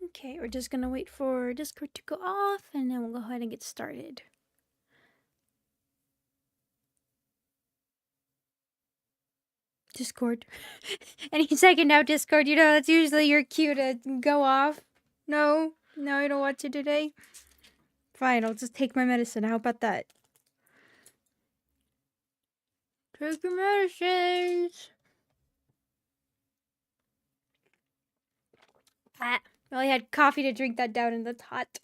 Okay, we're just gonna wait for Discord to go off and then we'll go ahead and get started. Discord. Any second now, Discord. You know, that's usually your cue to go off. No, I don't want to today. Fine, I'll just take my medicine. How about that? Take your medicines. Ah, well, I had coffee to drink that down and that's hot.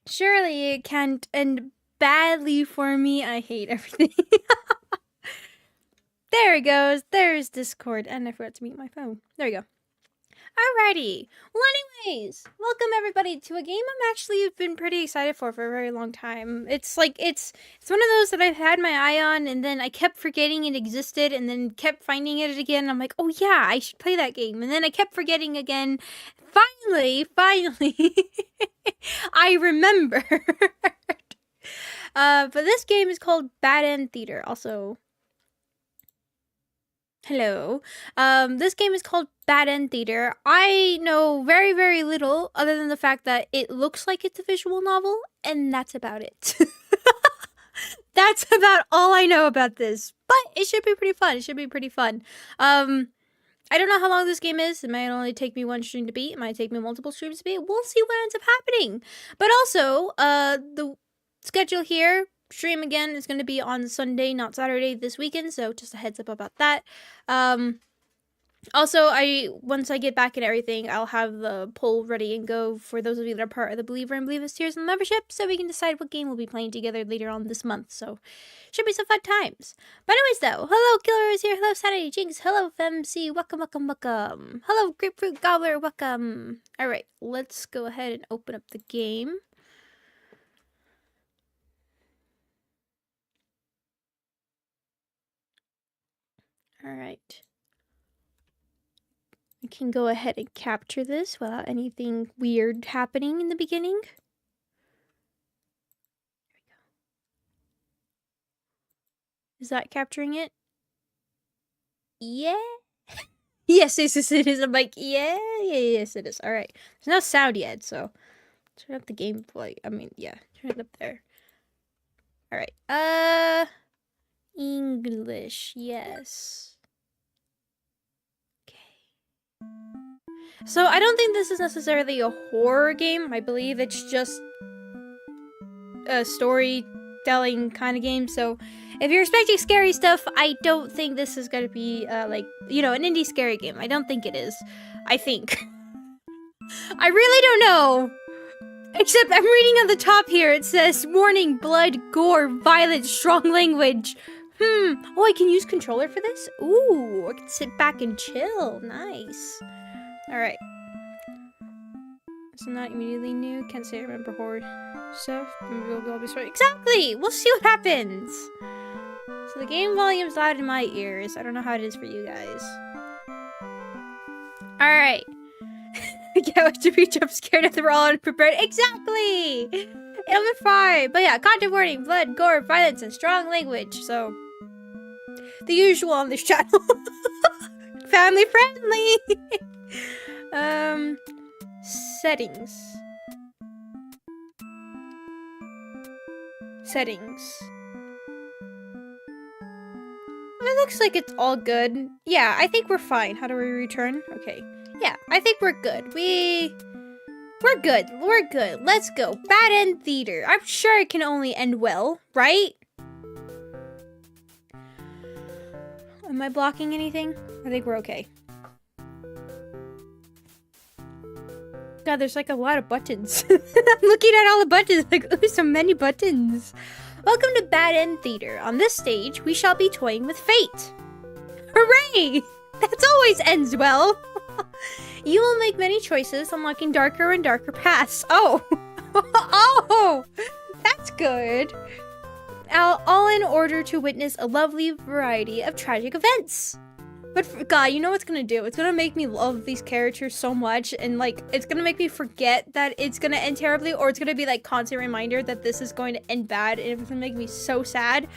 Surely it can't end badly for me. I hate everything. There it goes. There's Discord. And I forgot to mute my phone. There we go. Alrighty. Well, anyways, welcome everybody to a game I'm actually been pretty excited for a very long time. It's like, it's one of those that I've had my eye on and then I kept forgetting it existed and then kept finding it again. I'm like, oh yeah, I should play that game. And then I kept forgetting again. Finally, I remembered. But this game is called Maiden Theater. Also, hello. This game is called Maiden Theater. I know very, very little other than the fact that it looks like it's a visual novel, and that's about it. That's about all I know about this. But it should be pretty fun. I don't know how long this game is. It might only take me one stream to beat. It might take me multiple streams to beat. We'll see what ends up happening. But also, the schedule here, stream again, is going to be on Sunday, not Saturday this weekend. So just a heads up about that. Also, once I get back and everything, I'll have the poll ready and go for those of you that are part of the Believer and Believers tiers in the membership, so we can decide what game we'll be playing together later on this month. So, should be some fun times. But anyways, though, hello Killer is here, hello Sanity Jinx, hello FMC, welcome. Hello Grapefruit Gobbler, welcome. Alright, let's go ahead and open up the game. Alright. I can go ahead and capture this without anything weird happening in the beginning. There we go. Is that capturing it? Yeah. Yes, it is. I'm like, yes, it is. All right. There's no sound yet, so turn up the gameplay. I mean, yeah, turn it up there. All right. English, yes. So I don't think this is necessarily a horror game. I believe it's just a storytelling kind of game. So if you're expecting scary stuff, I don't think this is going to be like, you know, an indie scary game. I don't think it is. I think. I really don't know. Except I'm reading on the top here. It says, warning, blood, gore, violence, strong language. Oh, I can use controller for this? Ooh, I can sit back and chill. Nice. Alright. So not immediately new. Can't say I remember horror stuff. Maybe we'll be sorry. Exactly! We'll see what happens! So the game volume's loud in my ears. I don't know how it is for you guys. Alright. Get what to be jump scared if they're all unprepared. Exactly! It'll be fine. But yeah, content warning, blood, gore, violence, and strong language. So the usual on this channel. Family friendly! Settings. It looks like it's all good. Yeah, I think we're fine. How do we return? Okay. Yeah, I think we're good. We're good. Let's go. Maiden Theater. I'm sure it can only end well, right? Am I blocking anything? I think we're okay. God, there's like a lot of buttons. I'm looking at all the buttons, like, ooh, so many buttons. Welcome to Maiden Theater. On this stage, we shall be toying with fate. Hooray! That always ends well. You will make many choices, unlocking darker and darker paths. Oh! Oh! That's good. All in order to witness a lovely variety of tragic events. But God, you know what's gonna do? It's gonna make me love these characters so much, and like, it's gonna make me forget that it's gonna end terribly, or it's gonna be like constant reminder that this is going to end bad, and it's gonna make me so sad.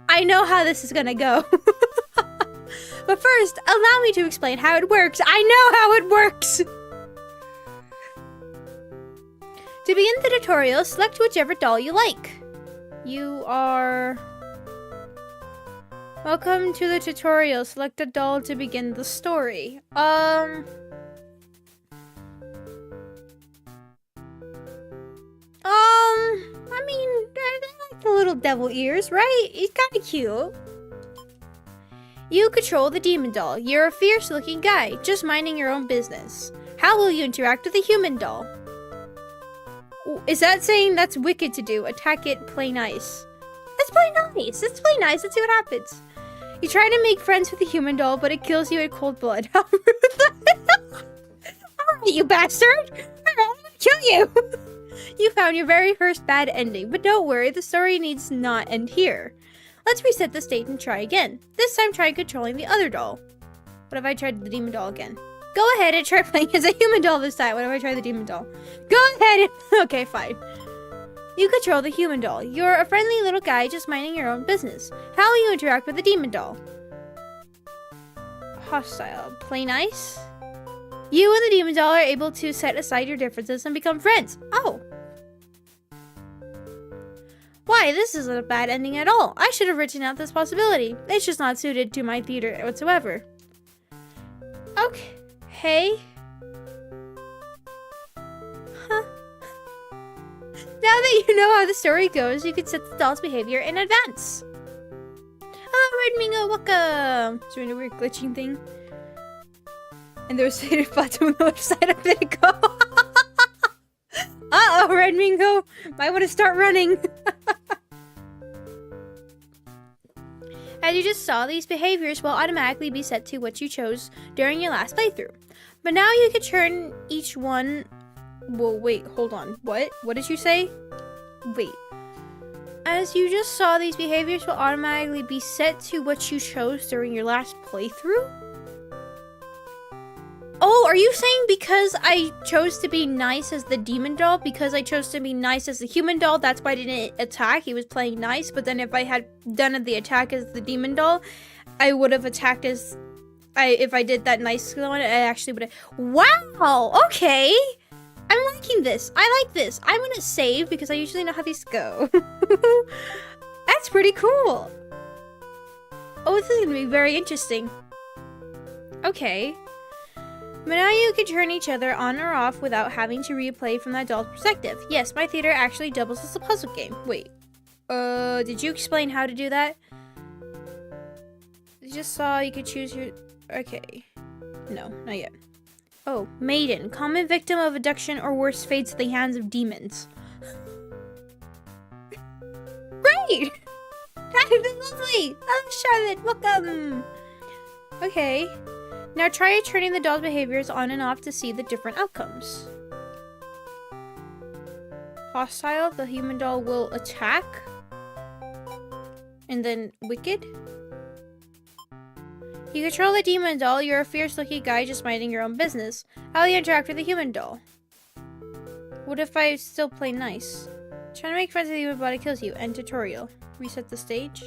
I know how this is gonna go. But first, allow me to explain how it works. I know how it works! To begin the tutorial, select whichever doll you like. You are... Welcome to the tutorial. Select a doll to begin the story. I mean, I like the little devil ears, right? He's kinda cute. You control the demon doll. You're a fierce-looking guy, just minding your own business. How will you interact with the human doll? Is that saying that's wicked to do? Attack it, play nice. Let's play nice. Let's play nice. Let's see what happens. You try to make friends with the human doll, but it kills you in cold blood. How rude. Alright, you bastard! I'm gonna kill you! You found your very first bad ending, but don't worry, the story needs not end here. Let's reset the stage and try again. This time try controlling the other doll. What if I tried the demon doll again? Go ahead and try playing as a human doll this time. What if I try the demon doll? Go ahead and... Okay, fine. You control the human doll. You're a friendly little guy just minding your own business. How will you interact with the demon doll? Hostile. Play nice? You and the demon doll are able to set aside your differences and become friends. Oh. Why, this isn't a bad ending at all. I should have written out this possibility. It's just not suited to my theater whatsoever. Okay. Hey. Huh. Now that you know how the story goes, you can set the doll's behavior in advance. Hello, Red Mingo, welcome. Is there any weird glitching thing? And there was a Fatum on the left side of it. Uh-oh, Red Mingo. Might want to start running. As you just saw, these behaviors will automatically be set to what you chose during your last playthrough. But now you can turn each one... Well, wait, hold on. What? What did you say? Wait. As you just saw, these behaviors will automatically be set to what you chose during your last playthrough? Oh, are you saying because I chose to be nice as the demon doll, because I chose to be nice as the human doll, that's why I didn't attack? He was playing nice, but then if I had done the attack as the demon doll, I would have attacked as... if I did that nice one, I actually would have... Wow! Okay! I'm liking this. I like this. I'm gonna save because I usually know how these go. That's pretty cool. Oh, this is gonna be very interesting. Okay. But now you can turn each other on or off without having to replay from that doll's perspective. Yes, my theater actually doubles as a puzzle game. Wait. Did you explain how to do that? You just saw you could choose your... Okay. No, not yet. Oh, Maiden. Common victim of abduction or worse fates at the hands of demons. Great! That has been lovely! Oh, Charlotte, welcome! Okay. Now try turning the doll's behaviors on and off to see the different outcomes. Hostile, the human doll will attack. And then wicked. You control the demon doll, you're a fierce-looking guy just minding your own business. How will you interact with the human doll? What if I still play nice? Trying to make friends with the human body kills you. End tutorial. Reset the stage.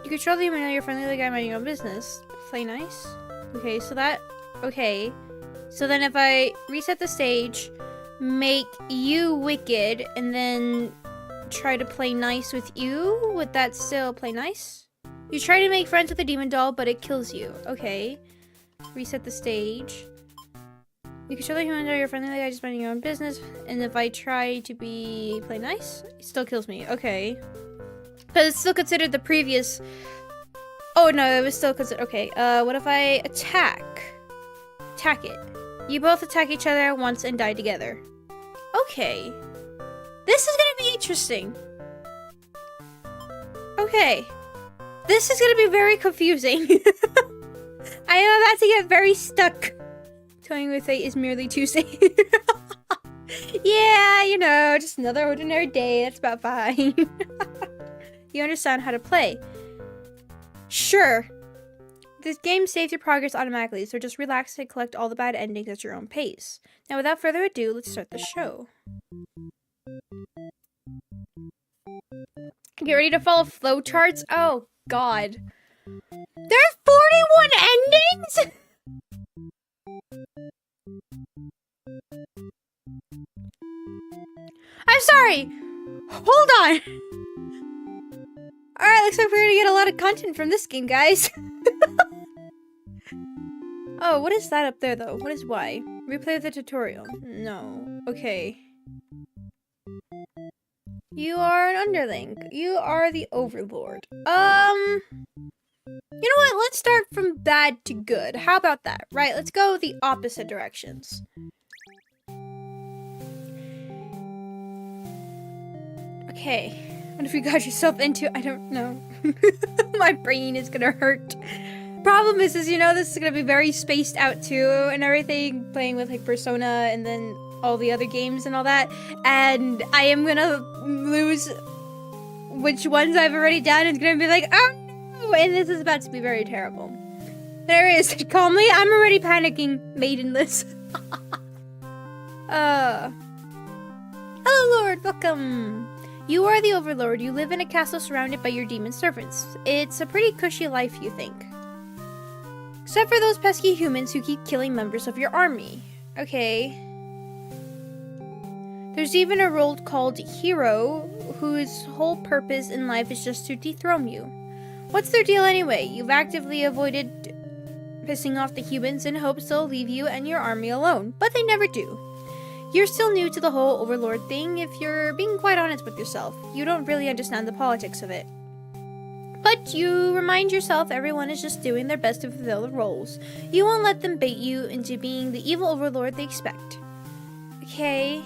You control the human doll, you're friendly little guy minding your own business. Play nice. Okay, so that... Okay. So then if I reset the stage, make you wicked, and then try to play nice with you, would that still play nice? You try to make friends with the demon doll, but it kills you. Okay. Reset the stage. You control the human doll, you're friendly like I just minding your own business. And if I try to play nice, it still kills me. Okay. But it's still considered the previous... Oh no, it was still considered... Okay, what if I attack? Attack it. You both attack each other at once and die together. Okay. This is gonna be interesting. Okay. This is gonna be very confusing. I am about to get very stuck. Toying with fate is merely Tuesday. Yeah, you know, just another ordinary day. That's about fine. You understand how to play. Sure. This game saves your progress automatically, so just relax and collect all the bad endings at your own pace. Now, without further ado, let's start the show. Get ready to follow flowcharts? Oh, God. There are 41 endings? I'm sorry. Hold on. Alright, looks like we're gonna get a lot of content from this game, guys. Oh, what is that up there, though? What is Y? Replay the tutorial. No. Okay. You are an Underling. You are the Overlord. You know what? Let's start from bad to good. How about that? Right, let's go the opposite directions. Okay. What if you got yourself into? I don't know. My brain is gonna hurt. Problem is, you know, this is gonna be very spaced out too and everything, playing with like Persona and then all the other games and all that, and I am gonna lose which ones I've already done. It's gonna be like, oh no, and this is about to be very terrible. There it is. Calmly, I'm already panicking. Maidenless. Hello, Lord. Welcome. You are the Overlord. You live in a castle surrounded by your demon servants. It's a pretty cushy life, you think. Except for those pesky humans who keep killing members of your army. Okay. There's even a role called Hero, whose whole purpose in life is just to dethrone you. What's their deal anyway? You've actively avoided pissing off the humans in hopes they'll leave you and your army alone, but they never do. You're still new to the whole Overlord thing. If you're being quite honest with yourself, you don't really understand the politics of it. But you remind yourself everyone is just doing their best to fulfill the roles. You won't let them bait you into being the evil Overlord they expect. Okay.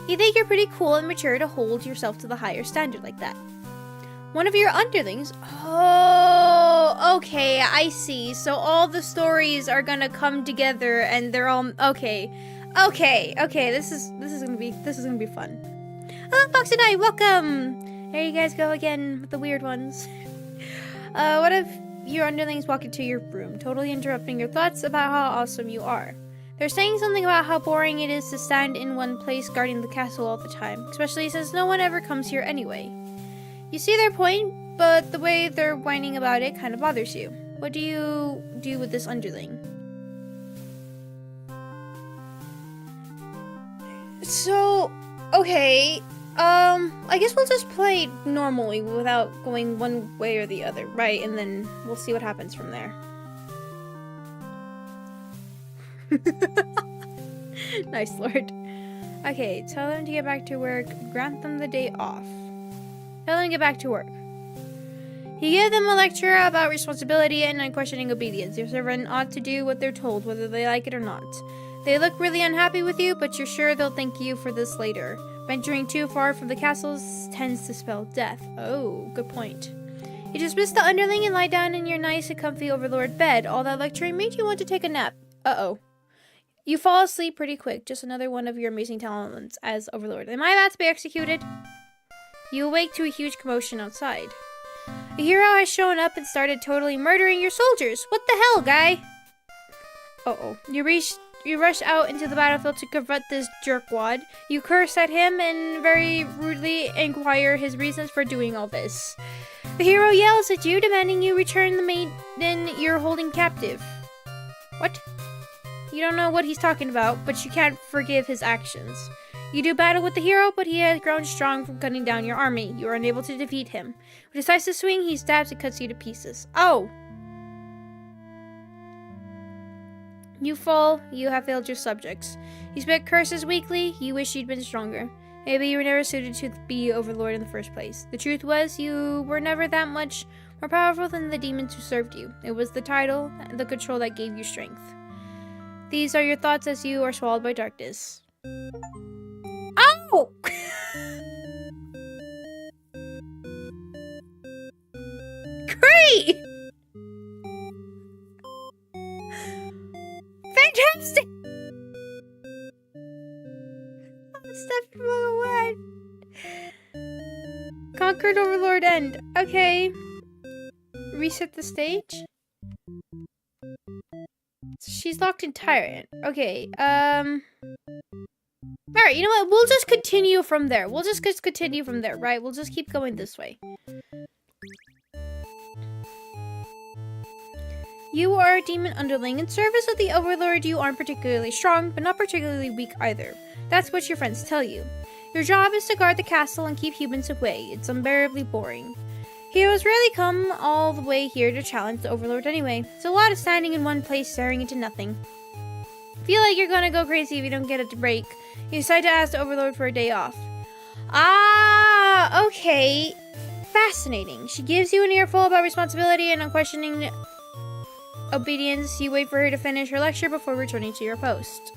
You think you're pretty cool and mature to hold yourself to the higher standard like that. One of your underlings? Oh, okay, I see. So all the stories are gonna come together and they're all okay. Okay, this is gonna be fun. Hello, Fox and I, welcome! There you guys go again with the weird ones. What if your underlings walk into your room, totally interrupting your thoughts about how awesome you are? They're saying something about how boring it is to stand in one place guarding the castle all the time, especially since no one ever comes here anyway. You see their point, but the way they're whining about it kind of bothers you. What do you do with this underling? So, okay, I guess we'll just play normally without going one way or the other, right? And then we'll see what happens from there. Nice, Lord. Okay, tell them to get back to work. Grant them the day off. Tell them to get back to work. You give them a lecture about responsibility and unquestioning obedience. Your servant ought to do what they're told, whether they like it or not. They look really unhappy with you, but you're sure they'll thank you for this later. Venturing too far from the castles tends to spell death. Oh, good point. You dismiss the underling and lie down in your nice and comfy Overlord bed. All that lecturing made you want to take a nap. Uh-oh. You fall asleep pretty quick. Just another one of your amazing talents as Overlord. Am I about to be executed? You awake to a huge commotion outside. A hero has shown up and started totally murdering your soldiers. What the hell, guy? Uh-oh. You rush out into the battlefield to confront this jerkwad. You curse at him and very rudely inquire his reasons for doing all this. The hero yells at you, demanding you return the maiden you're holding captive. What? You don't know what he's talking about, but you can't forgive his actions. You do battle with the hero, but he has grown strong from cutting down your army. You are unable to defeat him. With his decisive swing, he stabs and cuts you to pieces. Oh! You fall, you have failed your subjects. You spit curses weekly, you wish you'd been stronger. Maybe you were never suited to be Overlord in the first place. The truth was, you were never that much more powerful than the demons who served you. It was the title and the control that gave you strength. These are your thoughts as you are swallowed by darkness. Oh! Great! Fantastic! Step from the word. Conquered Overlord end. Okay. Reset the stage. She's locked in Tyrant. Okay, alright, you know what? We'll just continue from there. We'll just continue from there, right? We'll just keep going this way. You are a demon underling. In service with the Overlord, you aren't particularly strong, but not particularly weak either. That's what your friends tell you. Your job is to guard the castle and keep humans away. It's unbearably boring. Heroes rarely come all the way here to challenge the Overlord anyway. It's a lot of standing in one place staring into nothing. Feel like you're gonna go crazy if you don't get a break. You decide to ask the Overlord for a day off. Ah, okay. Fascinating. She gives you an earful about responsibility and unquestioning obedience. You wait for her to finish her lecture before returning to your post.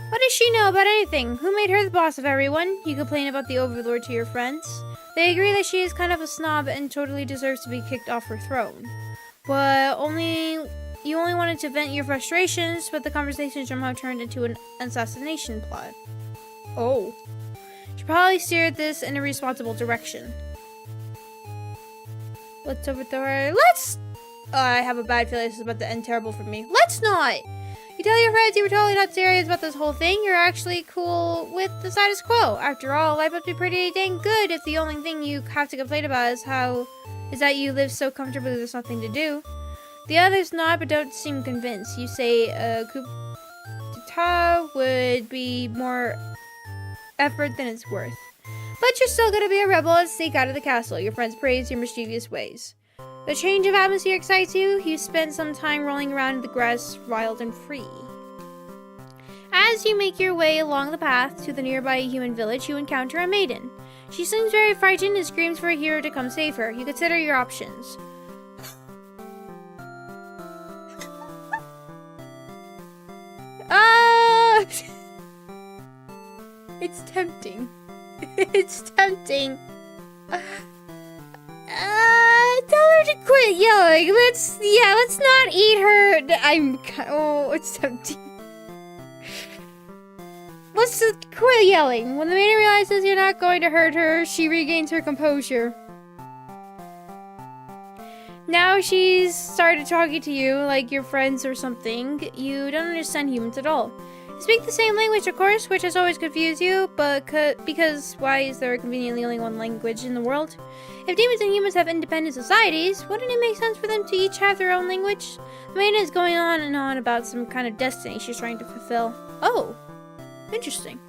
What does she know about anything? Who made her the boss of everyone? You complain about the Overlord to your friends. They agree that she is kind of a snob and totally deserves to be kicked off her throne. But you only wanted to vent your frustrations, but the conversation somehow turned into an assassination plot. Oh. She probably steered this in a responsible direction. Let's overthrow her. I have a bad feeling this is about to end terrible for me. Let's not! You tell your friends you were totally not serious about this whole thing. You're actually cool with the status quo. After all, life must be pretty dang good if the only thing you have to complain about is that you live so comfortably there's nothing to do. The others nod but don't seem convinced. You say coup d'etat would be more effort than it's worth. But you're still gonna be a rebel and sneak out of the castle. Your friends praise your mischievous ways. The change of atmosphere excites you. You spend some time rolling around in the grass, wild and free. As you make your way along the path to the nearby human village, you encounter a maiden. She seems very frightened and screams for a hero to come save her. You consider your options. It's tempting. It's tempting. Tell her to quit yelling. Let's not eat her. It's tempting. Let's just quit yelling. When the maiden realizes you're not going to hurt her, she regains her composure. Now she's started talking to you like you're friends or something. You don't understand humans at all. You speak the same language, of course, which has always confused you, but because why is there conveniently only one language in the world? If demons and humans have independent societies, wouldn't it make sense for them to each have their own language? The maiden is going on and on about some kind of destiny she's trying to fulfill. Oh, interesting.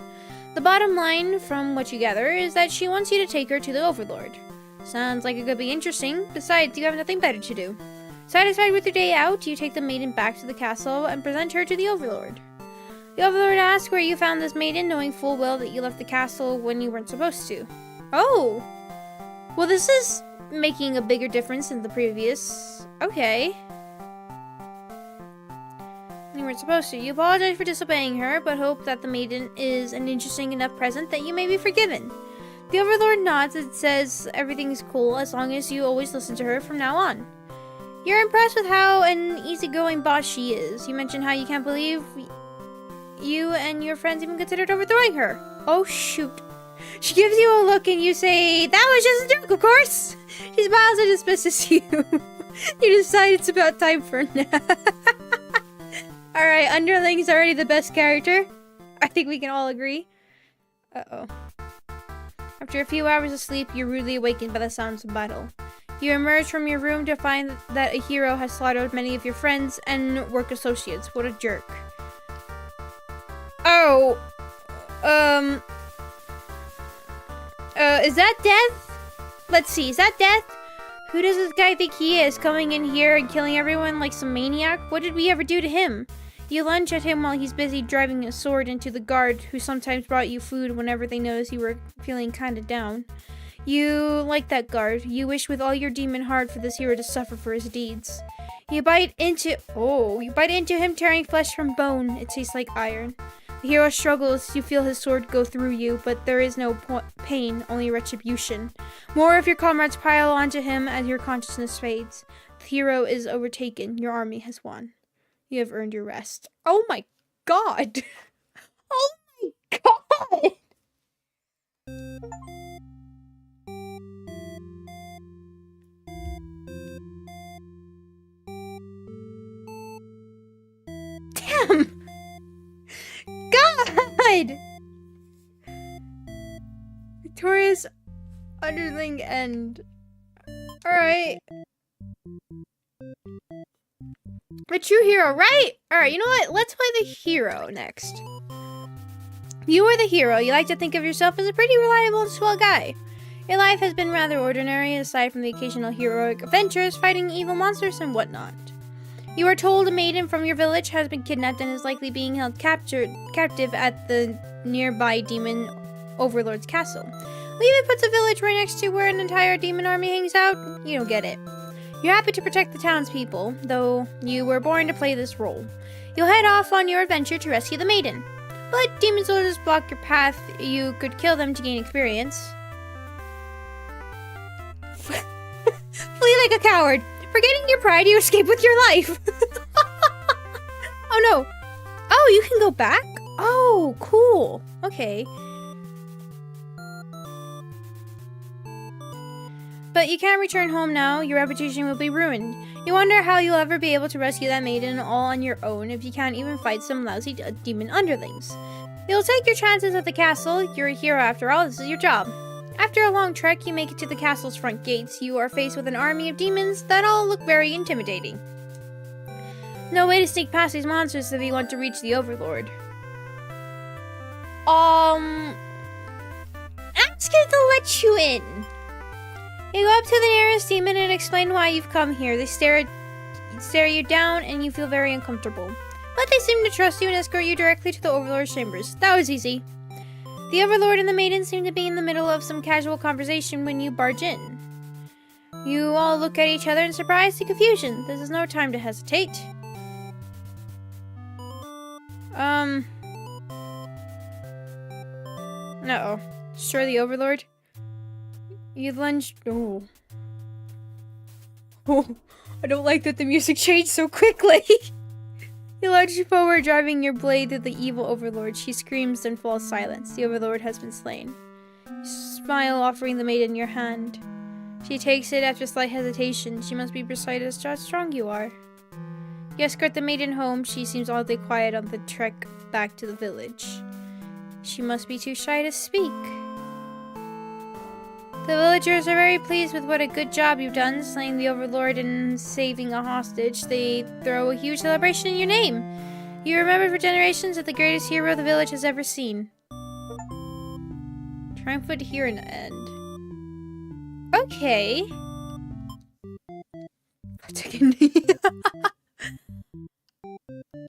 The bottom line, from what you gather, is that she wants you to take her to the Overlord. Sounds like it could be interesting. Besides, you have nothing better to do. Satisfied with your day out, you take the maiden back to the castle and present her to the Overlord. The Overlord asks where you found this maiden, knowing full well that you left the castle when you weren't supposed to. Oh! Well, this is making a bigger difference than the previous. Okay. You weren't supposed to. You apologize for disobeying her, but hope that the maiden is an interesting enough present that you may be forgiven. The Overlord nods and says everything's cool as long as you always listen to her from now on. You're impressed with how an easygoing boss she is. You mentioned how you can't believe you and your friends even considered overthrowing her. Oh, shoot. She gives you a look and you say, that was just a joke, of course. She smiles and dismisses you. You decide it's about time for a nap. Alright, Underling is already the best character. I think we can all agree. Uh-oh. After a few hours of sleep, you're rudely awakened by the sounds of battle. You emerge from your room to find that a hero has slaughtered many of your friends and work associates. What a jerk. Oh. Is that Death? Let's see, is that Death? Who does this guy think he is, coming in here and killing everyone like some maniac? What did we ever do to him? You lunge at him while he's busy driving a sword into the guard, who sometimes brought you food whenever they noticed you were feeling kinda down. You like that guard. You wish with all your demon heart for this hero to suffer for his deeds. You bite into him, tearing flesh from bone. It tastes like iron. The hero struggles. You feel his sword go through you, but there is no pain, only retribution. More of your comrades pile onto him as your consciousness fades. The hero is overtaken. Your army has won. You have earned your rest. Oh my god! Oh my god! Damn! God! Victorious Underling end. Alright. A true hero, right? Alright, you know what? Let's play the hero next. You are the hero. You like to think of yourself as a pretty reliable and swell guy. Your life has been rather ordinary, aside from the occasional heroic adventures, fighting evil monsters and whatnot. You are told a maiden from your village has been kidnapped and is likely being held captive at the nearby demon Overlord's castle. Who even puts a village right next to where an entire demon army hangs out? You don't get it. You're happy to protect the townspeople, though you were born to play this role. You'll head off on your adventure to rescue the maiden. But demon soldiers block your path. You could kill them to gain experience. Flee like a coward. Forgetting your pride, you escape with your life. Oh no. Oh, you can go back? Oh, cool. Okay. But you can't return home now. Your reputation will be ruined. You wonder how you'll ever be able to rescue that maiden all on your own if you can't even fight some lousy demon underlings. You'll take your chances at the castle. You're a hero after all. This is your job. After a long trek, you make it to the castle's front gates. You are faced with an army of demons that all look very intimidating. No way to sneak past these monsters if you want to reach the Overlord. Ask it to let you in. You go up to the nearest demon and explain why you've come here. They stare you down and you feel very uncomfortable. But they seem to trust you and escort you directly to the Overlord's chambers. That was easy. The Overlord and the Maiden seem to be in the middle of some casual conversation when you barge in. You all look at each other in surprise and confusion. This is no time to hesitate. No. Sure, the Overlord? You lunged. Oh. Oh, I don't like that the music changed so quickly. You lunge forward, driving your blade through the evil Overlord. She screams and falls silent. The Overlord has been slain. You smile, offering the maiden your hand. She takes it after slight hesitation. She must be beside us how strong you are. You escort the maiden home. She seems oddly quiet on the trek back to the village. She must be too shy to speak. The villagers are very pleased with what a good job you've done, slaying the Overlord and saving a hostage. They throw a huge celebration in your name. You remember for generations as the greatest hero the village has ever seen. Triumphant here and end. Okay.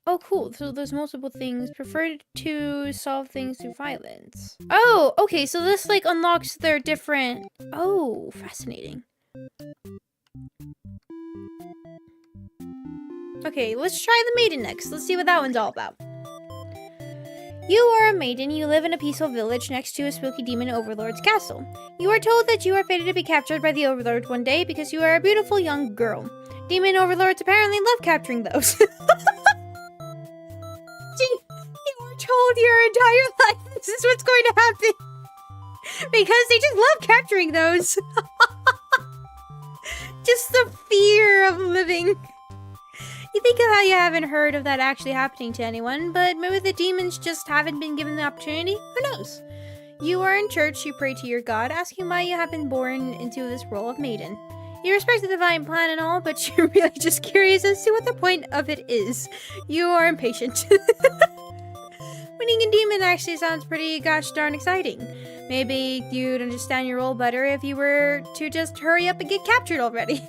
Oh, cool. So there's multiple things. Prefer to solve things through violence. Oh, okay. So this, like, unlocks their different... Oh, fascinating. Okay, let's try the Maiden next. Let's see what that one's all about. You are a maiden. You live in a peaceful village next to a spooky demon Overlord's castle. You are told that you are fated to be captured by the Overlord one day because you are a beautiful young girl. Demon Overlords apparently love capturing those. You were told your entire life this is what's going to happen. Because they just love capturing those. Just the fear of living. You think of how you haven't heard of that actually happening to anyone, but maybe the demons just haven't been given the opportunity? Who knows? You are in church, you pray to your god, asking why you have been born into this role of maiden. You respect the divine plan and all, but you're really just curious as to what the point of it is. You are impatient. Winning a demon actually sounds pretty gosh darn exciting. Maybe you'd understand your role better if you were to just hurry up and get captured already.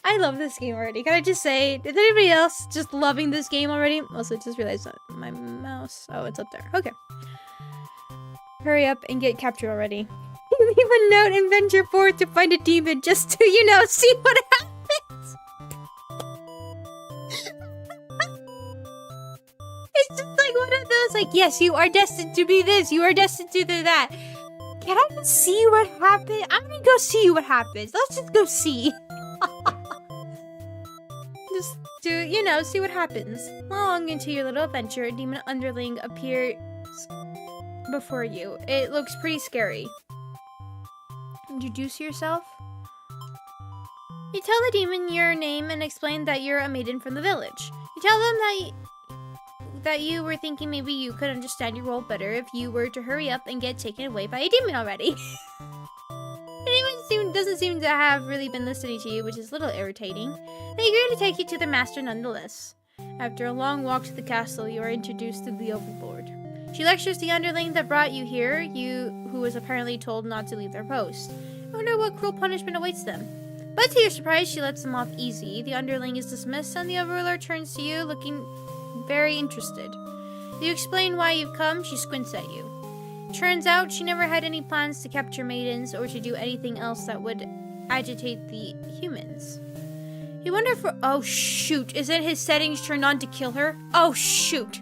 I love this game already. Can I just say, is anybody else just loving this game already? Also, just realized that my mouse... Oh, it's up there. Okay. Hurry up and get captured already. Leave a note and venture forth to find a demon just to, you know, see what happens. It's just like one of those, like, yes, you are destined to be this, you are destined to do that. Can I just see what happens? I'm gonna go see what happens. Let's just go see. Just to, you know, see what happens. Long into your little adventure, a demon underling appears before you. It looks pretty scary. Introduce yourself. You tell the demon your name and explain that you're a maiden from the village. You tell them that you were thinking maybe you could understand your role better if you were to hurry up and get taken away by a demon already. The demon doesn't seem to have really been listening to you, which is a little irritating. They agree to take you to the master nonetheless. After a long walk to the castle, you are introduced to the Overlord. She lectures the Underling that brought you here, who was apparently told not to leave their post. I wonder what cruel punishment awaits them. But to your surprise, she lets them off easy. The Underling is dismissed, and the Overlord turns to you, looking very interested. You explain why you've come, she squints at you. Turns out she never had any plans to capture maidens or to do anything else that would agitate the humans. You wonder for— oh shoot, isn't his settings turned on to kill her? Oh shoot.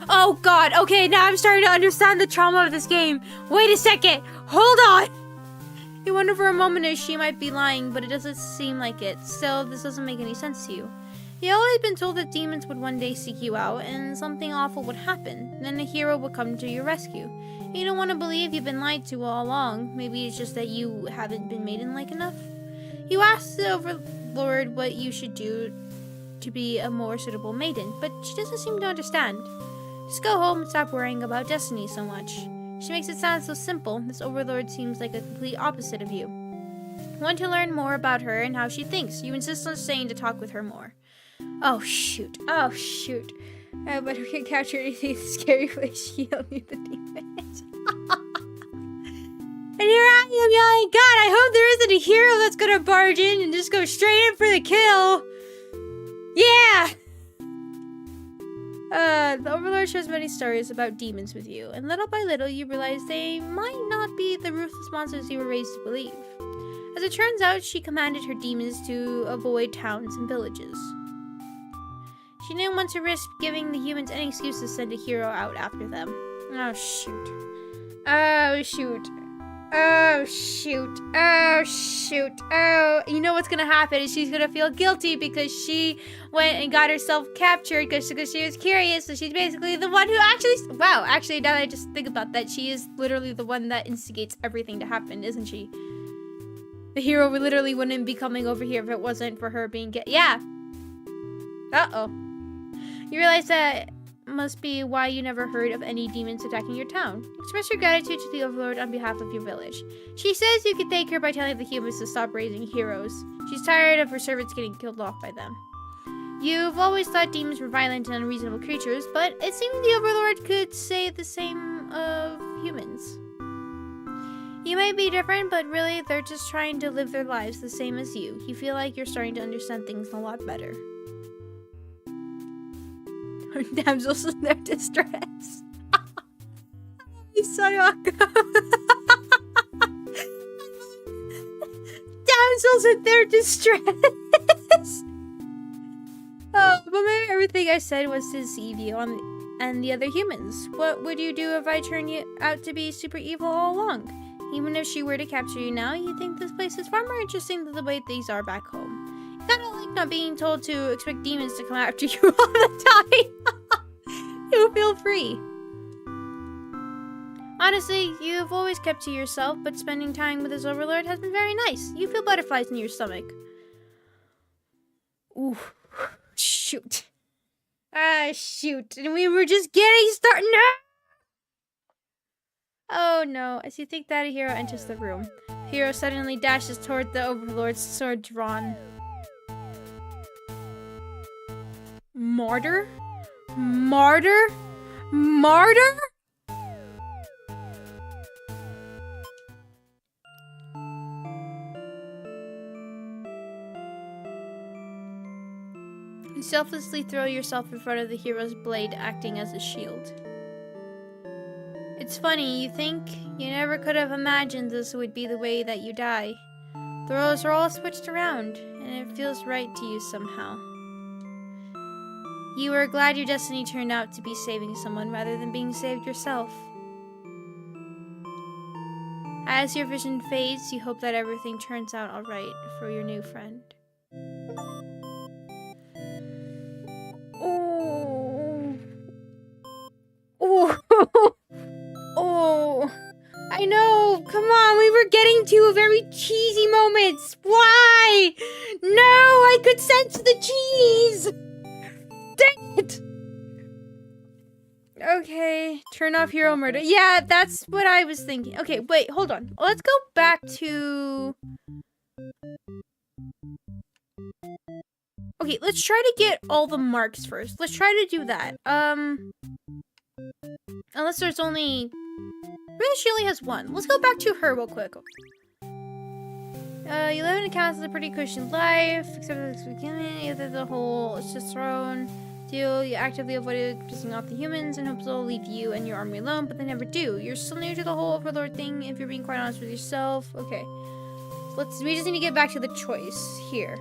Oh god, okay, now I'm starting to understand the trauma of this game. Wait a second, hold on! You wonder for a moment if she might be lying, but it doesn't seem like it. Still, this doesn't make any sense to you. You've always been told that demons would one day seek you out, and something awful would happen. Then a hero would come to your rescue. You don't want to believe you've been lied to all along. Maybe it's just that you haven't been maiden-like enough. You ask the Overlord what you should do to be a more suitable maiden, but she doesn't seem to understand. Just go home and stop worrying about destiny so much. She makes it sound so simple. This Overlord seems like a complete opposite of you. You want to learn more about her and how she thinks. You insist on staying to talk with her more. Oh shoot. Oh shoot. I better get captured anything scary way she yelled me the demons. And here I am yelling, God, I hope there isn't a hero that's gonna barge in and just go straight in for the kill. Yeah! The Overlord shares many stories about demons with you, and little by little you realize they might not be the ruthless monsters you were raised to believe. As it turns out, she commanded her demons to avoid towns and villages. She didn't want to risk giving the humans any excuse to send a hero out after them. Oh shoot. Oh shoot. Oh shoot. Oh shoot. Oh, you know what's gonna happen is she's gonna feel guilty because she went and got herself captured because she was curious. So she's basically the one who actually— wow, actually now that I just think about that, she is literally the one that instigates everything to happen, isn't she? The hero literally wouldn't be coming over here if it wasn't for her being yeah. Uh-oh. You realize that must be why you never heard of any demons attacking your town. Express your gratitude to the Overlord on behalf of your village. She says you can thank her by telling the humans to stop raising heroes. She's tired of her servants getting killed off by them. You've always thought demons were violent and unreasonable creatures, but it seems the Overlord could say the same of humans. You might be different, but really they're just trying to live their lives the same as you. You feel like you're starting to understand things a lot better. Her damsels in their distress. Damsels in their distress. Oh, but maybe everything I said was to deceive you and the other humans. What would you do if I turned you out to be super evil all along? Even if she were to capture you now, you think this place is far more interesting than the way things are back home. Kind of like not being told to expect demons to come after you all the time. You feel free. Honestly, you've always kept to yourself, but spending time with this Overlord has been very nice. You feel butterflies in your stomach. Ooh, shoot. Ah, shoot. And we were just getting started. No! Oh no, as you think that, a hero enters the room. The hero suddenly dashes toward the Overlord's sword drawn. Martyr? Martyr? Martyr? You selflessly throw yourself in front of the hero's blade, acting as a shield. It's funny, you think you never could have imagined this would be the way that you die. The roles are all switched around, and it feels right to you somehow. You were glad your destiny turned out to be saving someone rather than being saved yourself. As your vision fades, you hope that everything turns out alright for your new friend. Oh. Oh. Oh. I know. Come on. We were getting to a very cheesy moments. Why? No, I could sense the cheese. Dang it. Okay. Turn off hero murder. Yeah, that's what I was thinking. Okay, wait, hold on. Let's go back to... Okay, let's try to get all the marks first. Let's try to do that. Unless there's only... Really, she only has one. Let's go back to her real quick. You live in a castle with a pretty cushy life, except at the beginning, either the whole it's just thrown. You actively avoided pissing off the humans and hope they'll leave you and your army alone, but they never do. You're still new to the whole Overlord thing, if you're being quite honest with yourself. Okay. We just need to get back to the choice here.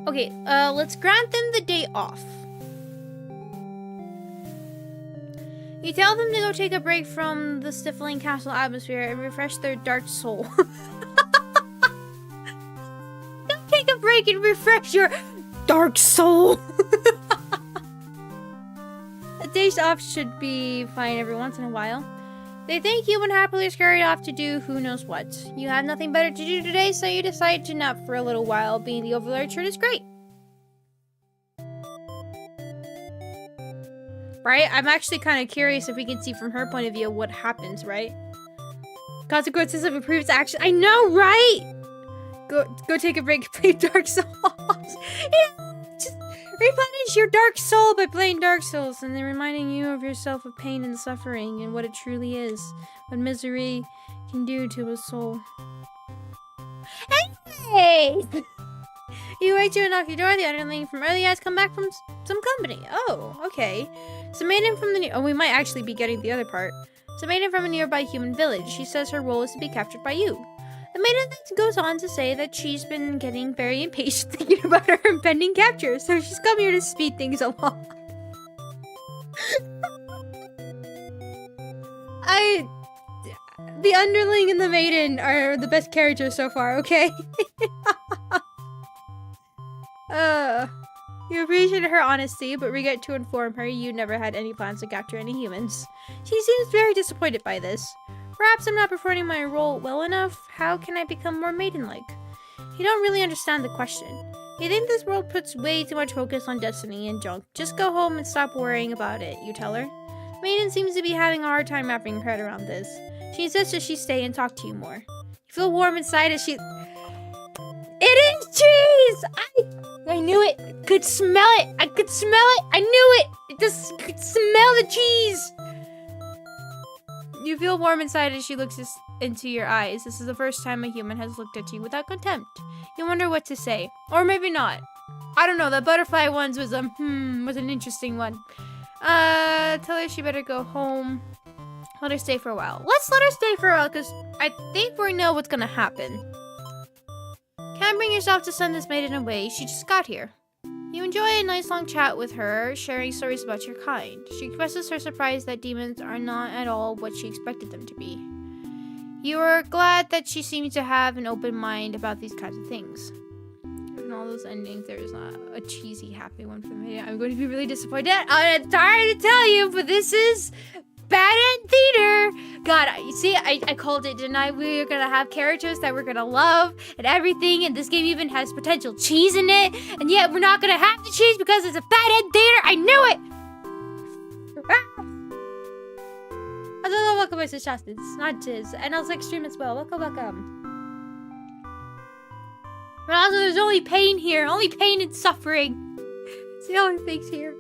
Okay, let's grant them the day off. You tell them to go take a break from the stifling castle atmosphere and refresh their dark soul. Go take a break and refresh your dark soul. A day's off should be fine every once in a while. They thank you and happily scurry off to do who knows what. You have nothing better to do today, so you decide to nap for a little while. Being the Overlord shirt is great. Right? I'm actually kind of curious if we can see from her point of view what happens, right? Consequences of a previous action. I know, right? Go take a break, play Dark Souls. Yeah, just replenish your Dark Soul by playing Dark Souls and then reminding you of yourself of pain and suffering and what it truly is. What misery can do to a soul. Hey! You wait to unlock your door. The Underling from earlier has come back from some company. Oh, okay. So Maiden from the... Oh, we might actually be getting the other part. So Maiden from a nearby human village. She says her role is to be captured by you. The Maiden then goes on to say that she's been getting very impatient thinking about her impending capture, so she's come here to speed things along. The Underling and the Maiden are the best characters so far, okay? You appreciate her honesty, but regret to inform her you never had any plans to capture any humans. She seems very disappointed by this. Perhaps I'm not performing my role well enough. How can I become more maiden-like? You don't really understand the question. You think this world puts way too much focus on destiny and junk. Just go home and stop worrying about it, you tell her. Maiden seems to be having a hard time wrapping her head around this. She insists that she stay and talk to you more. You feel warm inside as she... It is cheese! I knew it! I could smell it! I could smell it! I knew it! I just could smell the cheese! You feel warm inside as she looks into your eyes. This is the first time a human has looked at you without contempt. You wonder what to say. Or maybe not. I don't know, the butterfly ones was was an interesting one. Tell her she better go home. Let her stay for a while. Let's let her stay for a while, because I think we know what's gonna happen. Can't bring yourself to send this maiden away. She just got here. You enjoy a nice long chat with her, sharing stories about your kind. She expresses her surprise that demons are not at all what she expected them to be. You are glad that she seems to have an open mind about these kinds of things. In all those endings, there is not a cheesy, happy one for me. I'm going to be really disappointed. I'm sorry to tell you, but this is Bad End Theater. God, you see, I called it, didn't I? We were gonna have characters that we're gonna love and everything, and this game even has potential cheese in it, and yet we're not gonna have the cheese because it's a Bad End Theater. I knew it. Hello, welcome to Shasta. It's not Tiz, and also Extreme as well. Welcome. But also, there's only pain here, only pain and suffering. It's the only things here.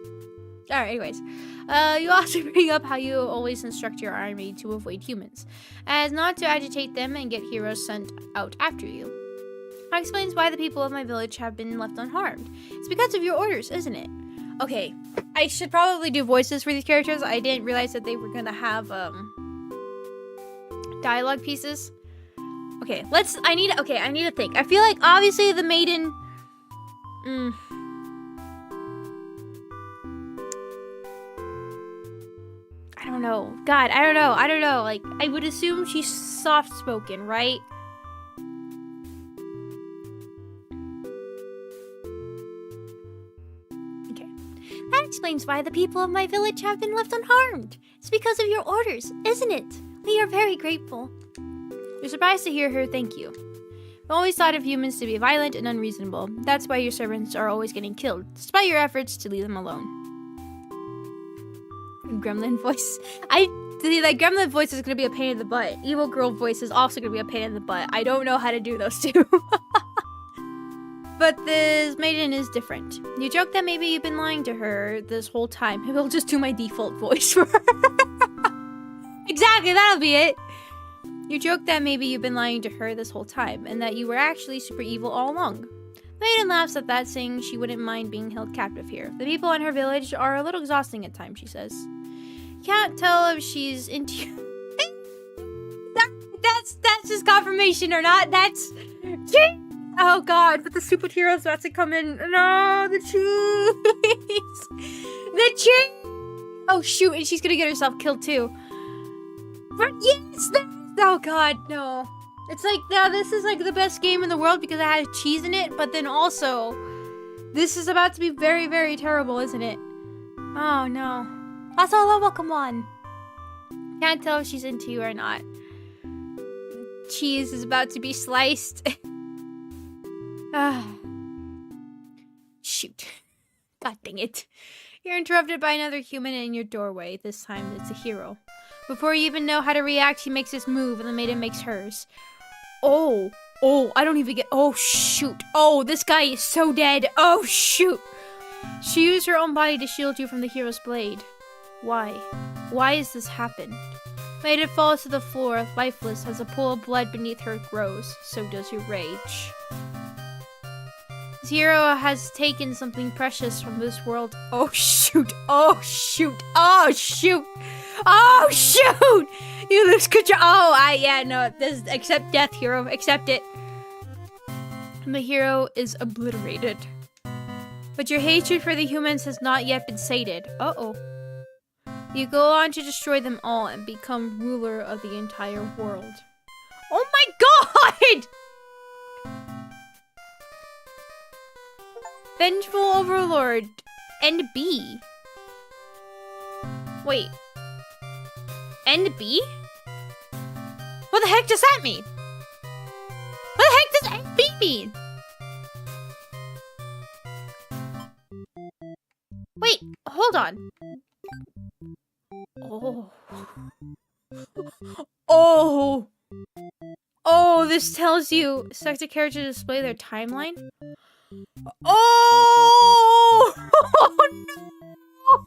Alright, anyways. You also bring up how you always instruct your army to avoid humans, as not to agitate them and get heroes sent out after you. That explains why the people of my village have been left unharmed. It's because of your orders, isn't it? Okay, I should probably do voices for these characters. I didn't realize that they were gonna have, dialogue pieces. Okay, I need to think. I feel like, obviously, the Maiden... I don't know. God, I don't know. Like, I would assume she's soft-spoken, right? Okay. That explains why the people of my village have been left unharmed. It's because of your orders, isn't it? We are very grateful. You're surprised to hear her thank you. I've always thought of humans to be violent and unreasonable. That's why your servants are always getting killed, despite your efforts to leave them alone. gremlin voice. Like, gremlin voice is gonna be a pain in the butt. Evil girl voice is also gonna be a pain in the butt. I don't know how to do those two. But this maiden is different. You joke that maybe you've been lying to her this whole time. Maybe I'll just do my default voice for her. Exactly, that'll be it. You joke that maybe you've been lying to her this whole time, and that you were actually super evil all along. Maiden laughs at that, saying she wouldn't mind being held captive here. The people in her village are a little exhausting at times, she says. Can't tell if she's into you. That's just confirmation or not. That's... Oh god, but the superhero's about to come in. No, the cheese! The cheese! Oh shoot, and she's gonna get herself killed too. But yes! Oh god, no. It's like, now this is like the best game in the world because I had cheese in it, but then also, this is about to be very, very terrible, isn't it? Oh no. That's all welcome on. Can't tell if she's into you or not. Cheese is about to be sliced. Shoot. God dang it. You're interrupted by another human in your doorway. This time it's a hero. Before you even know how to react, he makes his move and the maiden makes hers. Oh, I don't even get... Oh, shoot. Oh, this guy is so dead. Oh, shoot. She used her own body to shield you from the hero's blade. Why? Why has this happened? Maiden falls to the floor, lifeless, as a pool of blood beneath her grows. So does your rage. This hero has taken something precious from this world. Oh, shoot. Oh, shoot. Oh, shoot. Oh, shoot. You lose control. Oh, yeah, no. This, accept death, hero. Accept it. And the hero is obliterated. But your hatred for the humans has not yet been sated. Uh-oh. You go on to destroy them all and become ruler of the entire world. Oh my god! Vengeful Overlord. End B. Wait. End B? What the heck does that mean? What the heck does end B mean? Wait, hold on. Oh. Oh. Oh, this tells you select a character to display their timeline. Oh! Oh no!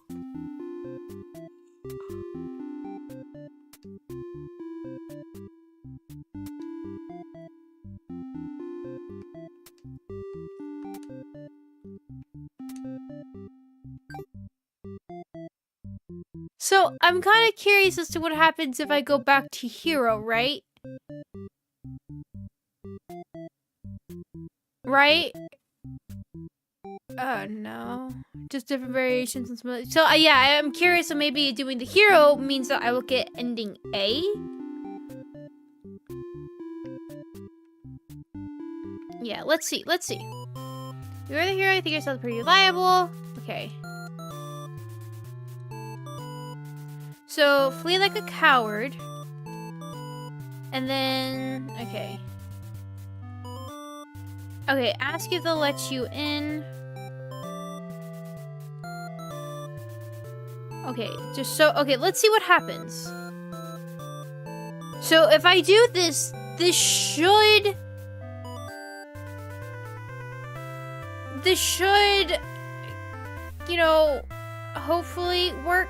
So, I'm kind of curious as to what happens if I go back to hero, right? Right? No. Just different variations and some. So, yeah, I'm curious. So maybe doing the hero means that I will get ending A. Yeah, let's see. Let's see. You're the hero. I think yourself pretty reliable. Okay. So, flee like a coward. And then, okay. Okay, ask if they'll let you in. Okay, just so, okay, let's see what happens. So, if I do this, this should, you know, hopefully work.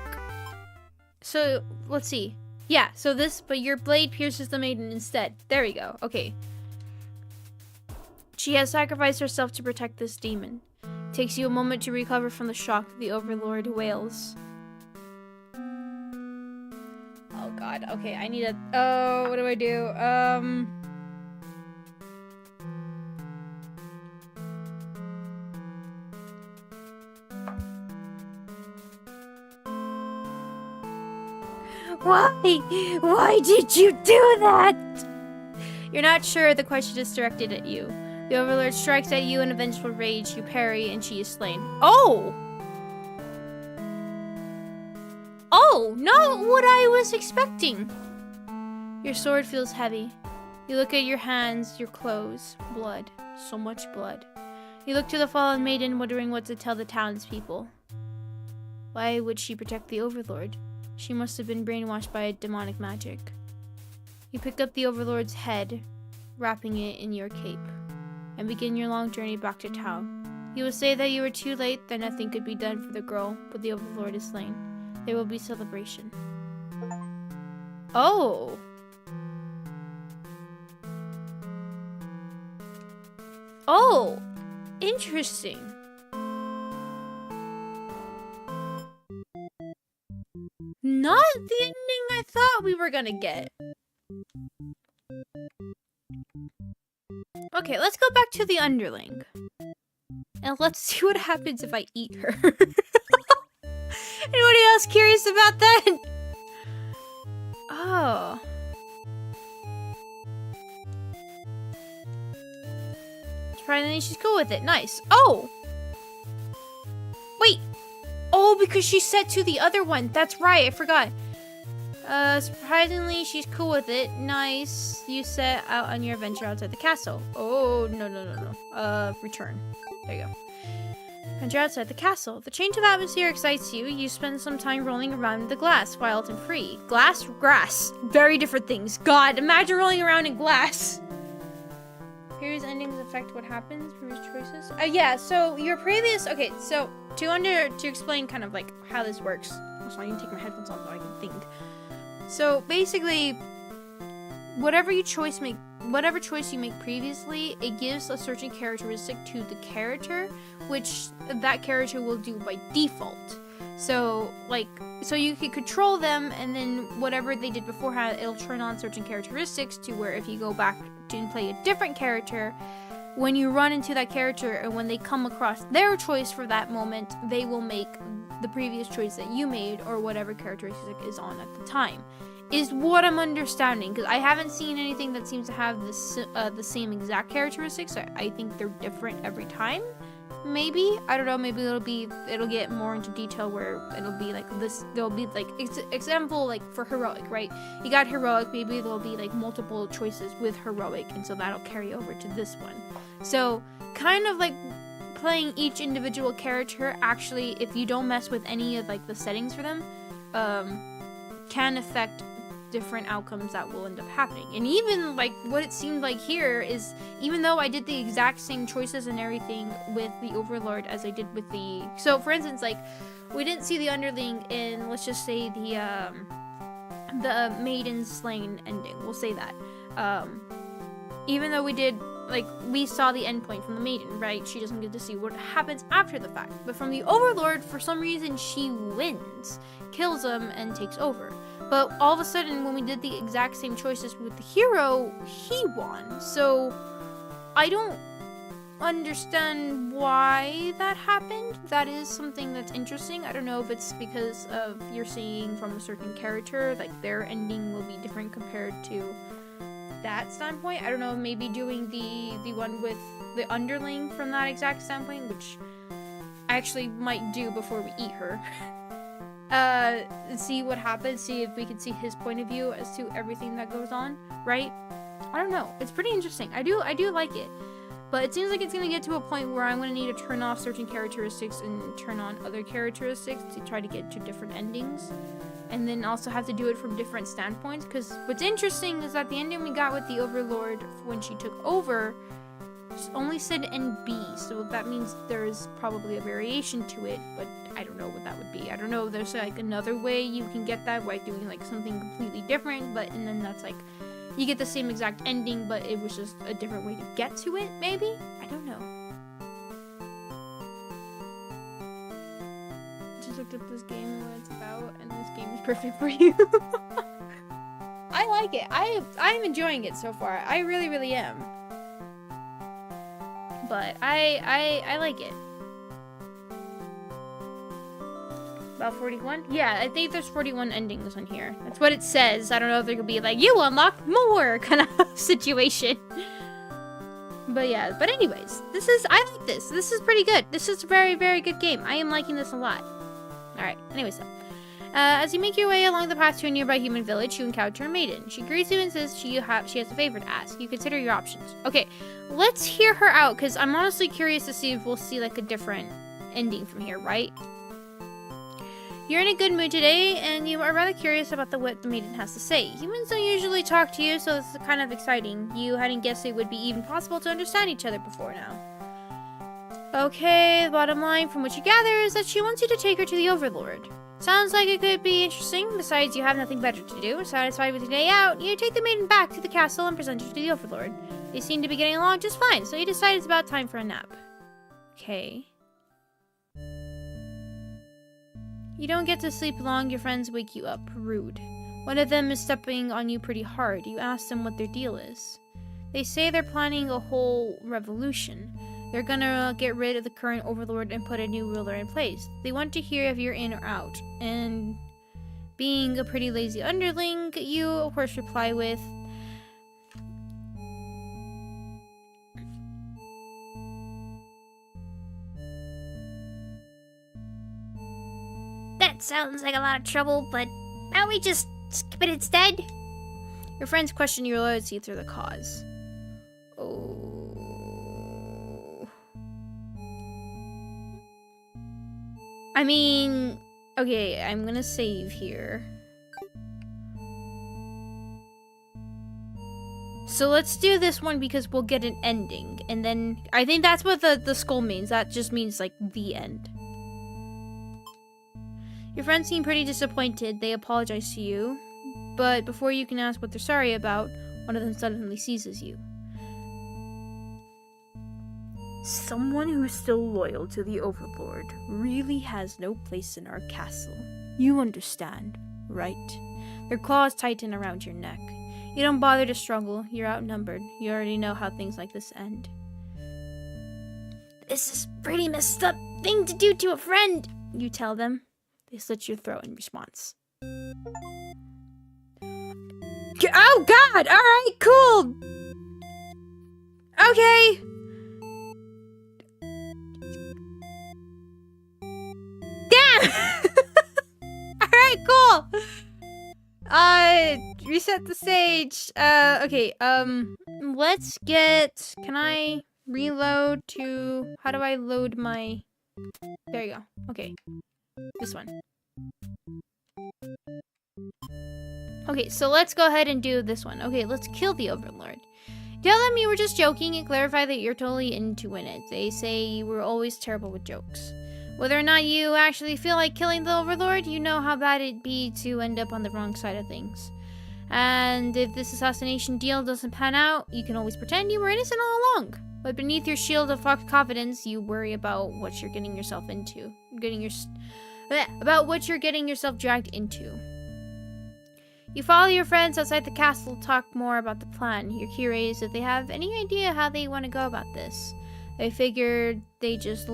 So, let's see. Yeah, so this, but your blade pierces the maiden instead. There we go. Okay. She has sacrificed herself to protect this demon. It takes you a moment to recover from the shock that the Overlord wails. Oh god, okay, I need a... Oh, what do I do? Why? Why did you do that? You're not sure. The question is directed at you. The Overlord strikes at you in a vengeful rage. You parry and she is slain. Oh! Oh, not what I was expecting. Your sword feels heavy. You look at your hands, your clothes. Blood. So much blood. You look to the fallen maiden, wondering what to tell the townspeople. Why would she protect the Overlord? She must have been brainwashed by a demonic magic. You pick up the Overlord's head, wrapping it in your cape, and begin your long journey back to town. You will say that you were too late, that nothing could be done for the girl, but the Overlord is slain. There will be celebration. Oh! Oh! Interesting. Not the ending I thought we were gonna get. Okay, let's go back to the Underling. And let's see what happens if I eat her. Anybody else curious about that? Oh. Surprisingly, she's cool with it. Nice. Oh! Wait! Oh, because she said to the other one. That's right, I forgot. Surprisingly, she's cool with it. Nice. You set out on your adventure outside the castle. Oh, no. Return. There you go. Venture outside the castle. The change of atmosphere excites you. You spend some time rolling around in the glass, wild and free. Glass, grass. Very different things. God, imagine rolling around in glass. Previous endings affect what happens. Previous choices. Yeah, so your previous... Okay, so to explain kind of like how this works. So I can take my headphones off so I can think. So basically, whatever choice you make previously, it gives a certain characteristic to the character, which that character will do by default. So you can control them, and then whatever they did beforehand, it'll turn on certain characteristics to where if you go back and play a different character, when you run into that character and when they come across their choice for that moment, they will make the previous choice that you made or whatever characteristic is on at the time. Is what I'm understanding, because I haven't seen anything that seems to have the same exact characteristics. So I think they're different every time. Maybe, I don't know, maybe it'll get more into detail where it'll be like this, there'll be like, example, like for heroic, right? You got heroic, maybe there'll be like multiple choices with heroic, and so that'll carry over to this one. So, kind of like playing each individual character, actually, if you don't mess with any of like the settings for them, can affect different outcomes that will end up happening. And even like what it seemed like here is, even though I did the exact same choices and everything with the Overlord as I did with the, so for instance, like we didn't see the Underling in, let's just say the Maiden slain ending, we'll say that, even though we did, like, we saw the endpoint from the Maiden, right? She doesn't get to see what happens after the fact. But from the Overlord, for some reason, she wins, kills him, and takes over. But all of a sudden, when we did the exact same choices with the hero, he won. So, I don't understand why that happened. That is something that's interesting. I don't know if it's because of you're seeing from a certain character, like their ending will be different compared to that standpoint. I don't know, maybe doing the one with the Underling from that exact standpoint, which I actually might do before we eat her. See what happens, see if we can see his point of view as to everything that goes on, right? I don't know, it's pretty interesting. I do like it, but it seems like it's gonna get to a point where I'm gonna need to turn off certain characteristics and turn on other characteristics to try to get to different endings. And then also have to do it from different standpoints, because what's interesting is that the ending we got with the Overlord when she took over only said NB, so that means there's probably a variation to it, but I don't know what that would be. I don't know if there's like another way you can get that by doing like something completely different, but and then that's like you get the same exact ending, but it was just a different way to get to it, maybe? I don't know. Just looked up this game and what it's about, and this game is perfect for you. I like it. I'm enjoying it so far. I really, really am. But I like it. About 41? Yeah, I think there's 41 endings on here. That's what it says. I don't know if there could be like, you unlock more kind of situation. But yeah, but anyways, I like this. This is pretty good. This is a very, very good game. I am liking this a lot. Alright, anyways though. As you make your way along the path to a nearby human village, you encounter a maiden. She greets you and says she has a favor to ask. You consider your options. Okay, let's hear her out, because I'm honestly curious to see if we'll see like a different ending from here, right? You're in a good mood today, and you are rather curious about what the maiden has to say. Humans don't usually talk to you, so it's kind of exciting. You hadn't guessed it would be even possible to understand each other before now. Okay, the bottom line from what you gather is that she wants you to take her to the Overlord. Sounds like it could be interesting. Besides, you have nothing better to do. Satisfied with your day out, you take the maiden back to the castle and present her to the Overlord. They seem to be getting along just fine, so you decide it's about time for a nap. Okay. You don't get to sleep long, your friends wake you up. Rude. One of them is stepping on you pretty hard. You ask them what their deal is. They say they're planning a whole revolution. They're gonna get rid of the current Overlord and put a new ruler in place. They want to hear if you're in or out. And being a pretty lazy underling, you of course reply with, that sounds like a lot of trouble, but why we just skip it instead? Your friends question your loyalty through the cause. Oh. I mean, okay, I'm gonna save here. So let's do this one because we'll get an ending. And then, I think that's what the skull means. That just means, like, the end. Your friends seem pretty disappointed. They apologize to you. But before you can ask what they're sorry about, one of them suddenly seizes you. Someone who's still loyal to the Overlord really has no place in our castle. You understand, right? Their claws tighten around your neck. You don't bother to struggle. You're outnumbered. You already know how things like this end. This is a pretty messed up thing to do to a friend, you tell them. They slit your throat in response. Oh god! Alright, cool! Okay! Alright, cool! Reset the stage. Okay, let's get... Can I reload to... How do I load my... There you go. Okay. This one. Okay, so let's go ahead and do this one. Okay, let's kill the Overlord. Tell them you were just joking and clarify that you're totally into it. They say you were always terrible with jokes. Whether or not you actually feel like killing the Overlord, you know how bad it'd be to end up on the wrong side of things. And if this assassination deal doesn't pan out, you can always pretend you were innocent all along. But beneath your shield of confidence, you worry about what you're getting yourself into. About what you're getting yourself dragged into. You follow your friends outside the castle, talk more about the plan. You're curious if they have any idea how they want to go about this. They figured they just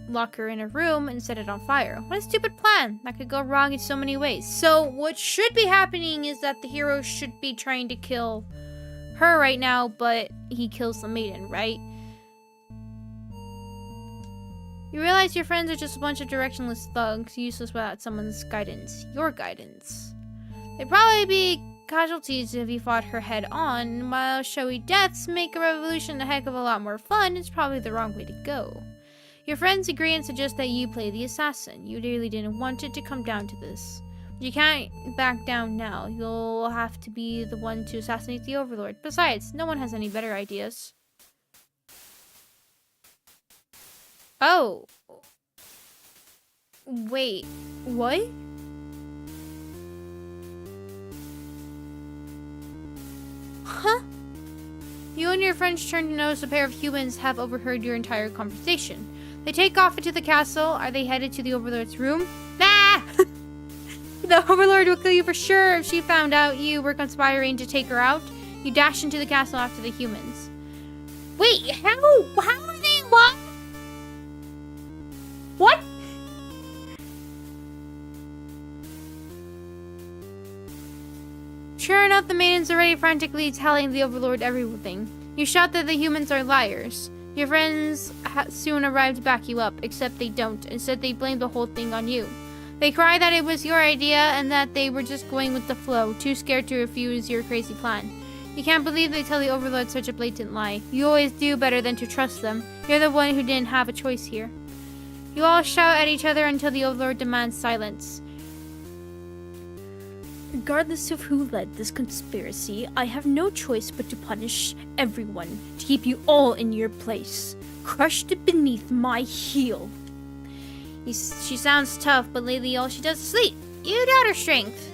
lock her in a room and set it on fire. What a stupid plan! That could go wrong in so many ways. So what should be happening is that the hero should be trying to kill her right now, but he kills the maiden, right? You realize your friends are just a bunch of directionless thugs, useless without someone's guidance. Your guidance. They'd probably be casualties if you fought her head on. While showy deaths make a revolution a heck of a lot more fun, it's probably the wrong way to go. Your friends agree and suggest that you play the assassin. You really didn't want it to come down to this. But you can't back down now. You'll have to be the one to assassinate the Overlord. Besides, no one has any better ideas. Oh. Wait. What? Huh? You and your friends turn to notice a pair of humans have overheard your entire conversation. They take off into the castle. Are they headed to the Overlord's room? Nah! The Overlord will kill you for sure if she found out you were conspiring to take her out. You dash into the castle after the humans. Wait, how are they alive? What? Sure enough, the maiden's already frantically telling the Overlord everything. You shout that the humans are liars. Your friends soon arrive to back you up, except they don't. Instead, they blame the whole thing on you. They cry that it was your idea and that they were just going with the flow, too scared to refuse your crazy plan. You can't believe they tell the Overlord such a blatant lie. You always do better than to trust them. You're the one who didn't have a choice here. You all shout at each other until the Overlord demands silence. Regardless of who led this conspiracy, I have no choice but to punish everyone to keep you all in your place, crushed beneath my heel. She sounds tough, but lately all she does is sleep. You doubt her strength.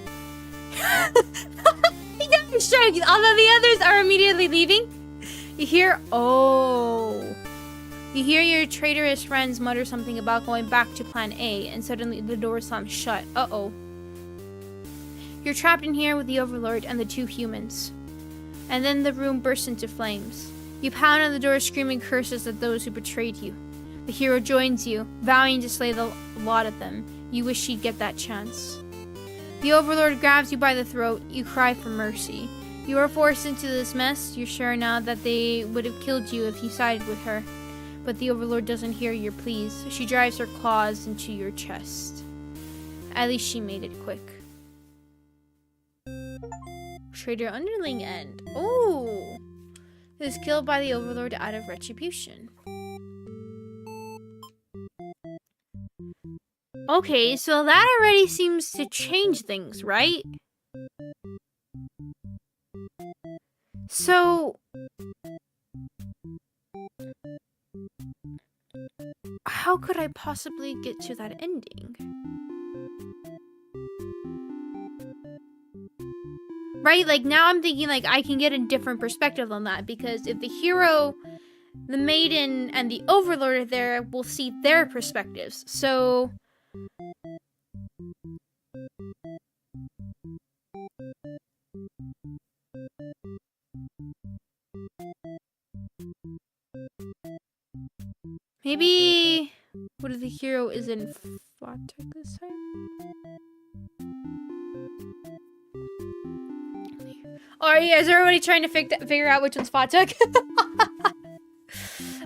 You doubt her strength, although the others are immediately leaving. You hear, You hear your traitorous friends mutter something about going back to plan A, and suddenly the door slams shut. Uh-oh. You're trapped in here with the Overlord and the 2 humans. And then the room bursts into flames. You pound on the door, screaming curses at those who betrayed you. The hero joins you, vowing to slay the lot of them. You wish she'd get that chance. The Overlord grabs you by the throat. You cry for mercy. You are forced into this mess. You're sure now that they would have killed you if you sided with her. But the Overlord doesn't hear your pleas. She drives her claws into your chest. At least she made it quick. Traitor Underling end. Oh! He was killed by the Overlord out of retribution. Okay, so that already seems to change things, right? So... how could I possibly get to that ending? Right? Like, now I'm thinking, like, I can get a different perspective on that, because if the hero, the Maiden, and the Overlord are there, we'll see their perspectives. So... maybe... what if the hero is in Fatum this time? Or yeah, is everybody trying to figure out which one's Fatum?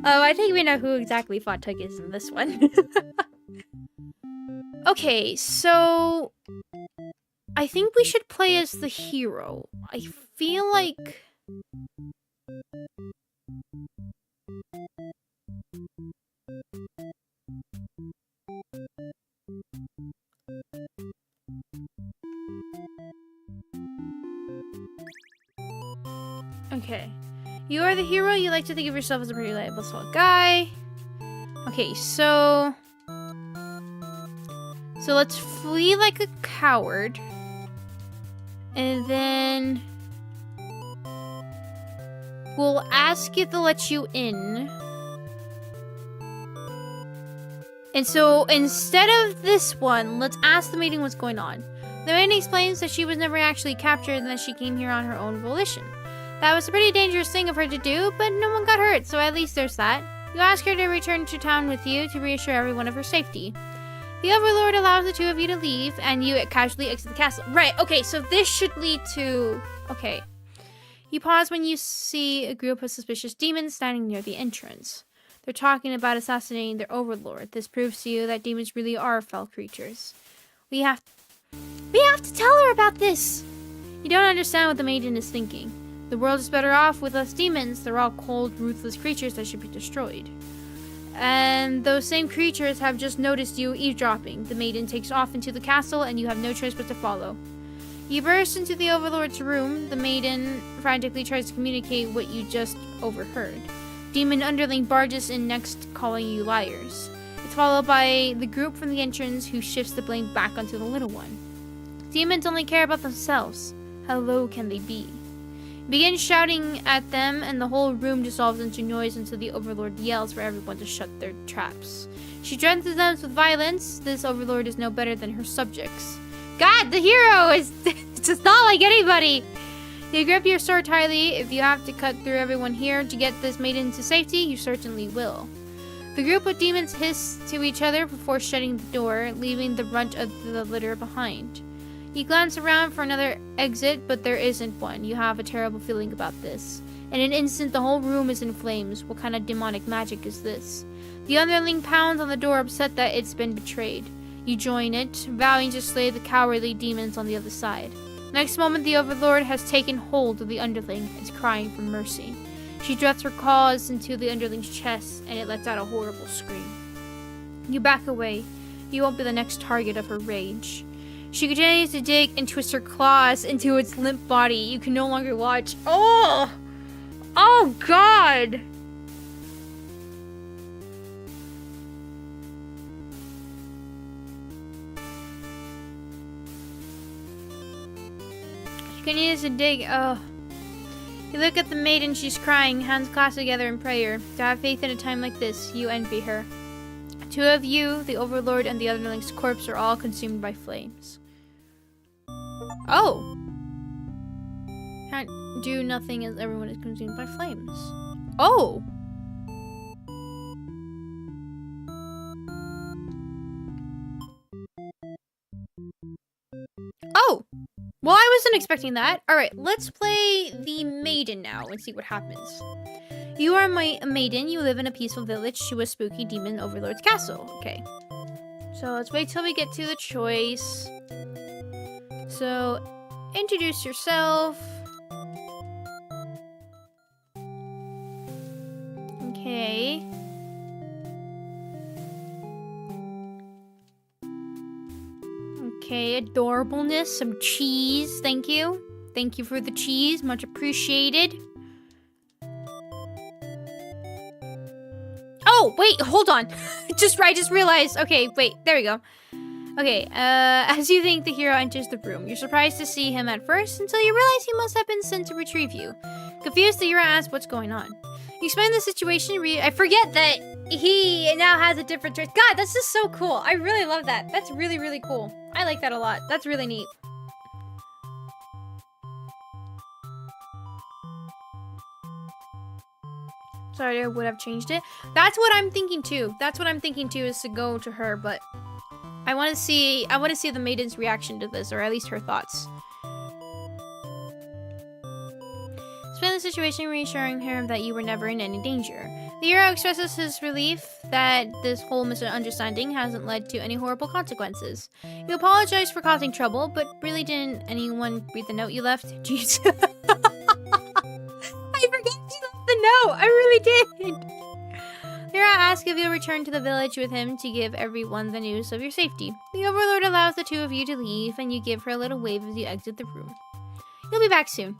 Oh, I think we know who exactly Fatum is in this one. Okay, so... I think we should play as the hero. I feel like... okay. You are the hero. You like to think of yourself as a pretty reliable, solid guy. Okay, so let's flee like a coward. And then we'll ask it to let you in. And so instead of this one, let's ask the Maiden what's going on. The Maiden explains that she was never actually captured and that she came here on her own volition. That was a pretty dangerous thing of her to do, but no one got hurt, so at least there's that. You ask her to return to town with you to reassure everyone of her safety. The Overlord allows the 2 of you to leave, and you casually exit the castle. Right, okay, so this should lead to... okay. You pause when you see a group of suspicious demons standing near the entrance. They're talking about assassinating their Overlord. This proves to you that demons really are foul creatures. We have to tell her about this! You don't understand what the Maiden is thinking. The world is better off with less demons. They're all cold, ruthless creatures that should be destroyed. And those same creatures have just noticed you eavesdropping. The Maiden takes off into the castle, and you have no choice but to follow. You burst into the Overlord's room. The Maiden frantically tries to communicate what you just overheard. Demon Underling barges in next, calling you liars. It's followed by the group from the entrance, who shifts the blame back onto the little one. Demons only care about themselves. How low can they be? Begin shouting at them, and the whole room dissolves into noise until the Overlord yells for everyone to shut their traps. She threatens them with violence. This Overlord is no better than her subjects. God, the hero is just not like anybody! You grip your sword tightly. If you have to cut through everyone here to get this Maiden to safety, you certainly will. The group of demons hiss to each other before shutting the door, leaving the brunt of the litter behind. You glance around for another exit, but there isn't one. You have a terrible feeling about this. In an instant, the whole room is in flames. What kind of demonic magic is this? The Underling pounds on the door, upset that it's been betrayed. You join it, vowing to slay the cowardly demons on the other side. Next moment, the Overlord has taken hold of the Underling and is crying for mercy. She drafts her claws into the Underling's chest, and it lets out a horrible scream. You back away. You won't be the next target of her rage. She continues to dig and twist her claws into its limp body. You can no longer watch. Oh! Oh, God! She continues to dig. Oh. You look at the maiden. She's crying, hands clasped together in prayer. To have faith in a time like this, you envy her. Two of you, the Overlord and the Underling's corpse, are all consumed by flames. Oh! Can't do nothing as everyone is consumed by flames. Oh! Oh! Well, I wasn't expecting that. Alright, let's play the Maiden now and see what happens. You are a maiden. You live in a peaceful village to a spooky demon overlord's castle. Okay. So let's wait till we get to the choice. So, introduce yourself. Okay. Okay, adorableness, some cheese. Thank you. Thank you for the cheese. Much appreciated. Oh, wait, hold on. I just realized. Okay, wait, there we go. Okay, as you think the hero enters the room, you're surprised to see him at first until you realize he must have been sent to retrieve you. Confused, the hero asks what's going on. You explain the situation. I forget that he now has a different choice. God, that's just so cool. I really love that. That's really, really cool. I like that a lot. That's really neat. Sorry, I would have changed it. That's what I'm thinking too. That's what I'm thinking too, is to go to her, but I want to see the maiden's reaction to this, or at least her thoughts. Explain the situation, reassuring her that you were never in any danger. The hero expresses his relief that this whole misunderstanding hasn't led to any horrible consequences. You apologize for causing trouble, but really didn't anyone read the note you left? Jeez. I forgot you left the note. I really did. Hero asks if you'll return to the village with him to give everyone the news of your safety. The Overlord allows the two of you to leave, and you give her a little wave as you exit the room. You'll be back soon.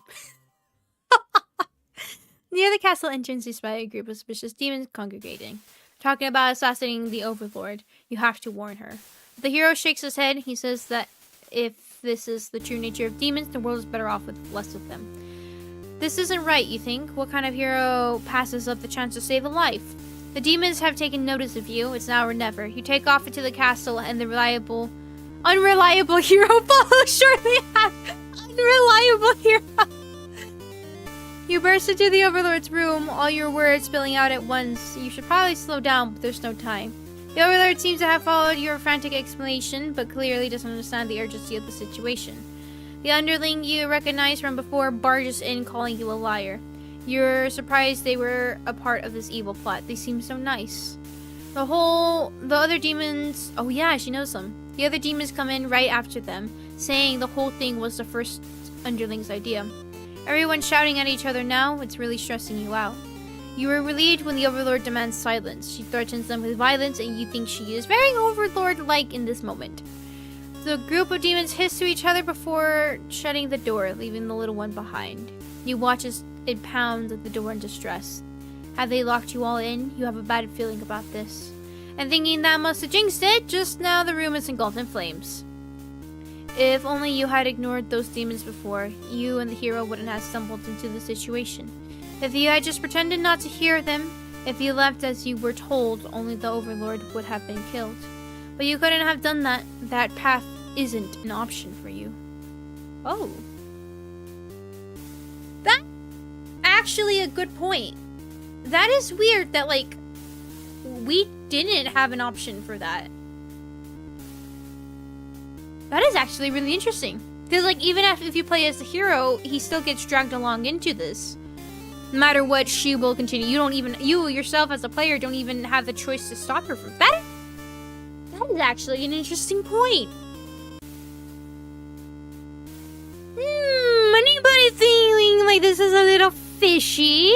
Near the castle entrance, you spy a group of suspicious demons congregating. Talking about assassinating the Overlord. You have to warn her. The hero shakes his head. He says that if this is the true nature of demons, the world is better off with less of them. This isn't right, you think? What kind of hero passes up the chance to save a life? The demons have taken notice of you. It's now or never. You take off into the castle, and the unreliable hero follows shortly after. Unreliable hero. You burst into the Overlord's room, all your words spilling out at once. You should probably slow down, but there's no time. The Overlord seems to have followed your frantic explanation, but clearly doesn't understand the urgency of the situation. The Underling you recognize from before barges in, calling you a liar. You're surprised they were a part of this evil plot. They seem so nice. The other demons... Oh yeah, she knows them. The other demons come in right after them, saying the whole thing was the first Underling's idea. Everyone's shouting at each other now. It's really stressing you out. You were relieved when the Overlord demands silence. She threatens them with violence, and you think she is very Overlord-like in this moment. The group of demons hiss to each other before shutting the door, leaving the little one behind. You watch as it pounds at the door in distress. Have they locked you all in? You have a bad feeling about this. And thinking that must have jinxed it, just now the room is engulfed in flames. If only you had ignored those demons before, you and the hero wouldn't have stumbled into the situation. If you had just pretended not to hear them, if you left as you were told, only the Overlord would have been killed. But you couldn't have done that. That path isn't an option for you. Oh. That's actually a good point. That is weird that, like, we didn't have an option for that. That is actually really interesting. Because, like, even if you play as the hero, he still gets dragged along into this. No matter what, she will continue. You yourself as a player don't even have the choice to stop her from that. That is actually an interesting point. Anybody feeling like this is a little fishy?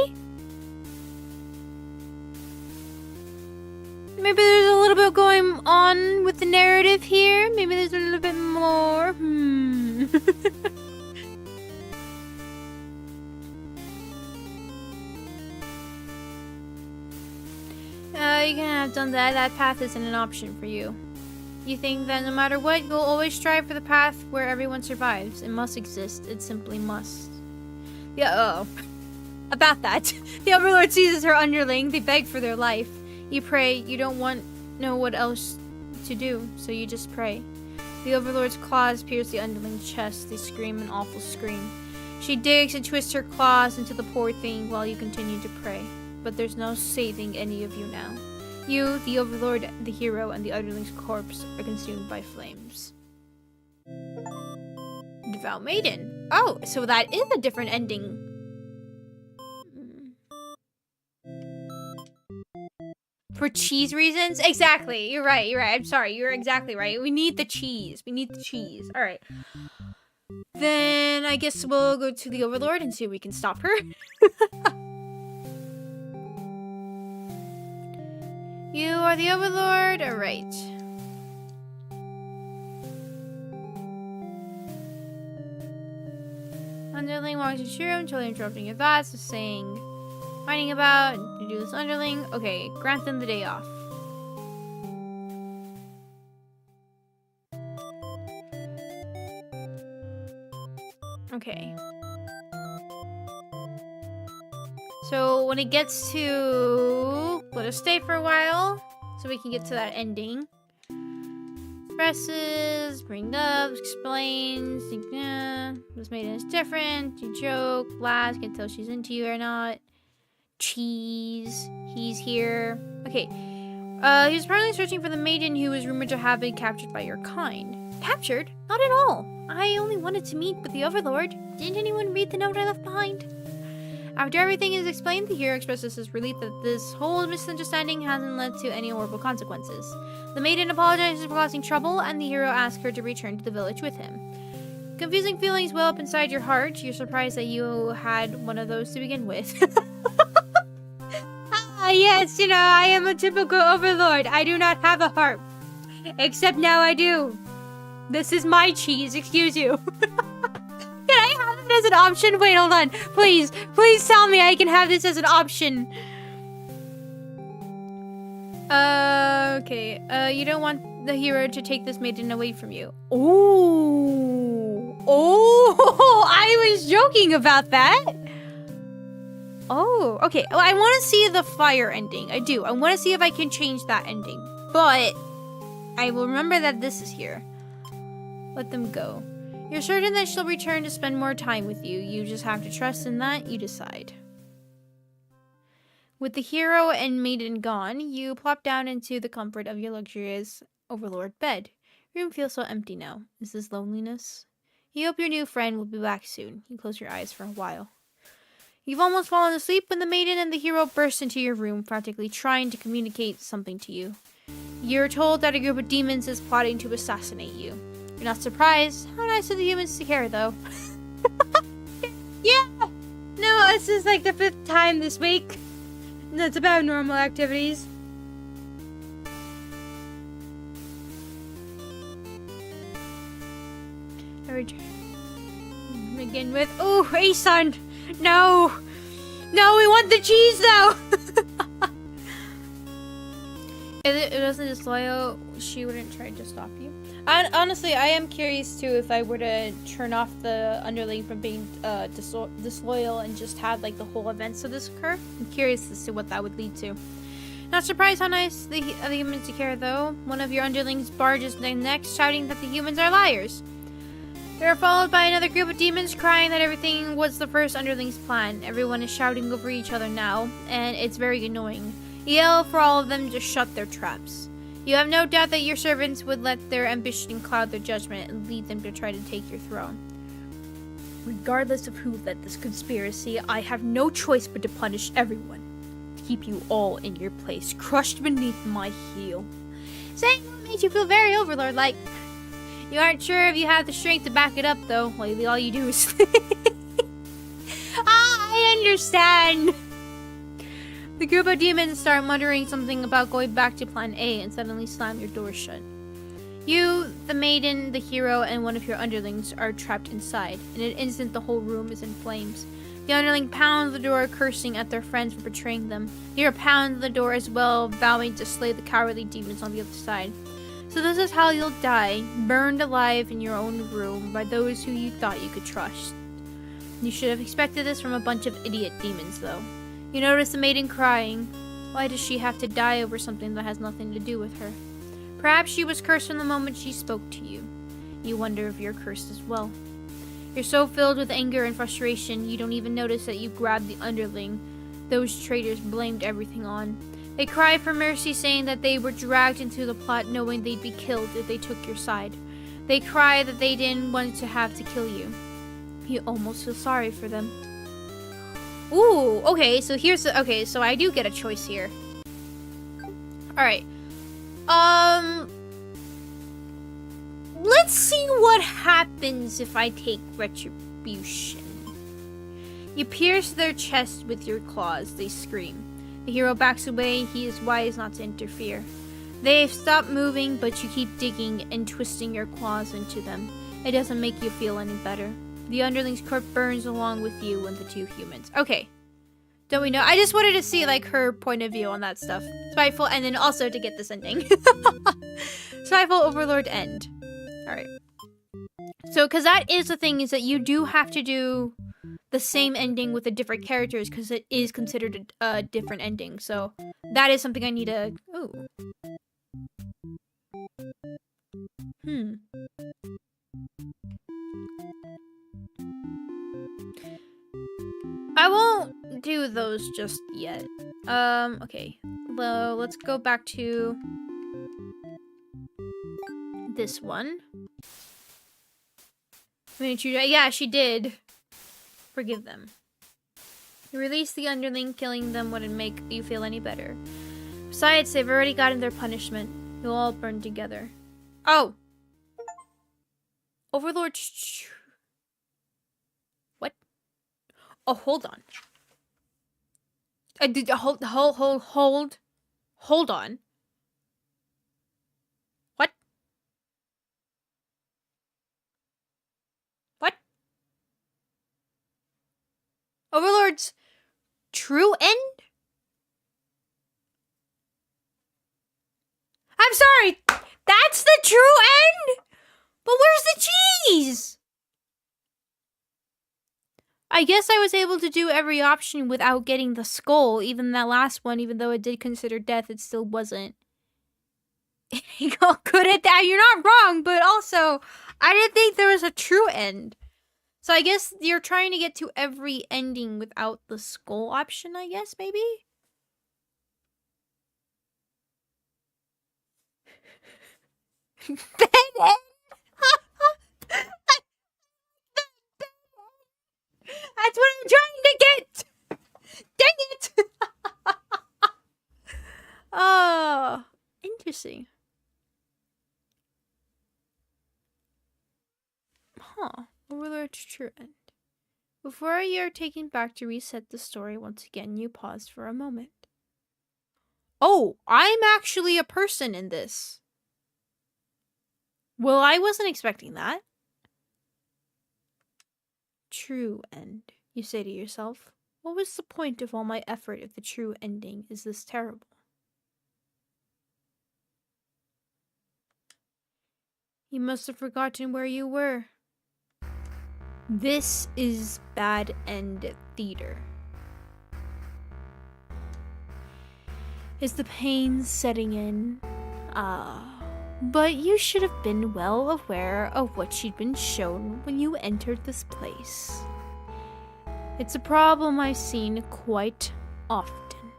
Maybe there's a little bit going on with the narrative here? Maybe there's a little bit more. You can have done that. That path isn't an option for you. You think that no matter what, you'll always strive for the path where everyone survives. It must exist. It simply must. Yeah, about that. The Overlord seizes her underling. They beg for their life. You pray. You don't know what else to do, so you just pray. The Overlord's claws pierce the underling's chest. They scream an awful scream. She digs and twists her claws into the poor thing while you continue to pray. But there's no saving any of you now. You, the Overlord, the hero, and the underling's corpse are consumed by flames. Devout Maiden. Oh, so that is a different ending. For cheese reasons? Exactly. You're right. I'm sorry. You're exactly right. We need the cheese. All right. Then I guess we'll go to the Overlord and see if we can stop her. You are the Overlord? Alright. Underling walks into your room, totally interrupting your thoughts, saying, finding about, to do this Underling. Okay, grant them the day off. Okay. So when it gets to, let us stay for a while so we can get to that ending. Expresses, brings up, explains, this maiden is different, you joke, laughs, can tell she's into you or not. Cheese, he's here. Okay, he was apparently searching for the maiden who was rumored to have been captured by your kind. Captured? Not at all. I only wanted to meet with the Overlord. Didn't anyone read the note I left behind? After everything is explained, the hero expresses his relief that this whole misunderstanding hasn't led to any horrible consequences. The maiden apologizes for causing trouble, and the hero asks her to return to the village with him. Confusing feelings well up inside your heart. You're surprised that you had one of those to begin with. Yes, you know, I am a typical Overlord. I do not have a heart. Except now I do. This is my cheese, excuse you. Can I have it as an option? Wait, hold on. Please tell me I can have this as an option. Okay. You don't want the hero to take this maiden away from you. Oh, I was joking about that. Oh, okay. Well, I want to see the fire ending. I do. I want to see if I can change that ending. But I will remember that this is here. Let them go. You're certain that she'll return to spend more time with you. You just have to trust in that. You decide. With the hero and maiden gone, you plop down into the comfort of your luxurious Overlord bed. Your room feels so empty now. Is this loneliness? You hope your new friend will be back soon. You close your eyes for a while. You've almost fallen asleep when the maiden and the hero burst into your room, practically trying to communicate something to you. You're told that a group of demons is plotting to assassinate you. You're not surprised. How nice of the humans to care, though. Yeah! No, this is like the 5th time this week. That's about normal activities. I return. Begin with, oh, hey son! No! No, we want the cheese, though! If it wasn't disloyal, she wouldn't try to stop you. And honestly, I am curious too if I were to turn off the Underling from being disloyal and just have like the whole events of this occur. I'm curious as to what that would lead to. Not surprised how nice the humans to care, though. One of your Underlings barges next, shouting that the humans are liars. They're followed by another group of demons crying that everything was the first Underling's plan. Everyone is shouting over each other now, and it's very annoying. You yell for all of them to shut their traps. You have no doubt that your servants would let their ambition cloud their judgment and lead them to try to take your throne. Regardless of who led this conspiracy, I have no choice but to punish everyone. Keep you all in your place, crushed beneath my heel. Saying what made you feel very Overlord-like. You aren't sure if you have the strength to back it up, though. Lately, all you do is I understand. The group of demons start muttering something about going back to plan A and suddenly slam your door shut. You, the maiden, the hero, and one of your underlings are trapped inside. In an instant, the whole room is in flames. The underling pounds the door, cursing at their friends for betraying them. The hero pounds the door as well, vowing to slay the cowardly demons on the other side. So this is how you'll die, burned alive in your own room by those who you thought you could trust. You should have expected this from a bunch of idiot demons, though. You notice the maiden crying. Why does she have to die over something that has nothing to do with her? Perhaps she was cursed from the moment she spoke to you. You wonder if you're cursed as well. You're so filled with anger and frustration, you don't even notice that you grabbed the underling those traitors blamed everything on. They cry for mercy, saying that they were dragged into the plot knowing they'd be killed if they took your side. They cry that they didn't want to have to kill you. You almost feel sorry for them. Ooh, okay, so here's the, okay, so I do get a choice here. Alright. Let's see what happens if I take retribution. You pierce their chest with your claws, they scream. The hero backs away, he is wise not to interfere. They've stopped moving, but you keep digging and twisting your claws into them. It doesn't make you feel any better. The underling's corpse burns along with you and the two humans. Okay. Don't we know? I just wanted to see, like, her point of view on that stuff. Spiteful, and then also to get this ending. Spiteful Overlord end. Alright. So, because that is the thing, is that you do have to do the same ending with the different characters, because it is considered a different ending. So, that is something I need to... Ooh. I won't do those just yet. Okay. Well, let's go back to this one. Yeah, she did. Forgive them. You release the underling, killing them wouldn't make you feel any better. Besides, they've already gotten their punishment. You'll all burn together. Oh! Overlord... What? Oh, hold on. Hold on. What? What? Overlord's true end? I'm sorry! That's the true end? But where's the cheese? I guess I was able to do every option without getting the skull. Even that last one, even though it did consider death, it still wasn't. Good at that. You're not wrong, but also, I didn't think there was a true end. So I guess you're trying to get to every ending without the skull option, I guess, maybe? That's what I'm trying to get! Dang it! Oh, interesting. Huh. Overlord's true end. Before you're taken back to reset the story once again, you pause for a moment. Oh, I'm actually a person in this. Well, I wasn't expecting that. True end. You say to yourself, what was the point of all my effort if the true ending is this terrible? You must have forgotten where you were. This is bad end theater. Is the pain setting in? But you should have been well aware of what she'd been shown when you entered this place. It's a problem I've seen quite often.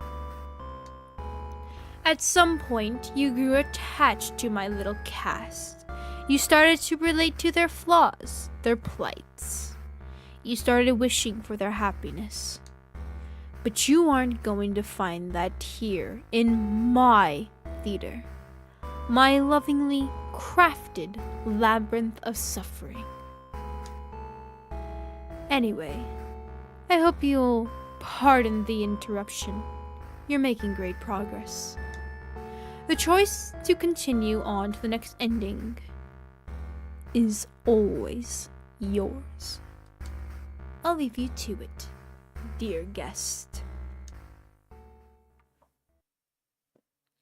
At some point, you grew attached to my little cast. You started to relate to their flaws, their plights. You started wishing for their happiness. But you aren't going to find that here in my theater. My lovingly crafted labyrinth of suffering. Anyway, I hope you'll pardon the interruption. You're making great progress. The choice to continue on to the next ending is always yours. I'll leave you to it, dear guest.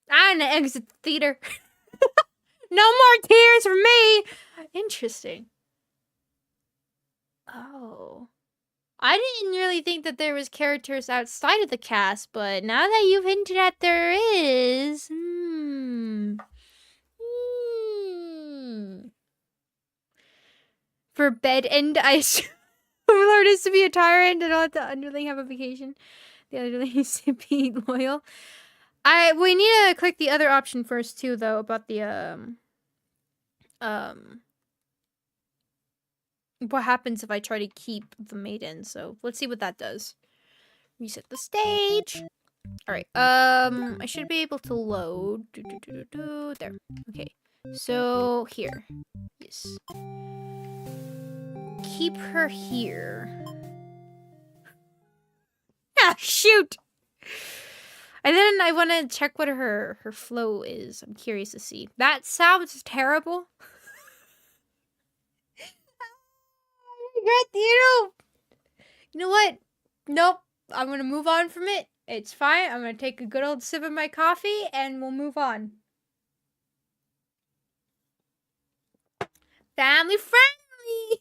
I'm gonna exit the theater. No more tears for me! Interesting. Oh. I didn't really think that there was characters outside of the cast, but now that you've hinted at there is... For bed end, I assume Overlord is to be a tyrant and let the Underling have a vacation. The Underling is to be loyal. We need to click the other option first too, though, about the what happens if I try to keep the Maiden. So let's see what that does. Reset the stage. All right. I should be able to load. There. Okay. So here. Yes. Keep her here. Ah, shoot. And then I want to check what her flow is. I'm curious to see. That sounds terrible. You know what? Nope. I'm gonna move on from it. It's fine. I'm gonna take a good old sip of my coffee and we'll move on. Family friendly.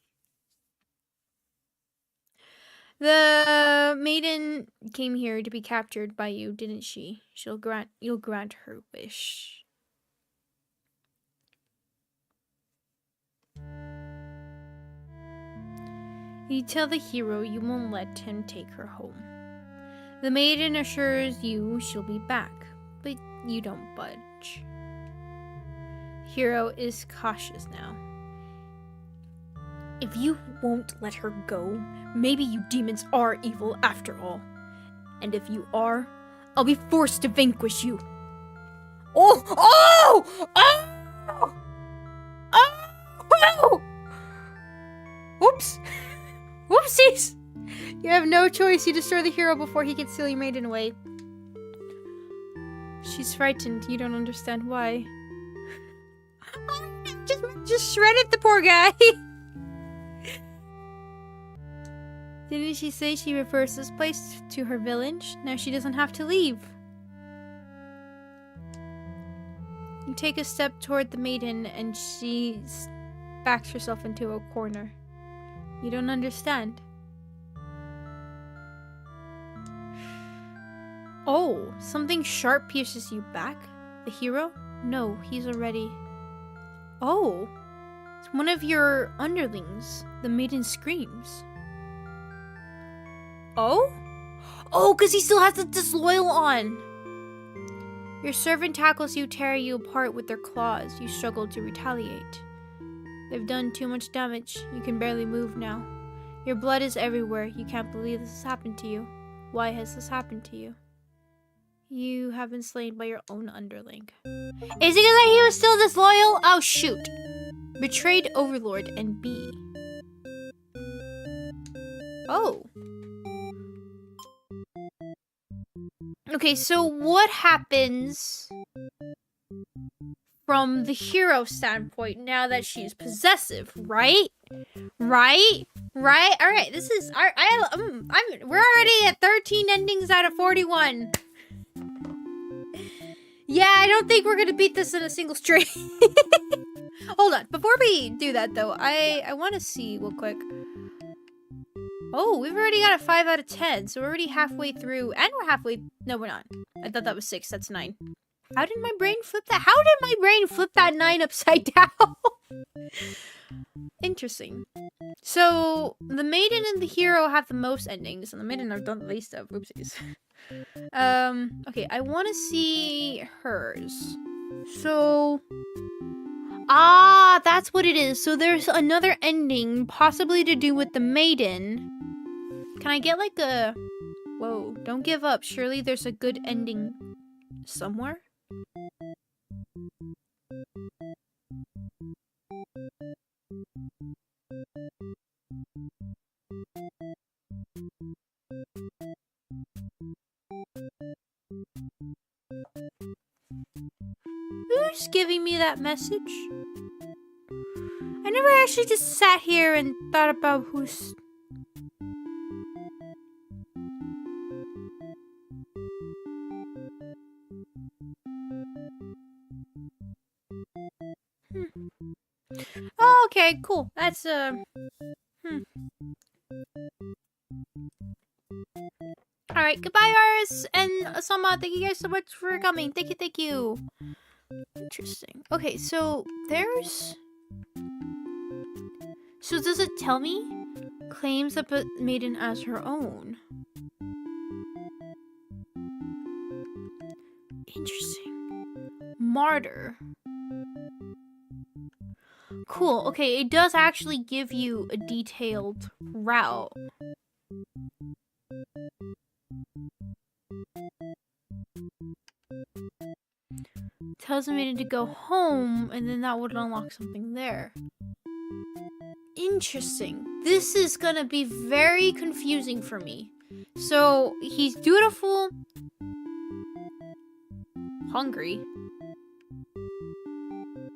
The maiden came here to be captured by you, didn't she? You'll grant her wish. You tell the hero you won't let him take her home. The maiden assures you she'll be back, but you don't budge. Hero is cautious now. If you won't let her go, maybe you demons are evil after all. And if you are, I'll be forced to vanquish you. Oh! Oh! Oh! Oh! Oops! Whoopsies! You have no choice. You destroy the hero before he can steal your maiden away. She's frightened. You don't understand why. Just shredded the poor guy. Didn't she say she refers this place to her village? Now she doesn't have to leave. You take a step toward the maiden and she backs herself into a corner. You don't understand. Oh, something sharp pierces you back? The hero? No, he's already... Oh, it's one of your underlings. The maiden screams. Oh? Oh, because he still has the disloyal on. Your servant tackles you, tear you apart with their claws. You struggle to retaliate. They've done too much damage. You can barely move now. Your blood is everywhere. You can't believe this has happened to you. Why has this happened to you? You have been slain by your own underling. Is it because he was still disloyal? Oh, shoot. Betrayed Overlord and B. Oh. Okay, so what happens from the hero standpoint now that she's possessive, right? Right? All right. This is we're already at 13 endings out of 41. Yeah, I don't think we're gonna beat this in a single stream. Hold on. Before we do that, though, I want to see real quick. Oh, we've already got a 5 out of 10, so we're already halfway through, and we're halfway. No, we're not. I thought that was 6. That's 9. How did my brain flip that? How did my brain flip that 9 upside down? Interesting. So, the maiden and the hero have the most endings, and the maiden have done the least of. Oopsies. Okay, I want to see hers. So, that's what it is. So there's another ending, possibly to do with the maiden. Can I get like a... Whoa, don't give up. Surely there's a good ending somewhere? just giving me that message? I never actually just sat here and thought about who's... Oh, okay, cool. That's, Alright, goodbye, Aris and Asama. Thank you guys so much for coming. Thank you, thank you. Interesting. Okay, so there's... So does it tell me? Claims the Maiden as her own. Interesting. Martyr. Cool. Okay, it does actually give you a detailed route. Tells the Maiden to go home, and then that would unlock something there. Interesting. This is gonna be very confusing for me. So, he's dutiful, hungry,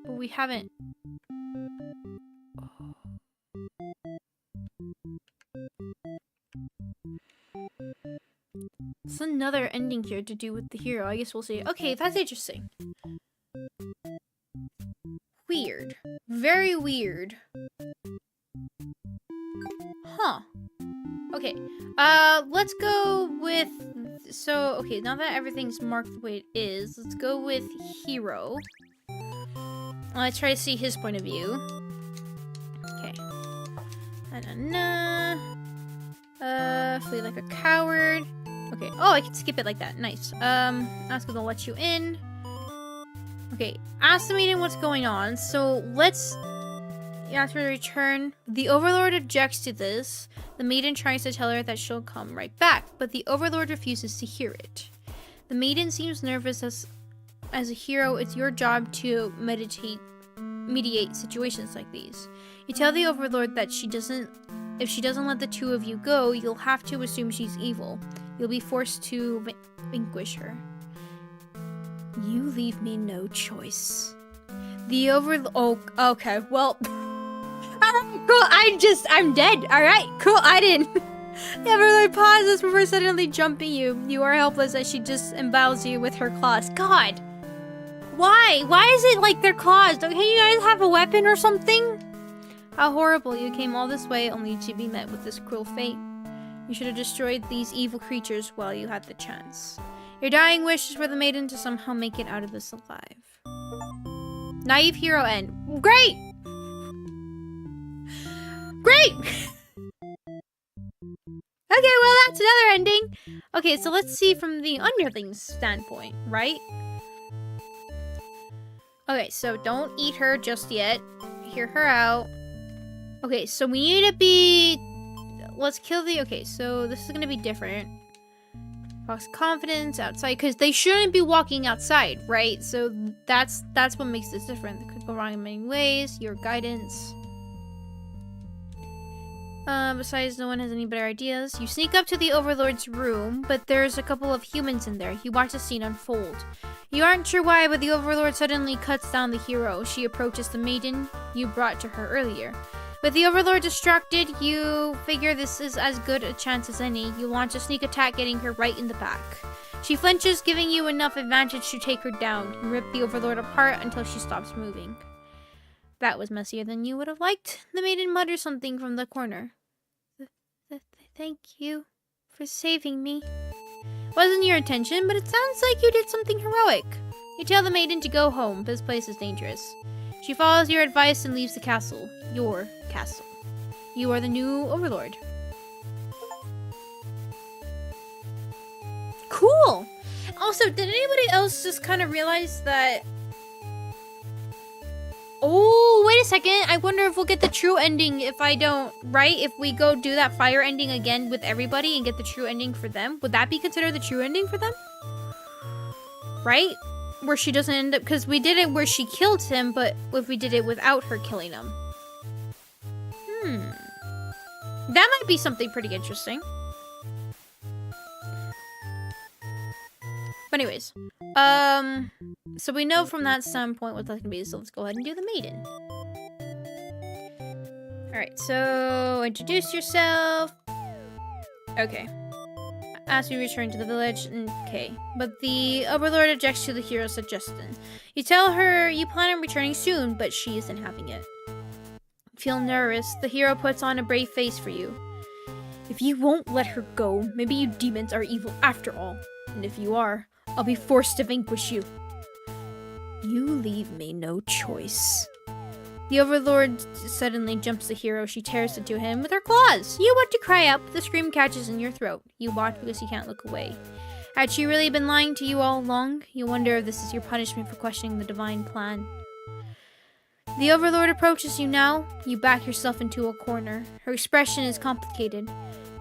but we haven't... It's another ending here to do with the hero. I guess we'll see. Okay, that's interesting. Weird. Very weird. Huh. Okay. Let's go with... So, okay, now that everything's marked the way it is, let's go with hero. Let's try to see his point of view. Okay. Flee like a coward. Okay. Oh, I can skip it like that. Nice. Ask if they'll let you in. Okay. Ask the Maiden what's going on. So let's ask her to return. The Overlord objects to this. The Maiden tries to tell her that she'll come right back, but the Overlord refuses to hear it. The Maiden seems nervous as a hero. It's your job to mediate situations like these. You tell the Overlord that if she doesn't let the two of you go, you'll have to assume she's evil. You'll be forced to vanquish her. You leave me no choice. The Oh, okay, well... Cool, I'm dead, alright? Cool, I didn't... The Overlord pauses before suddenly jumping you. You are helpless as she just embowels you with her claws. God! Why? Why is it like they're claws? Don't you guys have a weapon or something? How horrible, you came all this way only to be met with this cruel fate. You should have destroyed these evil creatures while you had the chance. Your dying wish is for the Maiden to somehow make it out of this alive. Naive hero end. Great! Great! Okay, well, that's another ending. Okay, so let's see from the Underling's standpoint, right? Okay, so don't eat her just yet. Hear her out. Okay, so we need to be... Let's kill the... Okay, so this is gonna be different. Fox confidence outside, because they shouldn't be walking outside, right? So that's what makes this different. It could go wrong in many ways. Your guidance. Besides, no one has any better ideas. You sneak up to the Overlord's room, but there's a couple of humans in there. You watch the scene unfold. You aren't sure why, but the Overlord suddenly cuts down the hero. She approaches the Maiden you brought to her earlier. With the Overlord distracted, you figure this is as good a chance as any. You launch a sneak attack, getting her right in the back. She flinches, giving you enough advantage to take her down. You rip the Overlord apart until she stops moving. That was messier than you would have liked. The Maiden mutters something from the corner. Thank you for saving me. Wasn't your intention, but it sounds like you did something heroic. You tell the Maiden to go home. This place is dangerous. She follows your advice and leaves the castle. Your castle. You are the new Overlord. Cool! Also, did anybody else just kind of realize that... Oh, wait a second. I wonder if we'll get the true ending if I don't... Right? If we go do that fire ending again with everybody and get the true ending for them. Would that be considered the true ending for them? Right? Where she doesn't end up... Because we did it where she killed him, but if we did it without her killing him. That might be something pretty interesting. But anyways, so we know from that standpoint what that's gonna be. So let's go ahead and do the Maiden. All right. So introduce yourself. Okay. As we return to the village, okay. But the Overlord objects to the hero's suggestion. You tell her you plan on returning soon, but she isn't having it. Feel nervous, the hero puts on a brave face for you. If you won't let her go, maybe you demons are evil after all. And if you are, I'll be forced to vanquish you. You leave me no choice. The Overlord suddenly jumps the hero. She tears into him with her claws. You want to cry out, but the scream catches in your throat. You watch because you can't look away. Had she really been lying to you all along? You wonder if this is your punishment for questioning the divine plan. The Overlord approaches you now. You back yourself into a corner. Her expression is complicated.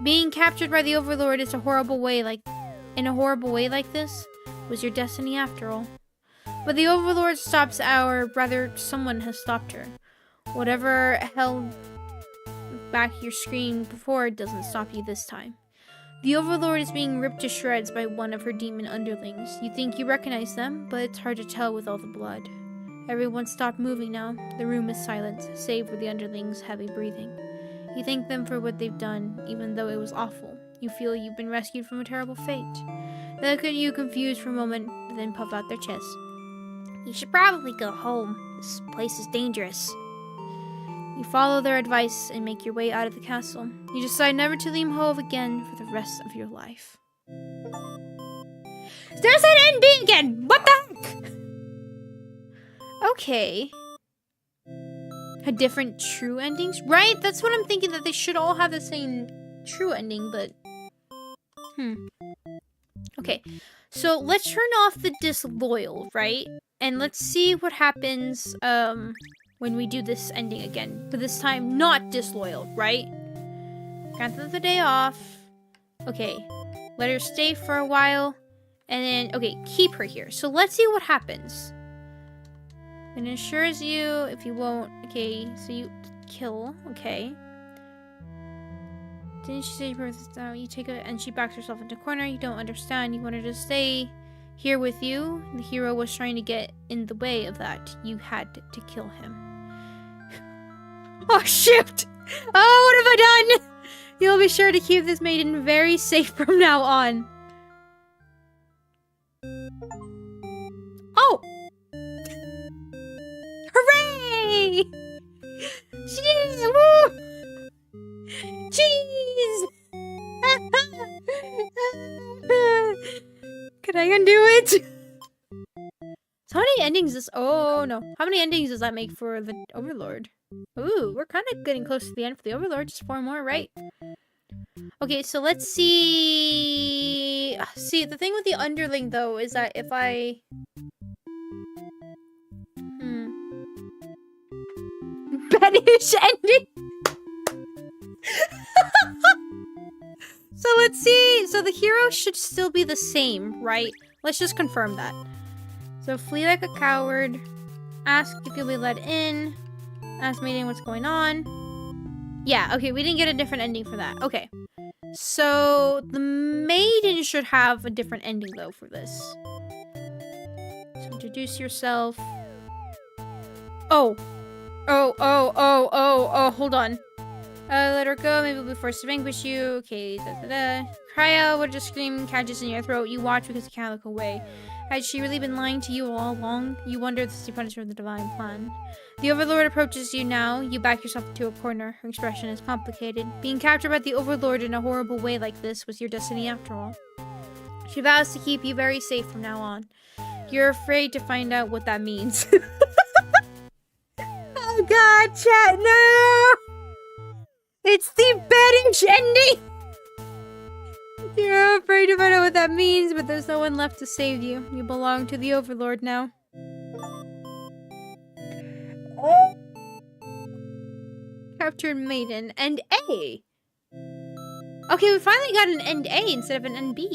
Being captured by the Overlord is in a horrible way like this was your destiny after all. But the Overlord stops someone has stopped her. Whatever held back your scream before doesn't stop you this time. The Overlord is being ripped to shreds by one of her demon underlings. You think you recognize them, but it's hard to tell with all the blood. Everyone stopped moving now. The room is silent, save for the underlings' heavy breathing. You thank them for what they've done, even though it was awful. You feel you've been rescued from a terrible fate. They look at you confused for a moment, but then puff out their chests. You should probably go home. This place is dangerous. You follow their advice and make your way out of the castle. You decide never to leave home again for the rest of your life. There's an ending again! What the heck? Okay. Had different true endings? Right? That's what I'm thinking, that they should all have the same true ending, but... Okay. So, let's turn off the disloyal, right? And let's see what happens, when we do this ending again. But this time, not disloyal, right? Grant them the day off. Okay. Let her stay for a while. And then, okay, keep her here. So, let's see what happens. It assures you if you won't. Okay, so you kill. Okay. Didn't she say you take it and she backs herself into a corner? You don't understand. You wanted to stay here with you. The hero was trying to get in the way of that. You had to kill him. Oh, shoot! Oh, what have I done? You'll be sure to keep this maiden very safe from now on. Oh! Hooray! Cheese! Woo! Cheese! Can I undo it? So how many endings does... Oh, no. How many endings does that make for the Overlord? Ooh, we're kind of getting close to the end for the Overlord. Just 4 more, right? Okay, so let's see... See, the thing with the Underling, though, is that if I... Banish ending. So let's see. So the hero should still be the same, right? Let's just confirm that. So flee like a coward. Ask if you'll be let in. Ask Maiden what's going on. Yeah, okay, we didn't get a different ending for that. Okay. So the Maiden should have a different ending though for this. So introduce yourself. Oh, hold on. Let her go, maybe we'll be forced to vanquish you. Okay, Cry out, what a scream catches in your throat. You watch because you can't look away. Had she really been lying to you all along? You wonder if this is the punishment of the divine plan. The Overlord approaches you now. You back yourself into a corner. Her expression is complicated. Being captured by the Overlord in a horrible way like this was your destiny after all. She vows to keep you very safe from now on. You're afraid to find out what that means. Oh god, chat, no! It's the Banish ending! You're afraid to find out what that means, but there's no one left to save you. You belong to the Overlord now. Oh. Captured Maiden. End A! Okay, we finally got an End A instead of an End B.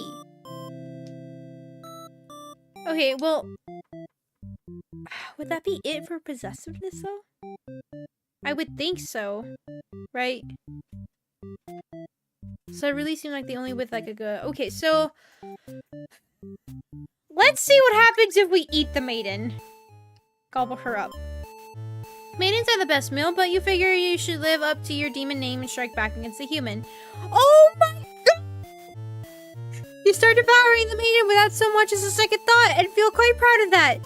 Okay, well... Would that be it for possessiveness, though? I would think so. Right? So it really seemed like they only with like a good... Okay, so... Let's see what happens if we eat the maiden. Gobble her up. Maidens are the best meal, but you figure you should live up to your demon name and strike back against the human. Oh my god! You start devouring the maiden without so much as a second thought and feel quite proud of that.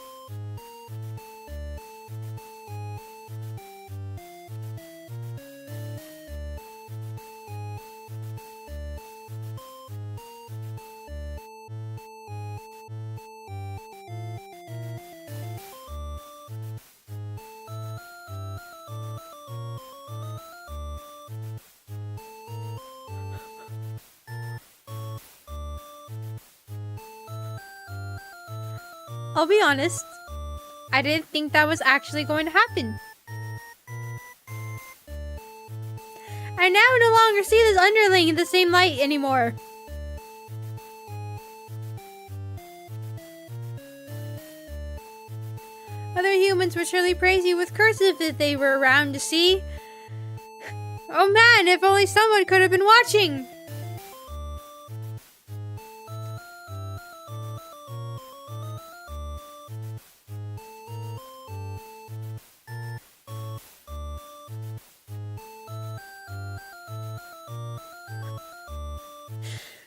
I'll be honest, I didn't think that was actually going to happen. I now no longer see this underling in the same light anymore. Other humans would surely praise you with cursive if they were around to see. Oh man, if only someone could have been watching!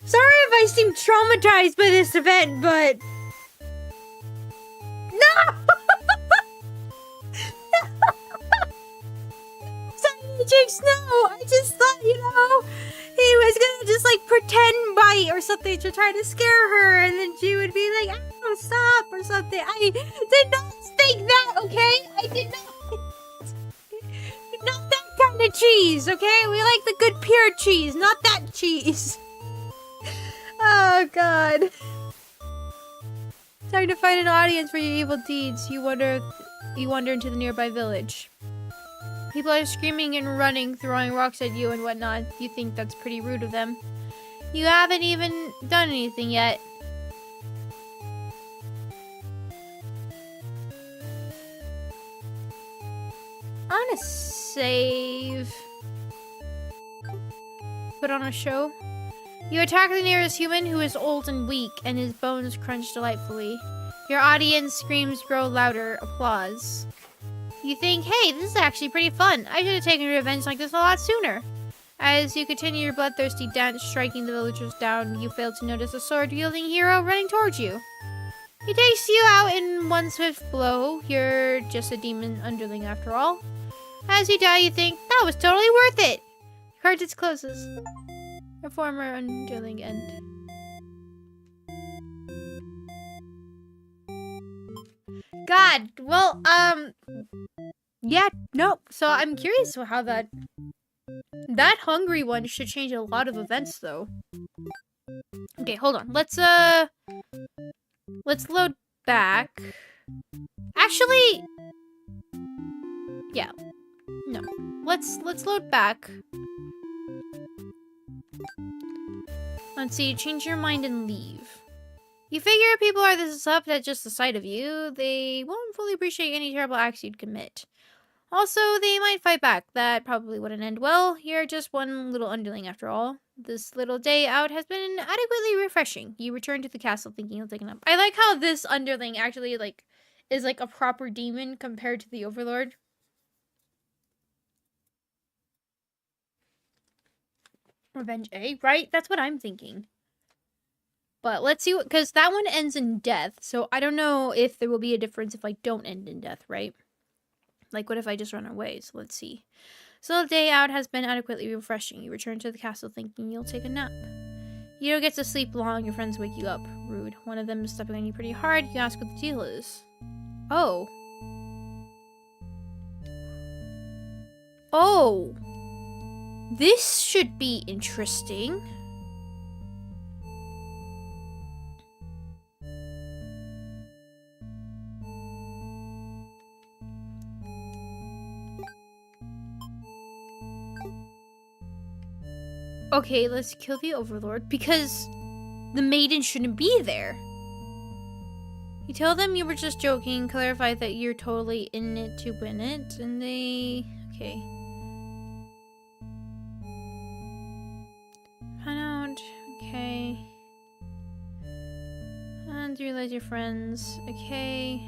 Sorry if I seem traumatized by this event, but... No! Sorry, Jinx, no! I just thought, you know, he was gonna just, like, pretend bite or something to try to scare her, and then she would be like, oh, stop, or something. I did not think that, okay? I did not. Not that kind of cheese, okay? We like the good pure cheese, not that cheese. Oh god. Time to find an audience for your evil deeds. You wander into the nearby village. People are screaming and running, throwing rocks at you and whatnot. You think that's pretty rude of them. You haven't even done anything yet. On a save. Put on a show. You attack the nearest human who is old and weak, and his bones crunch delightfully. Your audience screams grow louder. Applause. You think, hey, this is actually pretty fun. I should have taken revenge like this a lot sooner. As you continue your bloodthirsty dance, striking the villagers down, you fail to notice a sword-wielding hero running towards you. He takes you out in one swift blow. You're just a demon underling after all. As you die, you think, that was totally worth it. Cartridge closes. A former underling end. God, well, yeah, no. So I'm curious how that hungry one should change a lot of events, though. Okay, hold on. Let's load back. Actually, yeah, no. Let's load back. Let's see, change your mind and leave. You figure people are this up at just the sight of you. They won't fully appreciate any terrible acts you'd commit. Also, they might fight back. That probably wouldn't end well. You're just one little underling after all. This little day out has been adequately refreshing. You return to the castle thinking you'll take a nap. I like how this underling actually, like, is like a proper demon compared to the Overlord. Revenge A, right? That's what I'm thinking. But let's see what, because that one ends in death. So I don't know if there will be a difference if I don't end in death, right? Like, what if I just run away? So let's see. So the day out has been adequately refreshing. You return to the castle thinking you'll take a nap. You don't get to sleep long. Your friends wake you up. Rude. One of them is stepping on you pretty hard. You ask what the deal is. Oh. Oh. This should be interesting. Okay, let's kill the Overlord because the maiden shouldn't be there. You tell them you were just joking, clarify that you're totally in it to win it, and they... Okay. Find out. Okay. And you Socialize your friends. Okay.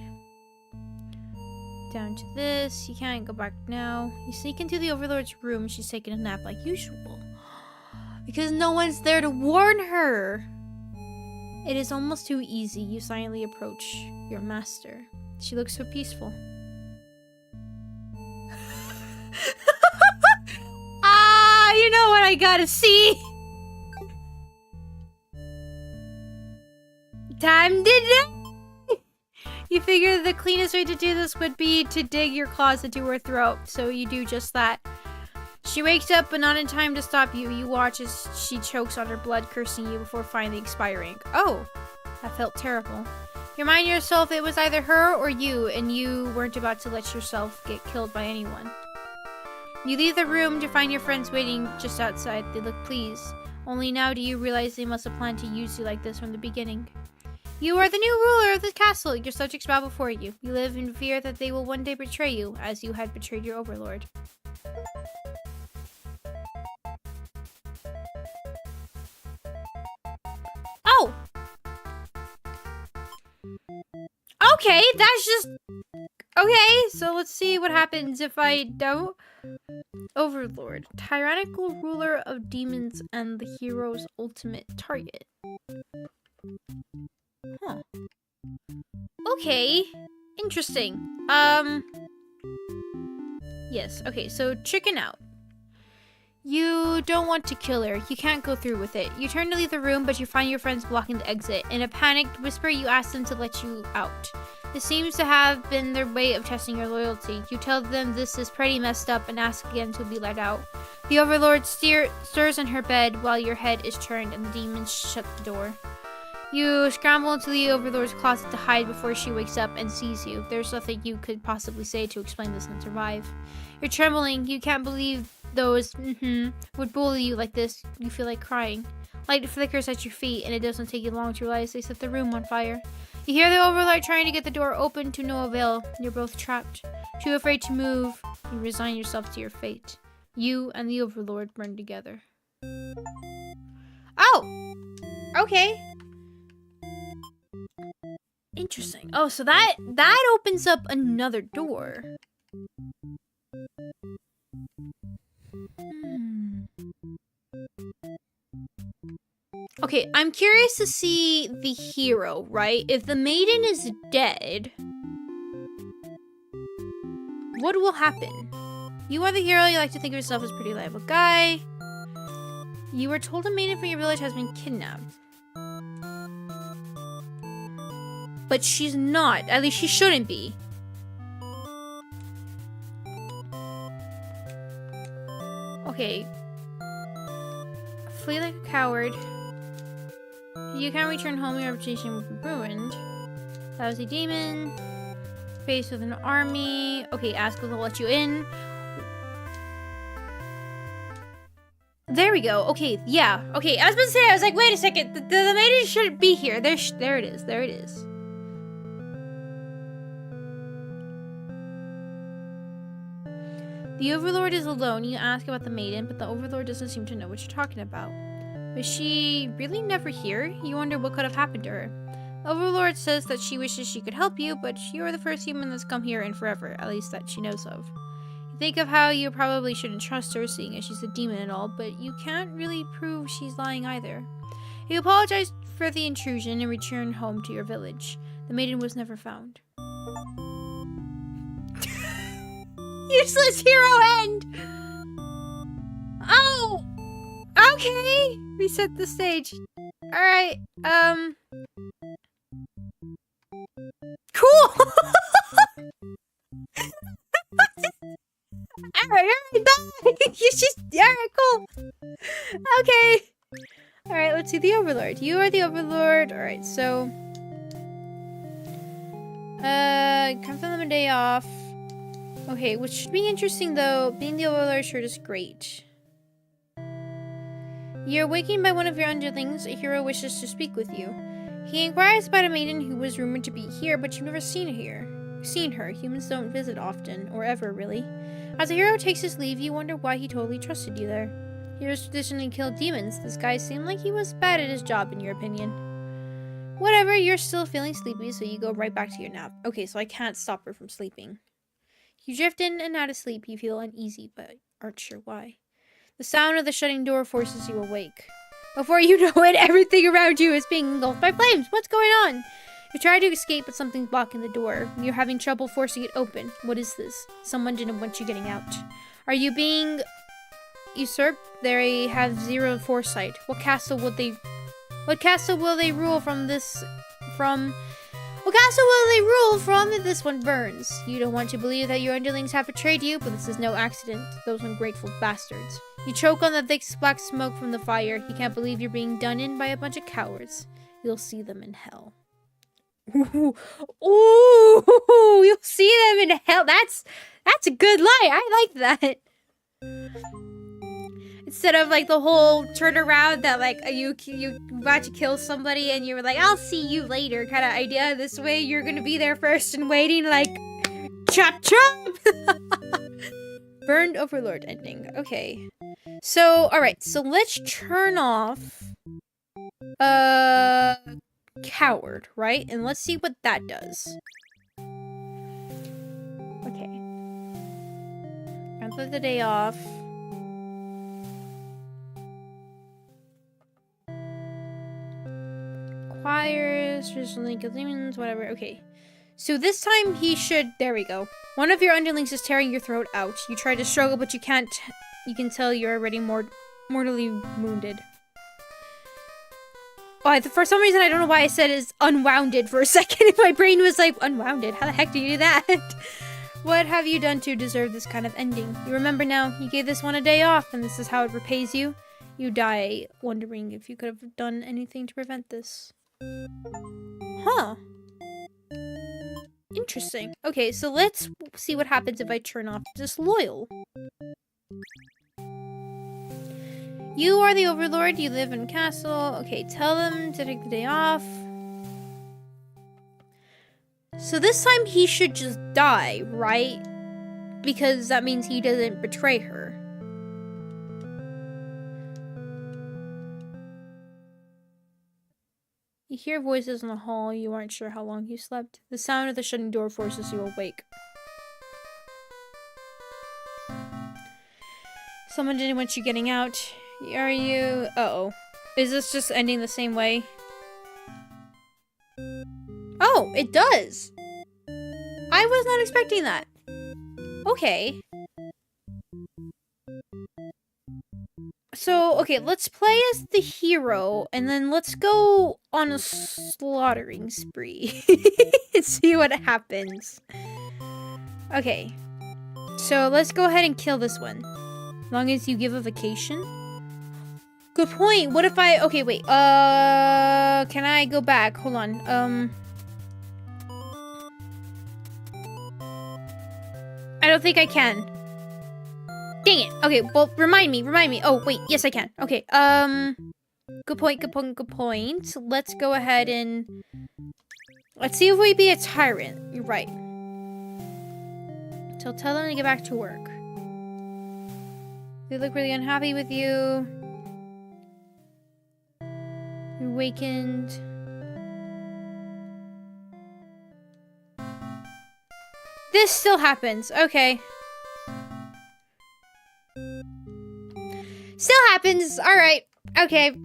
Down to this. You can't go back now. You sneak into the Overlord's room. She's taking a nap like usual. Because no one's there to warn her. It is almost too easy. You silently approach your master. She looks so peaceful. Ah, you know what I gotta see. Time to die. You figure the cleanest way to do this would be to dig your claws into her throat, so you do just that. She wakes up, but not in time to stop you. You watch as she chokes on her blood, cursing you before finally expiring. Oh, that felt terrible. You remind yourself it was either her or you, and you weren't about to let yourself get killed by anyone. You leave the room to find your friends waiting just outside. They look pleased. Only now do you realize they must have planned to use you like this from the beginning. You are the new ruler of the castle. Your subjects bow before you. You live in fear that they will one day betray you, as you had betrayed your overlord. Oh! Okay, that's just... Okay, so let's see what happens if I don't... Overlord. Tyrannical ruler of demons and the hero's ultimate target. Huh. Okay. Interesting. Yes, okay, so chicken out. You don't want to kill her. You can't go through with it. You turn to leave the room, but you find your friends blocking the exit. In a panicked whisper, you ask them to let you out. This seems to have been their way of testing your loyalty. You tell them this is pretty messed up and ask again to be let out. The Overlord stirs in her bed while your head is turned and the demons shut the door. You scramble into the Overlord's closet to hide before she wakes up and sees you. There's nothing you could possibly say to explain this and survive. You're trembling. You can't believe those would bully you like this. You feel like crying. Light flickers at your feet, and it doesn't take you long to realize they set the room on fire. You hear the Overlord trying to get the door open to no avail. You're both trapped. Too afraid to move, you resign yourself to your fate. You and the Overlord burn together. Oh! Okay. Interesting. Oh, so that opens up another door. Okay, I'm curious to see the hero, right? If the maiden is dead, what will happen? You are the hero. You like to think of yourself as a pretty reliable guy. You were told a maiden from your village has been kidnapped. But she's not. At least she shouldn't be. Okay. Flee like a coward. You can't return home. Your reputation will be ruined. That was a demon. Faced with an army. Okay, ask if they'll let you in. There we go. Okay, yeah. Okay, I was about to say, I was like, wait a second. The maiden shouldn't be here. There it is. There it is. The Overlord is alone. You ask about the maiden, but the Overlord doesn't seem to know what you're talking about. Was she really never here? You wonder what could have happened to her. The Overlord says that she wishes she could help you, but you're the first human that's come here in forever, at least that she knows of. You think of how you probably shouldn't trust her, seeing as she's a demon and all, but you can't really prove she's lying either. You apologize for the intrusion and return home to your village. The maiden was never found. Useless hero end! Oh! Okay! Reset the stage. Alright, cool! Alright, bye! Alright, cool! Okay! Alright, let's see the Overlord. You are the Overlord. Alright, so... come from a day off. Okay, which should be interesting though. Being the Overlord sure is great. You're awakened by one of your underlings. A hero wishes to speak with you. He inquires about a maiden who was rumored to be here, but you've never seen her. Humans don't visit often, or ever really. As the hero takes his leave, you wonder why he totally trusted you there. Heroes traditionally kill demons. This guy seemed like he was bad at his job, in your opinion. Whatever, you're still feeling sleepy, so you go right back to your nap. Okay, so I can't stop her from sleeping. You drift in and out of sleep. You feel uneasy, but aren't sure why. The sound of the shutting door forces you awake. Before you know it, everything around you is being engulfed by flames. What's going on? You try to escape, but something's blocking the door. You're having trouble forcing it open. What is this? Someone didn't want you getting out. Are you being usurped? They have zero foresight. What castle will they rule from this if this one burns? You don't want to believe that your underlings have betrayed you, but this is no accident. Those ungrateful bastards. You choke on the thick black smoke from the fire. You can't believe you're being done in by a bunch of cowards. You'll see them in hell. Ooh, you'll see them in hell. That's a good line. I like that. Instead of like the whole turn around that like you about to kill somebody and you were like, I'll see you later kind of idea. This way you're gonna be there first and waiting like chop chop. Burned Overlord ending. Okay. So alright, so let's turn off Coward, right? And let's see what that does. Okay. Cancel the day off. Choirs, traditionally kill demons, whatever. Okay. So this time he should... There we go. One of your underlings is tearing your throat out. You try to struggle, but you can't. You can tell you're already mortally wounded. Oh, for some reason, I don't know why I said is unwounded for a second. My brain was like, unwounded? How the heck do you do that? What have you done to deserve this kind of ending? You remember now, you gave this one a day off, and this is how it repays you. You die wondering if you could have done anything to prevent this. Huh. Interesting. Okay, so let's see what happens if I turn off disloyal. You are the Overlord. You live in a castle. Okay, tell them to take the day off. So this time he should just die, right? Because that means he doesn't betray her. You hear voices in the hall. You aren't sure how long you slept. The sound of the shutting door forces you awake. Someone didn't want you getting out. Are you... Uh-oh. Is this just ending the same way? Oh, it does! I was not expecting that. Okay. So, okay, let's play as the hero, and then let's go on a slaughtering spree. And see what happens. Okay. So, let's go ahead and kill this one. As long as you give a vacation. Good point. What if I... Okay, wait. Can I go back? Hold on. I don't think I can. Dang it. Okay, well, remind me. Oh, wait. Yes, I can. Okay, good point. Let's go ahead and... Let's see if we be a tyrant. You're right. So tell them to get back to work. They look really unhappy with you. You awakened. This still happens. Okay. Still happens. Alright. Okay.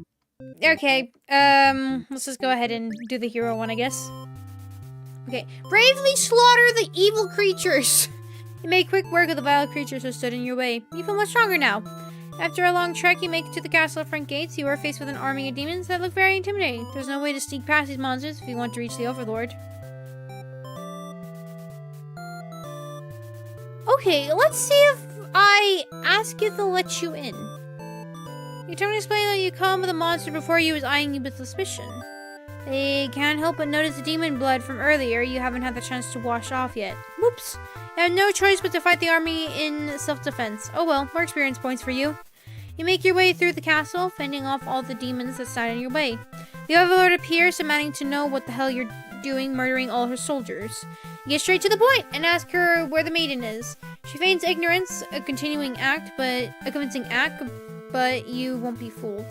Let's just go ahead and do the hero one, I guess. Okay. Bravely slaughter the evil creatures. You made quick work of the vile creatures who stood in your way. You feel much stronger now. After a long trek, you make it to the castle front gates. You are faced with an army of demons that look very intimidating. There's no way to sneak past these monsters if you want to reach the Overlord. Okay, let's see if I ask if they'll let you in. You try to explain that you come with a monster before you is eyeing you with suspicion. They can't help but notice the demon blood from earlier you haven't had the chance to wash off yet. Whoops. You have no choice but to fight the army in self-defense. Oh well, more experience points for you. You make your way through the castle, fending off all the demons that stand in your way. The Overlord appears, demanding to know what the hell you're doing murdering all her soldiers. You get straight to the point and ask her where the Maiden is. She feigns ignorance, a convincing act, but you won't be fooled.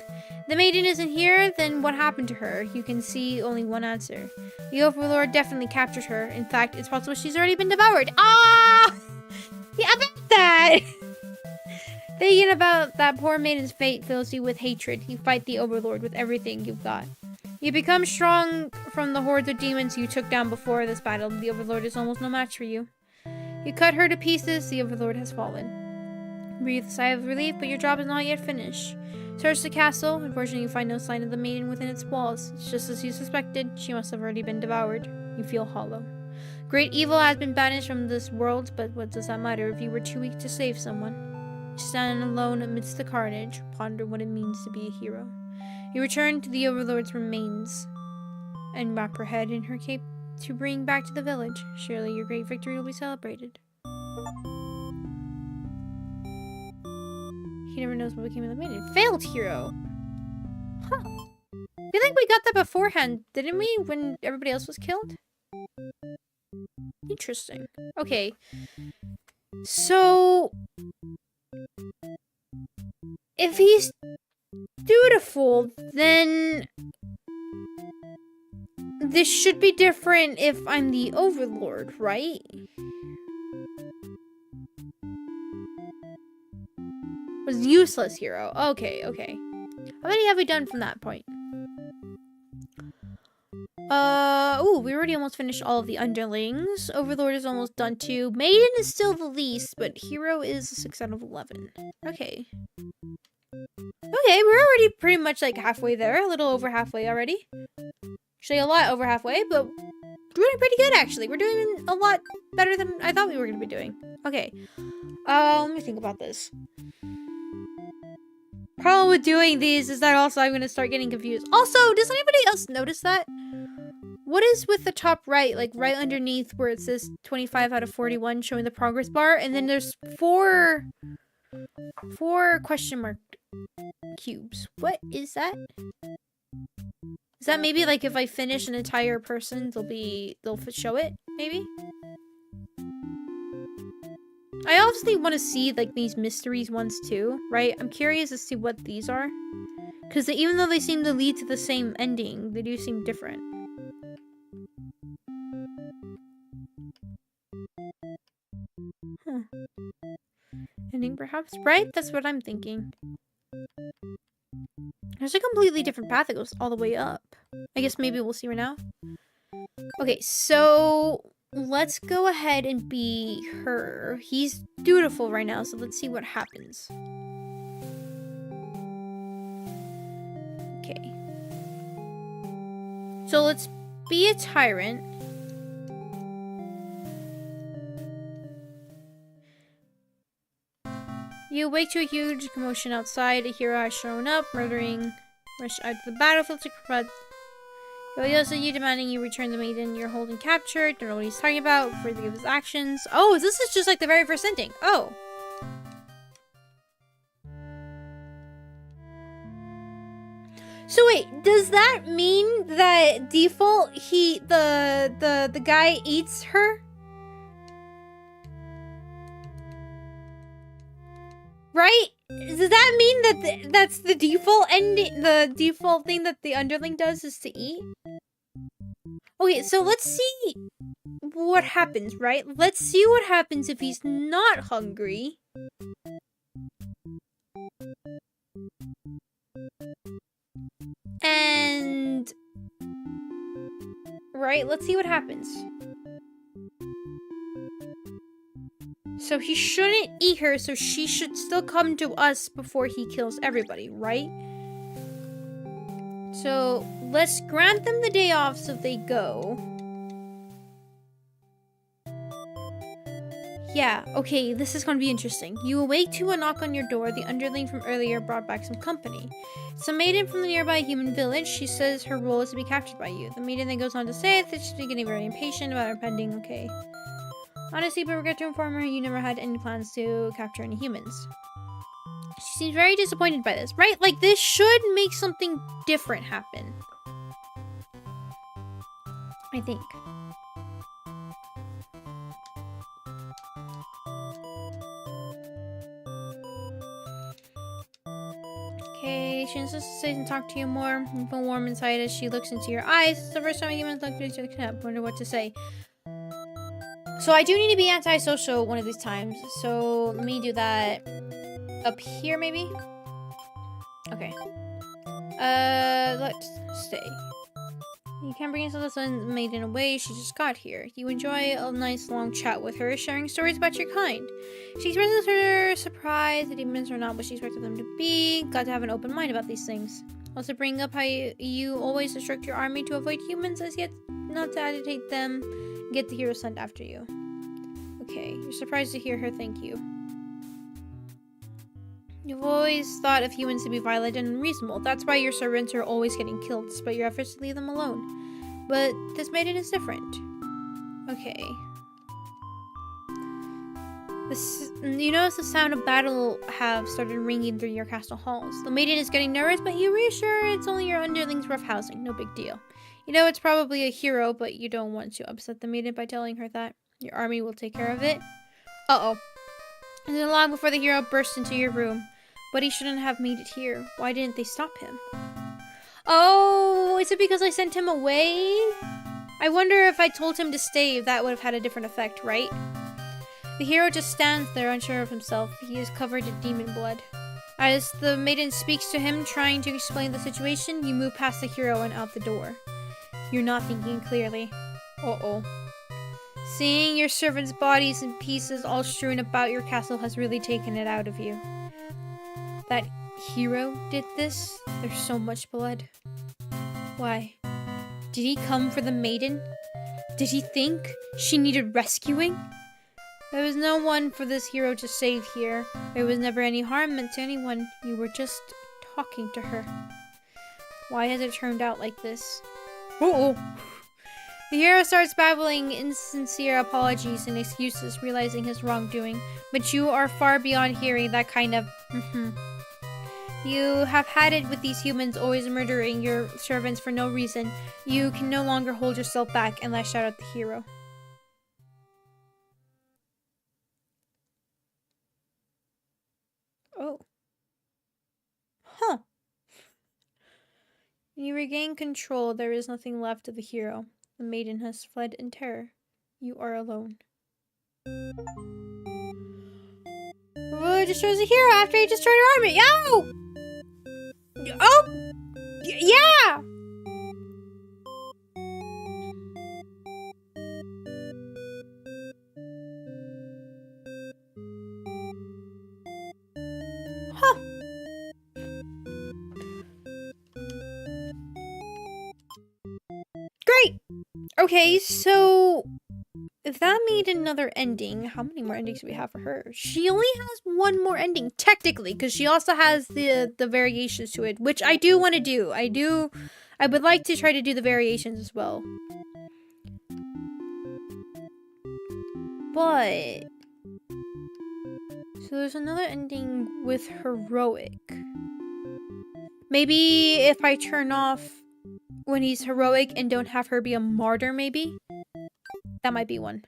The maiden isn't here, then what happened to her? You can see only one answer. The Overlord definitely captured her. In fact, it's possible she's already been devoured. Ah! Yeah, about that! Thinking about that poor maiden's fate fills you with hatred. You fight the Overlord with everything you've got. You become strong from the hordes of demons you took down before this battle. The Overlord is almost no match for you. You cut her to pieces, the Overlord has fallen. Breathe a sigh of relief, but your job is not yet finished. Search the castle. Unfortunately, you find no sign of the maiden within its walls. It's just as you suspected. She must have already been devoured. You feel hollow. Great evil has been banished from this world, but what does that matter if you were too weak to save someone? You stand alone amidst the carnage. Ponder what it means to be a hero. You return to the Overlord's remains and wrap her head in her cape to bring back to the village. Surely your great victory will be celebrated. He never knows what became of the maiden. Failed hero. Huh. I feel like we got that beforehand, didn't we? When everybody else was killed? Interesting. Okay. So... if he's dutiful, then... this should be different if I'm the Overlord, right? Was useless hero. Okay, okay. How many have we done from that point? Ooh, we already almost finished all of the Underlings. Overlord is almost done too. Maiden is still the least, but hero is a 6 out of 11. Okay. Okay, we're already pretty much like halfway there. A little over halfway already. Actually, a lot over halfway, but doing pretty good actually. We're doing a lot better than I thought we were going to be doing. Okay. Let me think about this. Problem with doing these is that also I'm going to start getting confused. Also, does anybody else notice that? What is with the top right, like right underneath where it says 25 out of 41 showing the progress bar, and then there's four question mark cubes. What is that? Is that maybe like if I finish an entire person, they'll show it, maybe? I obviously want to see like these mysteries ones too, right? I'm curious as to what these are. Because even though they seem to lead to the same ending, they do seem different. Huh. Ending perhaps? Right? That's what I'm thinking. There's a completely different path that goes all the way up. I guess maybe we'll see right now. Okay, so let's go ahead and be her. He's dutiful right now, so let's see what happens. Okay. So let's be a tyrant. You awake to a huge commotion outside. A hero has shown up, murdering, rush out to the battlefield to confront. He yells at you, demanding you return the maiden you're holding captured. Don't know what he's talking about. Afraid to give his actions. Oh, this is just like the very first ending. Oh. So wait, does that mean that default the guy eats her? Right? Does that mean that that's the default ending? The default thing that the Underling does is to eat? Okay, so let's see what happens, right? Let's see what happens if he's not hungry. And... right, let's see what happens. So he shouldn't eat her, so she should still come to us before he kills everybody, right? So let's grant them the day off so they go. Yeah, okay, this is gonna be interesting. You awake to a knock on your door. The Underling from earlier brought back some company. It's a maiden from the nearby human village. She says her role is to be captured by you. The maiden then goes on to say that she's getting very impatient about her pending, okay. Honestly, but regret to inform her you never had any plans to capture any humans. She seems very disappointed by this, right? Like, this should make something different happen. I think. Okay, she insists to stay and talk to you more. You feel warm inside as she looks into your eyes. It's the first time humans look at each other. Wonder what to say. So I do need to be antisocial one of these times. So let me do that up here, maybe? Okay. Let's stay. You can't bring yourself to Maiden away. She just got here. You enjoy a nice long chat with her, sharing stories about your kind. She expresses her surprise that demons are not what she expected them to be. Got to have an open mind about these things. Also bring up how you always instruct your army to avoid humans as yet not to agitate them. Get the hero sent after you. Okay, you're surprised to hear her thank you. You've always thought of humans to be violent and unreasonable. That's why your servants are always getting killed, despite your efforts to leave them alone. But this maiden is different. Okay. You notice the sound of battle have started ringing through your castle halls. The maiden is getting nervous, but you reassure her it's only your underling's rough housing. No big deal. You know it's probably a hero, but you don't want to upset the maiden by telling her that. Your army will take care of it. Uh-oh. And then long before the hero burst into your room. But he shouldn't have made it here. Why didn't they stop him? Oh, is it because I sent him away? I wonder if I told him to stay, if that would have had a different effect, right? The hero just stands there, unsure of himself. He is covered in demon blood. As the maiden speaks to him, trying to explain the situation, you move past the hero and out the door. You're not thinking clearly. Uh-oh. Seeing your servants' bodies in pieces all strewn about your castle has really taken it out of you. That hero did this? There's so much blood. Why? Did he come for the maiden? Did he think she needed rescuing? There was no one for this hero to save here. There was never any harm meant to anyone. You were just talking to her. Why has it turned out like this? Uh-oh. The hero starts babbling insincere apologies and excuses, realizing his wrongdoing. But you are far beyond hearing that kind of You have had it with these humans always murdering your servants for no reason. You can no longer hold yourself back and lash out at the hero. Oh. Huh. You regain control. There is nothing left of the hero. The maiden has fled in terror. You are alone. Oh, destroys the hero after he destroyed your army. Yo! Oh! Yeah! Huh. Great! Okay, so if that made another ending, how many more endings do we have for her? She only has one more ending, technically, because she also has the variations to it, which I do want to do. I would like to try to do the variations as well. But so there's another ending with heroic. Maybe if I turn off when he's heroic and don't have her be a martyr, maybe? That might be one.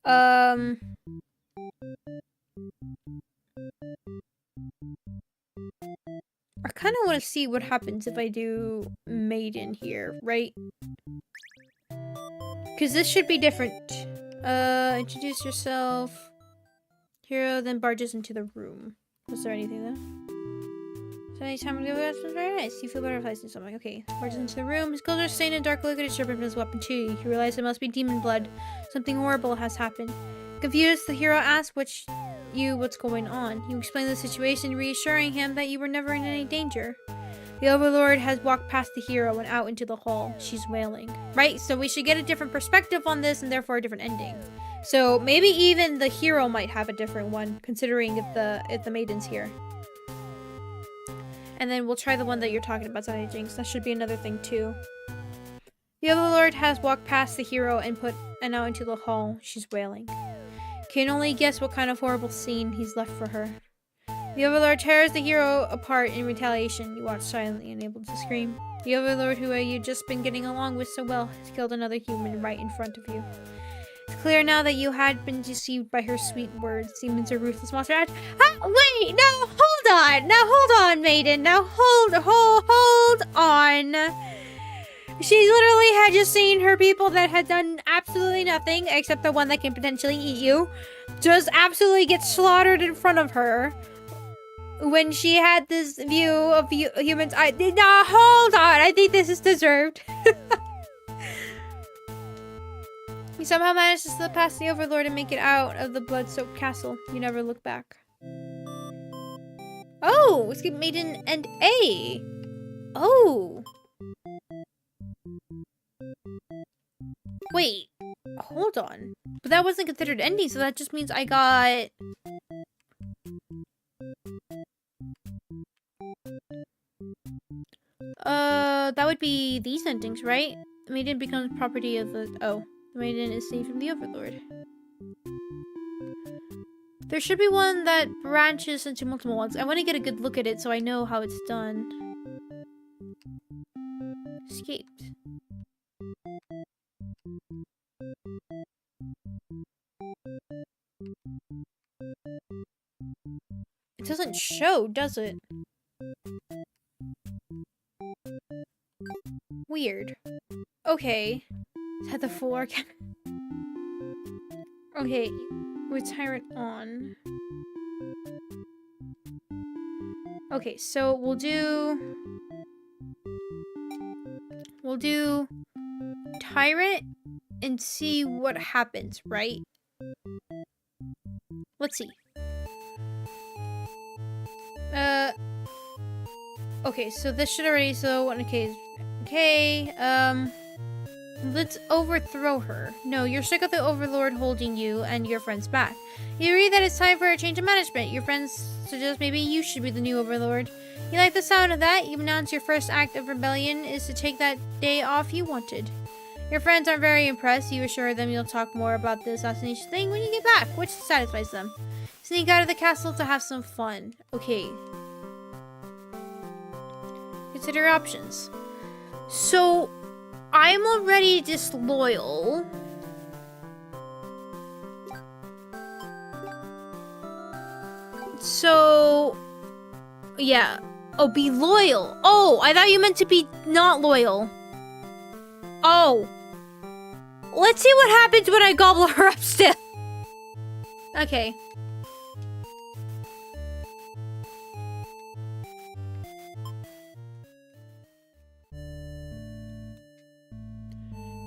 I kind of want to see what happens if I do Maiden here, right? Because this should be different. Introduce yourself. Hero then barges into the room. Was there anything there? So anytime we go, that's very nice. You feel butterflies and something. Okay. Barges into the room. His clothes are stained in dark liquid. His serpent from his weapon too. You realize it must be demon blood. Something horrible has happened. Confused, the hero asks what's going on. You explain the situation, reassuring him that you were never in any danger. The Overlord has walked past the hero and out into the hall. She's wailing. Right? So we should get a different perspective on this and therefore a different ending. So maybe even the hero might have a different one, considering if the maiden's here. And then we'll try the one that you're talking about, Sunny Jinx. That should be another thing too. The Overlord has walked past the hero and out into the hall. She's wailing. Can only guess what kind of horrible scene he's left for her. The Overlord tears the hero apart in retaliation. You watch silently, unable to scream. The Overlord, who you've just been getting along with so well, has killed another human right in front of you. It's clear now that you had been deceived by her sweet words. Demons are ruthless monsters. Wait, no, hold on! Now hold on, Maiden! Now hold on! She literally had just seen her people that had done absolutely nothing, except the one that can potentially eat you, just absolutely get slaughtered in front of her. When she had this view of humans, I did not. Hold on, I think this is deserved. You somehow managed to slip past the Overlord and make it out of the blood-soaked castle. You never look back. Oh, escape Maiden and A. Oh. Wait, hold on. But that wasn't considered ending, so that just means I got... that would be these endings, right? The Maiden becomes property of the... Oh, the Maiden is saved from the Overlord. There should be one that branches into multiple ones. I want to get a good look at it so I know how it's done. Escaped. It doesn't show, does it? Weird. Okay. Is that the full arc? Okay. With Tyrant on. Okay, so we'll do Tyrant and see what happens, right? Let's see. Okay, so this should already, okay, let's overthrow her. No, you're stuck with the Overlord holding you and your friends back. You read that it's time for a change of management. Your friends suggest maybe you should be the new Overlord. You like the sound of that? You announce your first act of rebellion is to take that day off you wanted. Your friends aren't very impressed. You assure them you'll talk more about the assassination thing when you get back, which satisfies them. Sneak out of the castle to have some fun. Okay. Consider options. So, I'm already disloyal. So, yeah. Oh, be loyal. Oh, I thought you meant to be not loyal. Oh. Let's see what happens when I gobble her up still. Okay.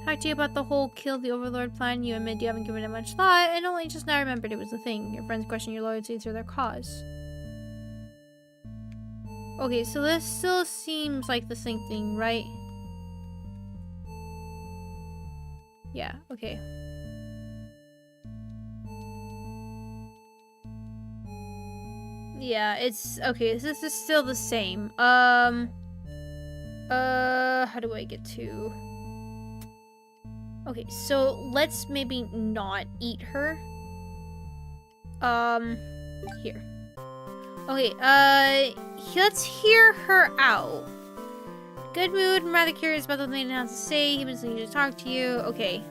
Talk to you about the whole kill the Overlord plan. You admit you haven't given it much thought and only just now remembered it was a thing. Your friends question your loyalty to their cause. Okay, so this still seems like the same thing, right? Yeah, okay. Yeah, it's okay, so this is still the same. How do I get to... Okay, so let's maybe not eat her. Here. Okay, let's hear her out. Good mood, I'm rather curious about the Maiden has to say. He was needing to talk to you. Okay.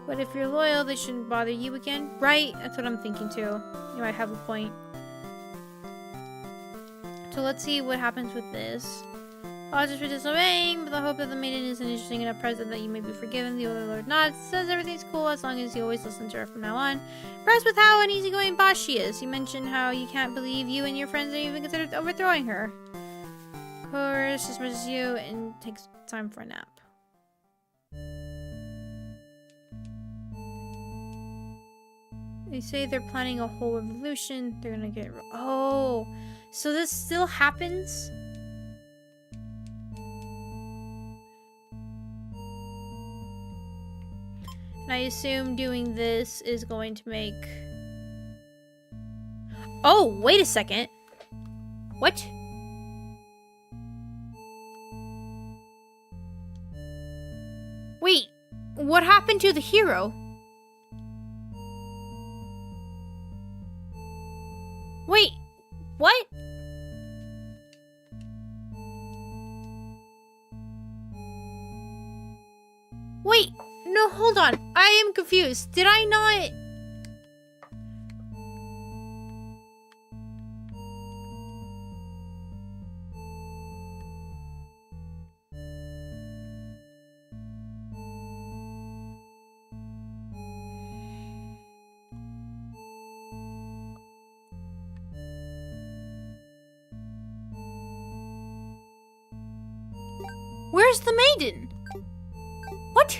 But if you're loyal, they shouldn't bother you again. Right? That's what I'm thinking too. You might have a point. So let's see what happens with this. Apologies for disobeying, but the hope that the Maiden is an interesting enough present that you may be forgiven. The Overlord nods, says everything's cool as long as you always listen to her from now on. Impressed with how an easygoing boss she is. You mentioned how you can't believe you and your friends are even considered overthrowing her. Of course, as much as you, and takes time for a nap. They say they're planning a whole revolution. They're gonna get... Oh, so this still happens? And I assume doing this is going to make... Oh, wait a second. What? Wait, what happened to the hero? Wait, what? Wait, no, hold on. I am confused. Did I not... Where's the maiden? What?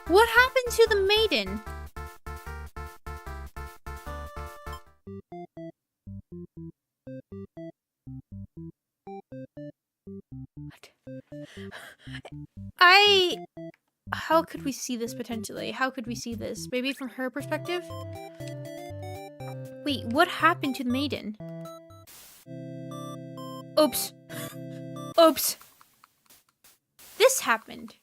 What happened to the maiden? What? How could we see this potentially? How could we see this? Maybe from her perspective? Wait, what happened to the maiden? Oops. Oops. This happened.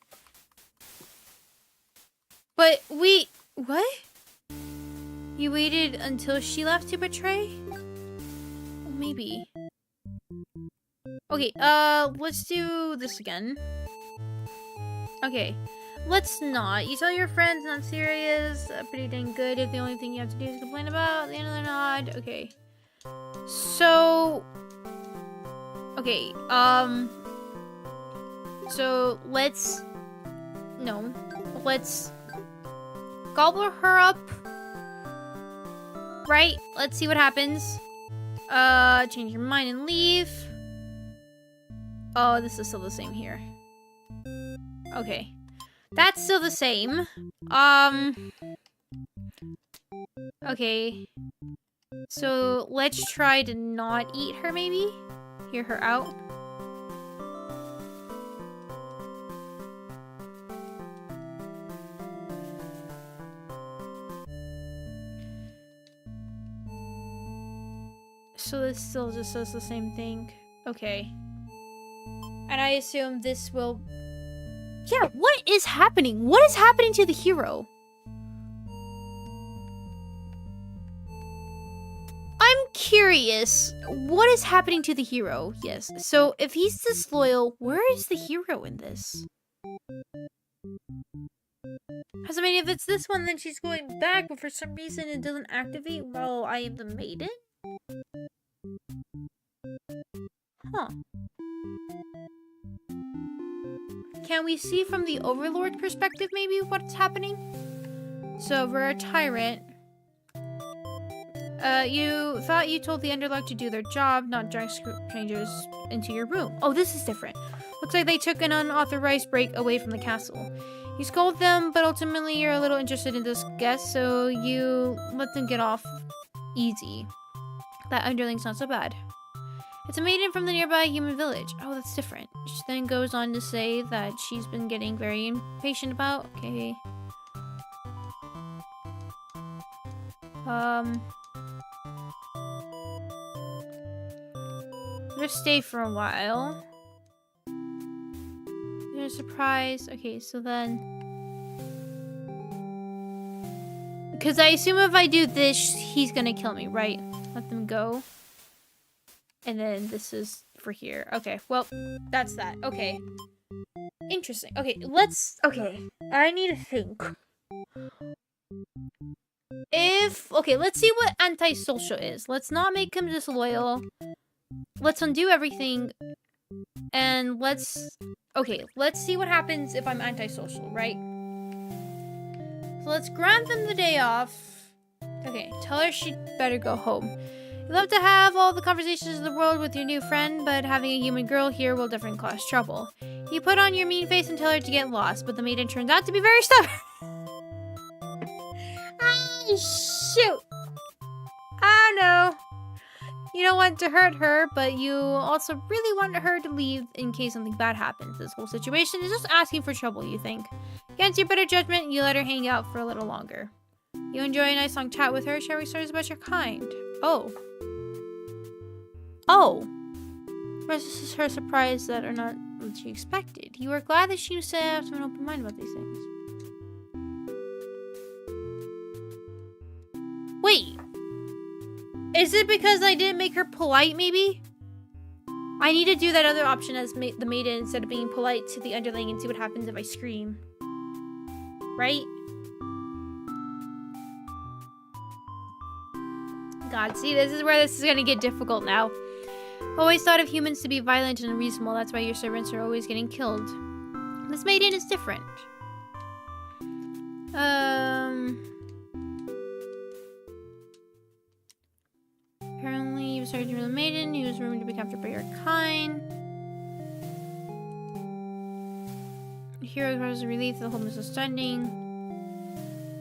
But we... What? You waited until she left to betray? Maybe. Okay, let's do this again. Okay. Let's not. You tell your friends not serious. Pretty dang good if the only thing you have to do is complain about. The end of the nod. Okay. So... Okay, so let's... No. Let's... gobble her up. Right? Let's see what happens. Change your mind and leave. Oh, this is still the same here. Okay. That's still the same. Okay. So, let's try to not eat her, maybe? Hear her out. So this still just does the same thing. Okay. And I assume this will... Yeah, what is happening? What is happening to the hero? I'm curious. What is happening to the hero? Yes. So if he's disloyal, where is the hero in this? Because I mean, if it's this one, then she's going back, but for some reason it doesn't activate while I am the maiden? Huh. Can we see from the Overlord perspective, maybe, what's happening? So, we're a tyrant. You thought you told the Underling to do their job, not drag strangers into your room. Oh, this is different. Looks like they took an unauthorized break away from the castle. You scold them, but ultimately you're a little interested in this guest, so you let them get off easy. That Underling's not so bad. It's a maiden from the nearby human village. Oh, that's different. She then goes on to say that she's been getting very impatient about. Okay. Just stay for a while. There's a surprise. Okay, so then... Because I assume if I do this, he's gonna kill me, right? Let them go. And then this is for here. Okay, well, that's that. Okay. Interesting. Okay, let's... Okay, I need to think. Okay, let's see what antisocial is. Let's not make him disloyal. Let's undo everything. And let's... Okay, let's see what happens if I'm antisocial, right? So let's grant them the day off. Okay, tell her she'd better go home. You love to have all the conversations in the world with your new friend, but having a human girl here will definitely cause trouble. You put on your mean face and tell her to get lost, but the maiden turns out to be very stubborn. Ah, shoot! I know. You don't want to hurt her, but you also really want her to leave in case something bad happens. This whole situation is just asking for trouble, you think. Against your better judgment, you let her hang out for a little longer. You enjoy a nice long chat with her, sharing stories about your kind. Oh. Oh. This is her surprise that are not what she expected. You are glad that she said have an open mind about these things. Wait. Is it because I didn't make her polite, maybe? I need to do that other option as the maiden instead of being polite to the Underling and see what happens if I scream. Right? God, see, this is where this is gonna get difficult now. Always thought of humans to be violent and unreasonable. That's why your servants are always getting killed. This maiden is different. started to the Maiden. He was rumored to be captured by your kind. The hero expresses relief that the whole is standing.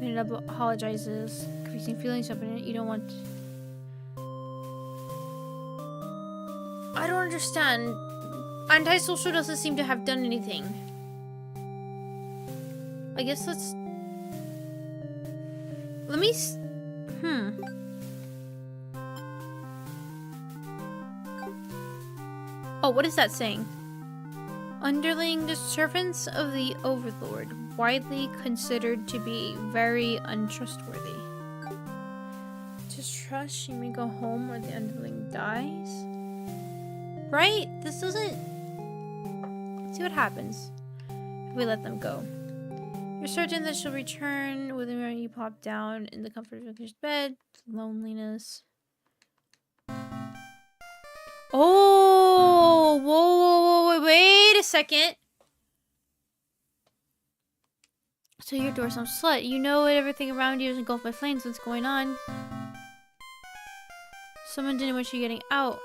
Maiden apologizes, confusing feelings up in it. You don't want. I don't understand. Antisocial doesn't seem to have done anything. I guess let's. Let me. Oh, what is that saying? Underling, the servants of the Overlord, widely considered to be very untrustworthy. Distrust, she may go home or the Underling dies. Right? This doesn't... Let's see what happens if we let them go. You're certain that she'll return with the moment you plop down in the comfort of your bed. Loneliness. Oh, whoa, wait a second. So your door some slut. You know everything around you is engulfed by flames. What's going on? Someone didn't want you getting out.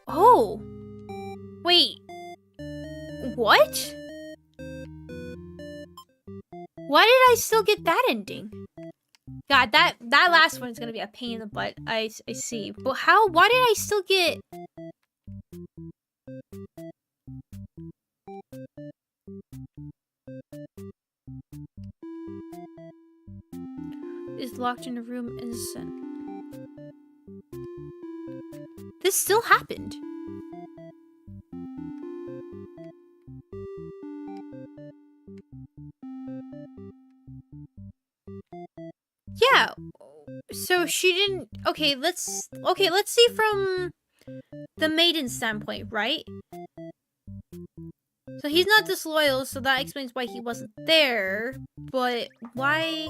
Oh. Wait. What? Why did I still get that ending? God, that last one is gonna be a pain in the butt. I see. But how? Why did I still get... Is locked in a room innocent. This still happened. Yeah. So she didn't... Okay, let's see from the Maiden standpoint, right? So he's not disloyal, so that explains why he wasn't there. But why...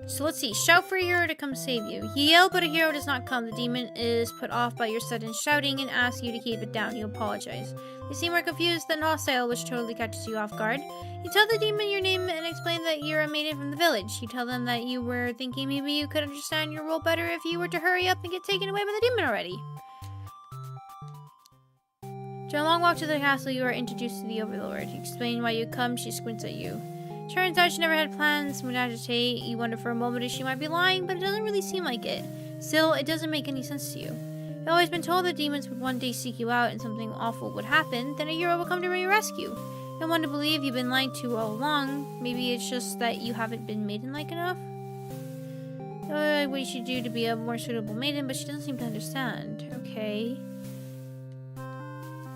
So let's see. Shout for a hero to come save you. You yell, but a hero does not come. The demon is put off by your sudden shouting and asks you to keep it down. You apologize. You seem more confused than hostile, which totally catches you off guard. You tell the demon your name and explain that you're a maiden from the village. You tell them that you were thinking maybe you could understand your role better if you were to hurry up and get taken away by the demon already. During a long walk to the castle, you are introduced to the Overlord. You explain why you come. She squints at you. Turns out she never had plans. Would agitate. You wonder for a moment if she might be lying, but it doesn't really seem like it. Still, it doesn't make any sense to you. You've always been told that demons would one day seek you out and something awful would happen, then a hero will come to bring your rescue. I want to believe you've been lied to all along. Maybe it's just that you haven't been maiden-like enough? What you should do to be a more suitable maiden, but she doesn't seem to understand. Okay.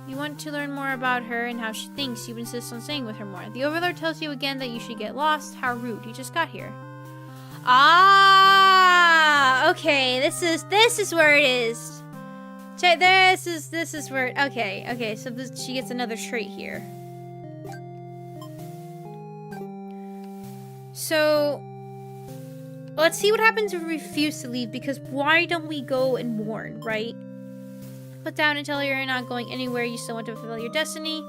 You want to learn more about her and how she thinks. You insist on staying with her more. The Overlord tells you again that you should get lost. How rude. You just got here. Ah! Okay, this is where it is. Check, this is where... Okay, so she gets another trait here. So, let's see what happens if we refuse to leave, because why don't we go and warn, right? Put down and tell her you're not going anywhere, you still want to fulfill your destiny,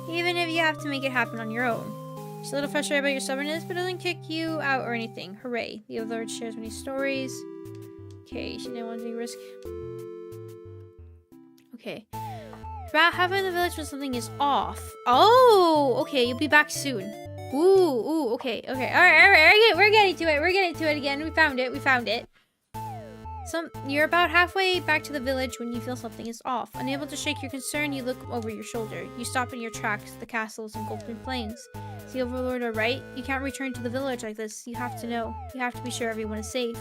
even if you have to make it happen on your own. She's a little frustrated about your stubbornness, but doesn't kick you out or anything. Hooray. The Overlord shares many stories. Okay, she didn't want to risk. Okay. About having the village when something is off. Oh, okay, you'll be back soon. Ooh, okay. All right, we're getting to it again. We found it. You're about halfway back to the village when you feel something is off. Unable to shake your concern, you look over your shoulder. You stop in your tracks. The castle is engulfed in flames. Is the Overlord alright? You can't return to the village like this. You have to know. You have to be sure everyone is safe.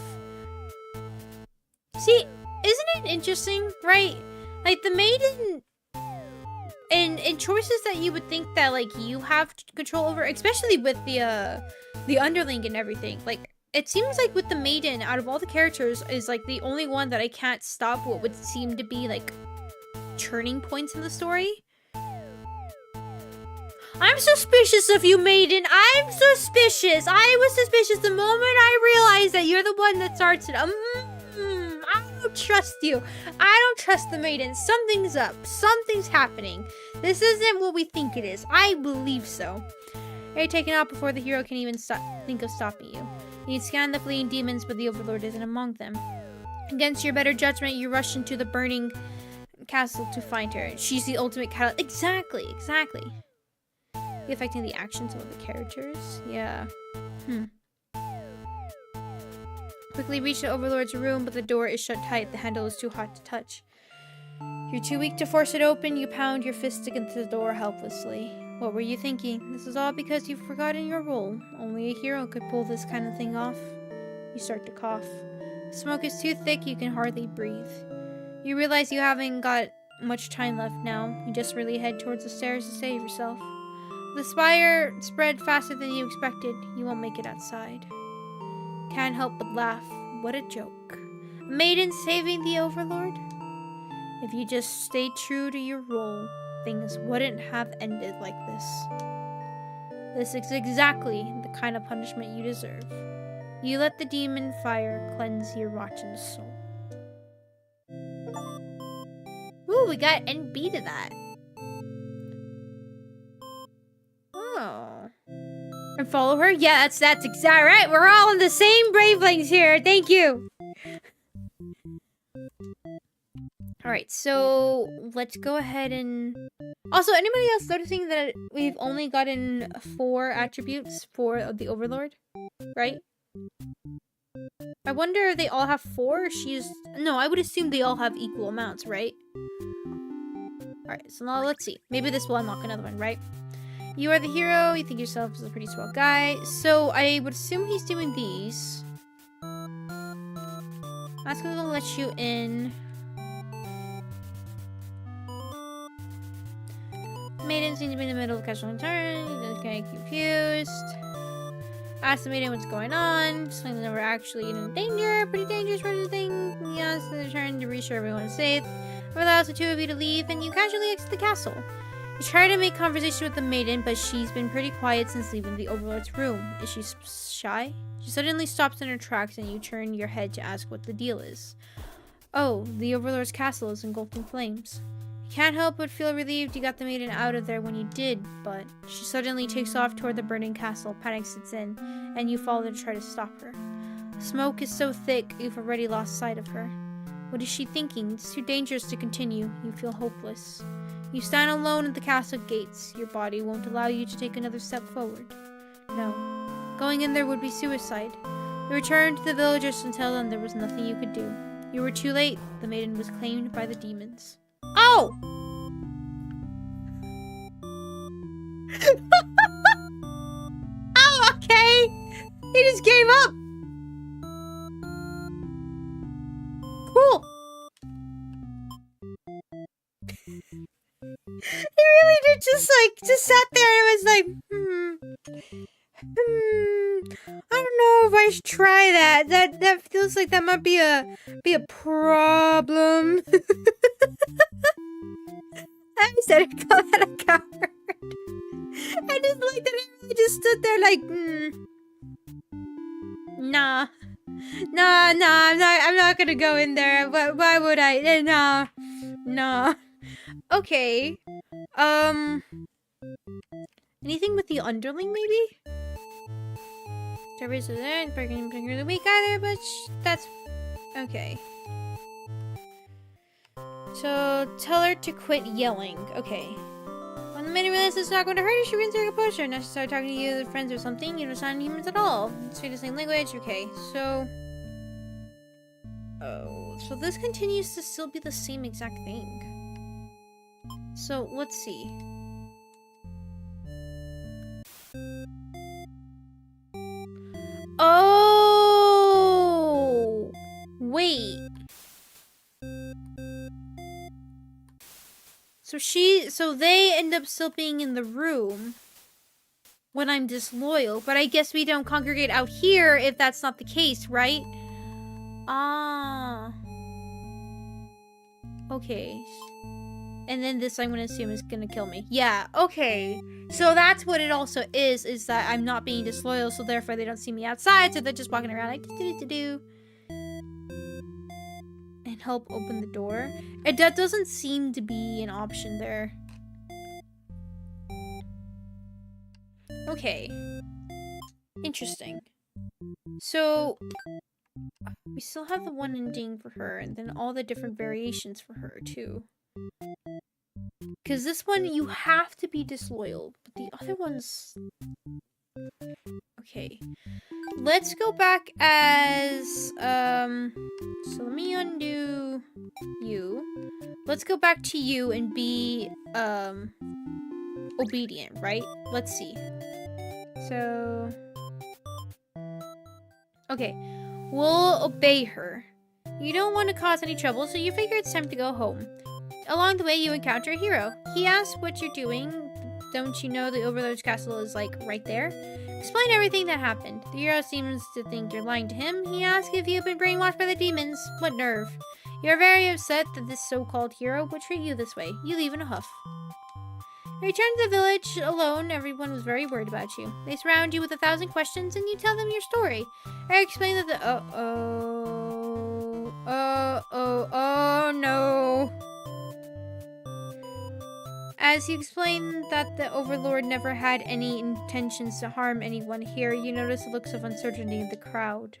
See, isn't it interesting, right? Like, the Maiden... And choices that you would think that, like, you have control over, especially with the Underling and everything. Like, it seems like with the Maiden, out of all the characters, is, like, the only one that I can't stop what would seem to be, like, turning points in the story. I'm suspicious of you, Maiden. I'm suspicious. I was suspicious the moment I realized that you're the one that starts it. I don't trust you. I don't trust the Maiden. Something's up. Something's happening. This isn't what we think it is. I believe so. Are you taken out before the hero can even think of stopping you? You scan the fleeing demons, but the Overlord isn't among them. Against your better judgment, you rush into the burning castle to find her. She's the ultimate catalyst. Exactly. Affecting the actions of the characters? Yeah. Quickly reach the Overlord's room, but the door is shut tight. The handle is too hot to touch. You're too weak to force it open. You pound your fist against the door helplessly. What were you thinking? This is all because you've forgotten your role. Only a hero could pull this kind of thing off. You start to cough. The smoke is too thick, you can hardly breathe. You realize you haven't got much time left now. You just really head towards the stairs to save yourself. The spire spread faster than you expected. You won't make it outside. Can't help but laugh. What a joke. Maiden saving the Overlord? If you just stayed true to your role, things wouldn't have ended like this. This is exactly the kind of punishment you deserve. You let the demon fire cleanse your rotten soul. Ooh, we got NB to that. Oh. And follow her? Yeah, that's exactly right. We're all in the same wavelengths here. Thank you. Alright, so let's go ahead and... Also, anybody else noticing that we've only gotten 4 attributes for the Overlord? Right? I wonder if they all have 4 or she's... No, I would assume they all have equal amounts, right? Alright, so now let's see. Maybe this will unlock another one, right? You are the hero. You think yourself as a pretty swell guy. So I would assume he's doing these. That's gonna let you in. Maiden seems to be in the middle of a casual turn. He's kind of confused. Ask the Maiden what's going on. Explain that we're actually in danger. Pretty dangerous sort of thing. Yes, they're trying to reassure everyone is safe. It allows the 2 of you to leave, and you casually exit the castle. You try to make conversation with the Maiden, but she's been pretty quiet since leaving the Overlord's room. Is she shy? She suddenly stops in her tracks, and you turn your head to ask what the deal is. Oh, the Overlord's castle is engulfed in flames. You can't help but feel relieved you got the Maiden out of there when you did, but she suddenly takes off toward the burning castle. Panic sets in, and you follow to try to stop her. The smoke is so thick, you've already lost sight of her. What is she thinking? It's too dangerous to continue. You feel hopeless. You stand alone at the castle gates. Your body won't allow you to take another step forward. No. Going in there would be suicide. You return to the villagers and tell them there was nothing you could do. You were too late. The Maiden was claimed by the demons. Oh! Oh, okay! He just gave up! Cool! He really did just sat there and was like, I don't know if I should try that. That feels like that might be a problem. I said I call that a coward. I just like that he really just stood there like, Nah, I'm not gonna go in there. Why would I? Nah. Okay. Anything with the Underling, maybe? Trevor's there, breaking the week either, but that's okay. So tell her to quit yelling. Okay. When the Maiden realizes it's not going to hurt her, she wins her composure. Now she started talking to you as friends or something. You don't sound humans at all. Speak the same language. Okay, so. Oh, so this continues to still be the same exact thing. So let's see. Oh! Wait. So they end up still being in the room when I'm disloyal, but I guess we don't congregate out here if that's not the case, right? Ah. Okay. And then this I'm gonna assume is gonna kill me. Yeah, okay. So that's what it also is that I'm not being disloyal, so therefore they don't see me outside, so they're just walking around like do-do-do-do. And help open the door. And that doesn't seem to be an option there. Okay. Interesting. So, we still have the one ending for her, and then all the different variations for her, too. Because this one, you have to be disloyal, but the other ones... Okay. Let's go back as, so let me undo you. Let's go back to you and be, obedient, right? Let's see. So... Okay. We'll obey her. You don't want to cause any trouble, so you figure it's time to go home. Along the way, you encounter a hero. He asks what you're doing. Don't you know the Overlord's castle is, like, right there? Explain everything that happened. The hero seems to think you're lying to him. He asks if you've been brainwashed by the demons. What nerve. You're very upset that this so-called hero would treat you this way. You leave in a huff. You return to the village alone. Everyone was very worried about you. They surround you with 1,000 questions, and you tell them your story. I explain that the... Oh no. As you explain that the Overlord never had any intentions to harm anyone here, you notice the looks of uncertainty in the crowd.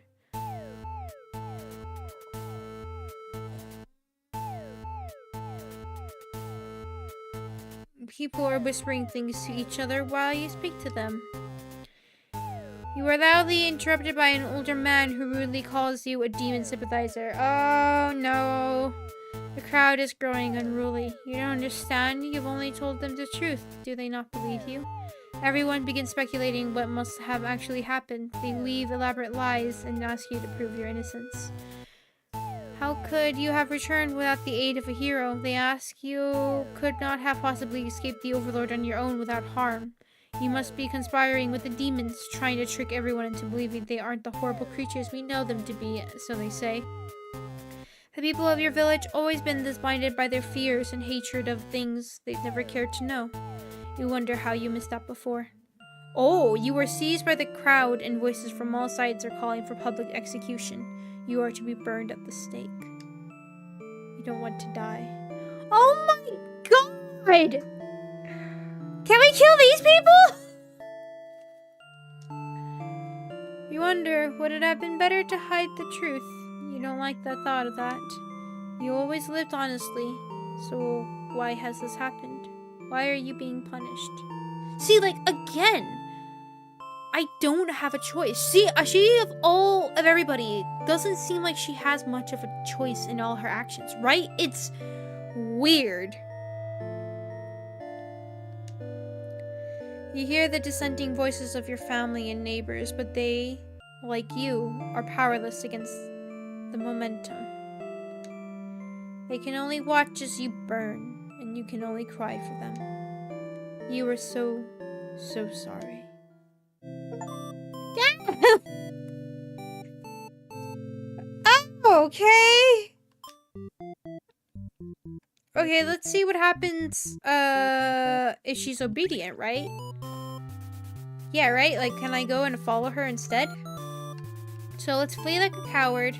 People are whispering things to each other while you speak to them. You are loudly interrupted by an older man who rudely calls you a demon sympathizer. Oh no. The crowd is growing unruly. You don't understand. You've only told them the truth. Do they not believe you? Everyone begins speculating what must have actually happened. They weave elaborate lies and ask you to prove your innocence. How could you have returned without the aid of a hero? They ask. You could not have possibly escaped the Overlord on your own without harm. You must be conspiring with the demons, trying to trick everyone into believing they aren't the horrible creatures we know them to be, so they say. The people of your village always been this blinded by their fears and hatred of things they've never cared to know. You wonder how you missed that before. Oh, you were seized by the crowd and voices from all sides are calling for public execution. You are to be burned at the stake. You don't want to die. Oh my god! Can we kill these people? You wonder, would it have been better to hide the truth? You don't like the thought of that. You always lived honestly, so why has this happened? Why are you being punished? See, like, again, I don't have a choice. See, she of everybody, doesn't seem like she has much of a choice in all her actions, right? It's weird. You hear the dissenting voices of your family and neighbors, but they, like you, are powerless against the momentum. They can only watch as you burn, and you can only cry for them. You are so sorry. Oh, okay. Okay, let's see what happens, if she's obedient, right? Yeah, right? Like, can I go and follow her instead? So let's flee like a coward.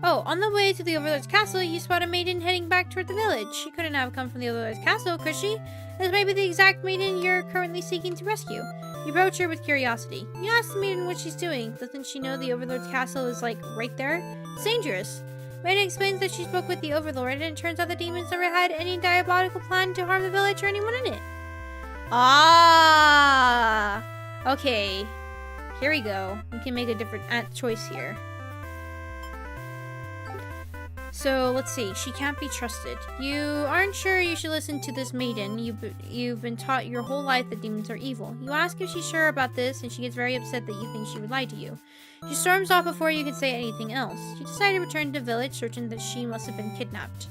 Oh, on the way to the Overlord's castle, you spot a maiden heading back toward the village. She couldn't have come from the Overlord's castle, could she? This may be the exact maiden you're currently seeking to rescue. You approach her with curiosity. You ask the maiden what she's doing. Doesn't she know the Overlord's castle is, like, right there? It's dangerous. Maiden explains that she spoke with the Overlord, and it turns out the demons never had any diabolical plan to harm the village or anyone in it. Ah! Okay. Here we go. We can make a different choice here. So, let's see. She can't be trusted. You aren't sure you should listen to this maiden. You've been taught your whole life that demons are evil. You ask if she's sure about this, and she gets very upset that you think she would lie to you. She storms off before you can say anything else. You decide to return to the village, certain that she must have been kidnapped.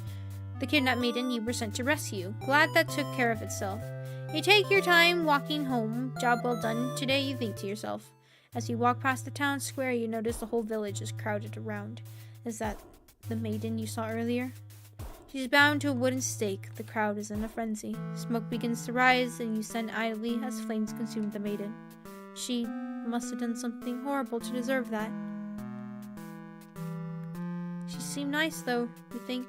The kidnapped maiden you were sent to rescue. Glad that took care of itself. You take your time walking home. Job well done. Today, you think to yourself. As you walk past the town square, you notice the whole village is crowded around. Is that the maiden you saw earlier? She's bound to a wooden stake. The crowd is in a frenzy. Smoke begins to rise, and you stand idly as flames consume the maiden. She must have done something horrible to deserve that. She seemed nice, though, you think.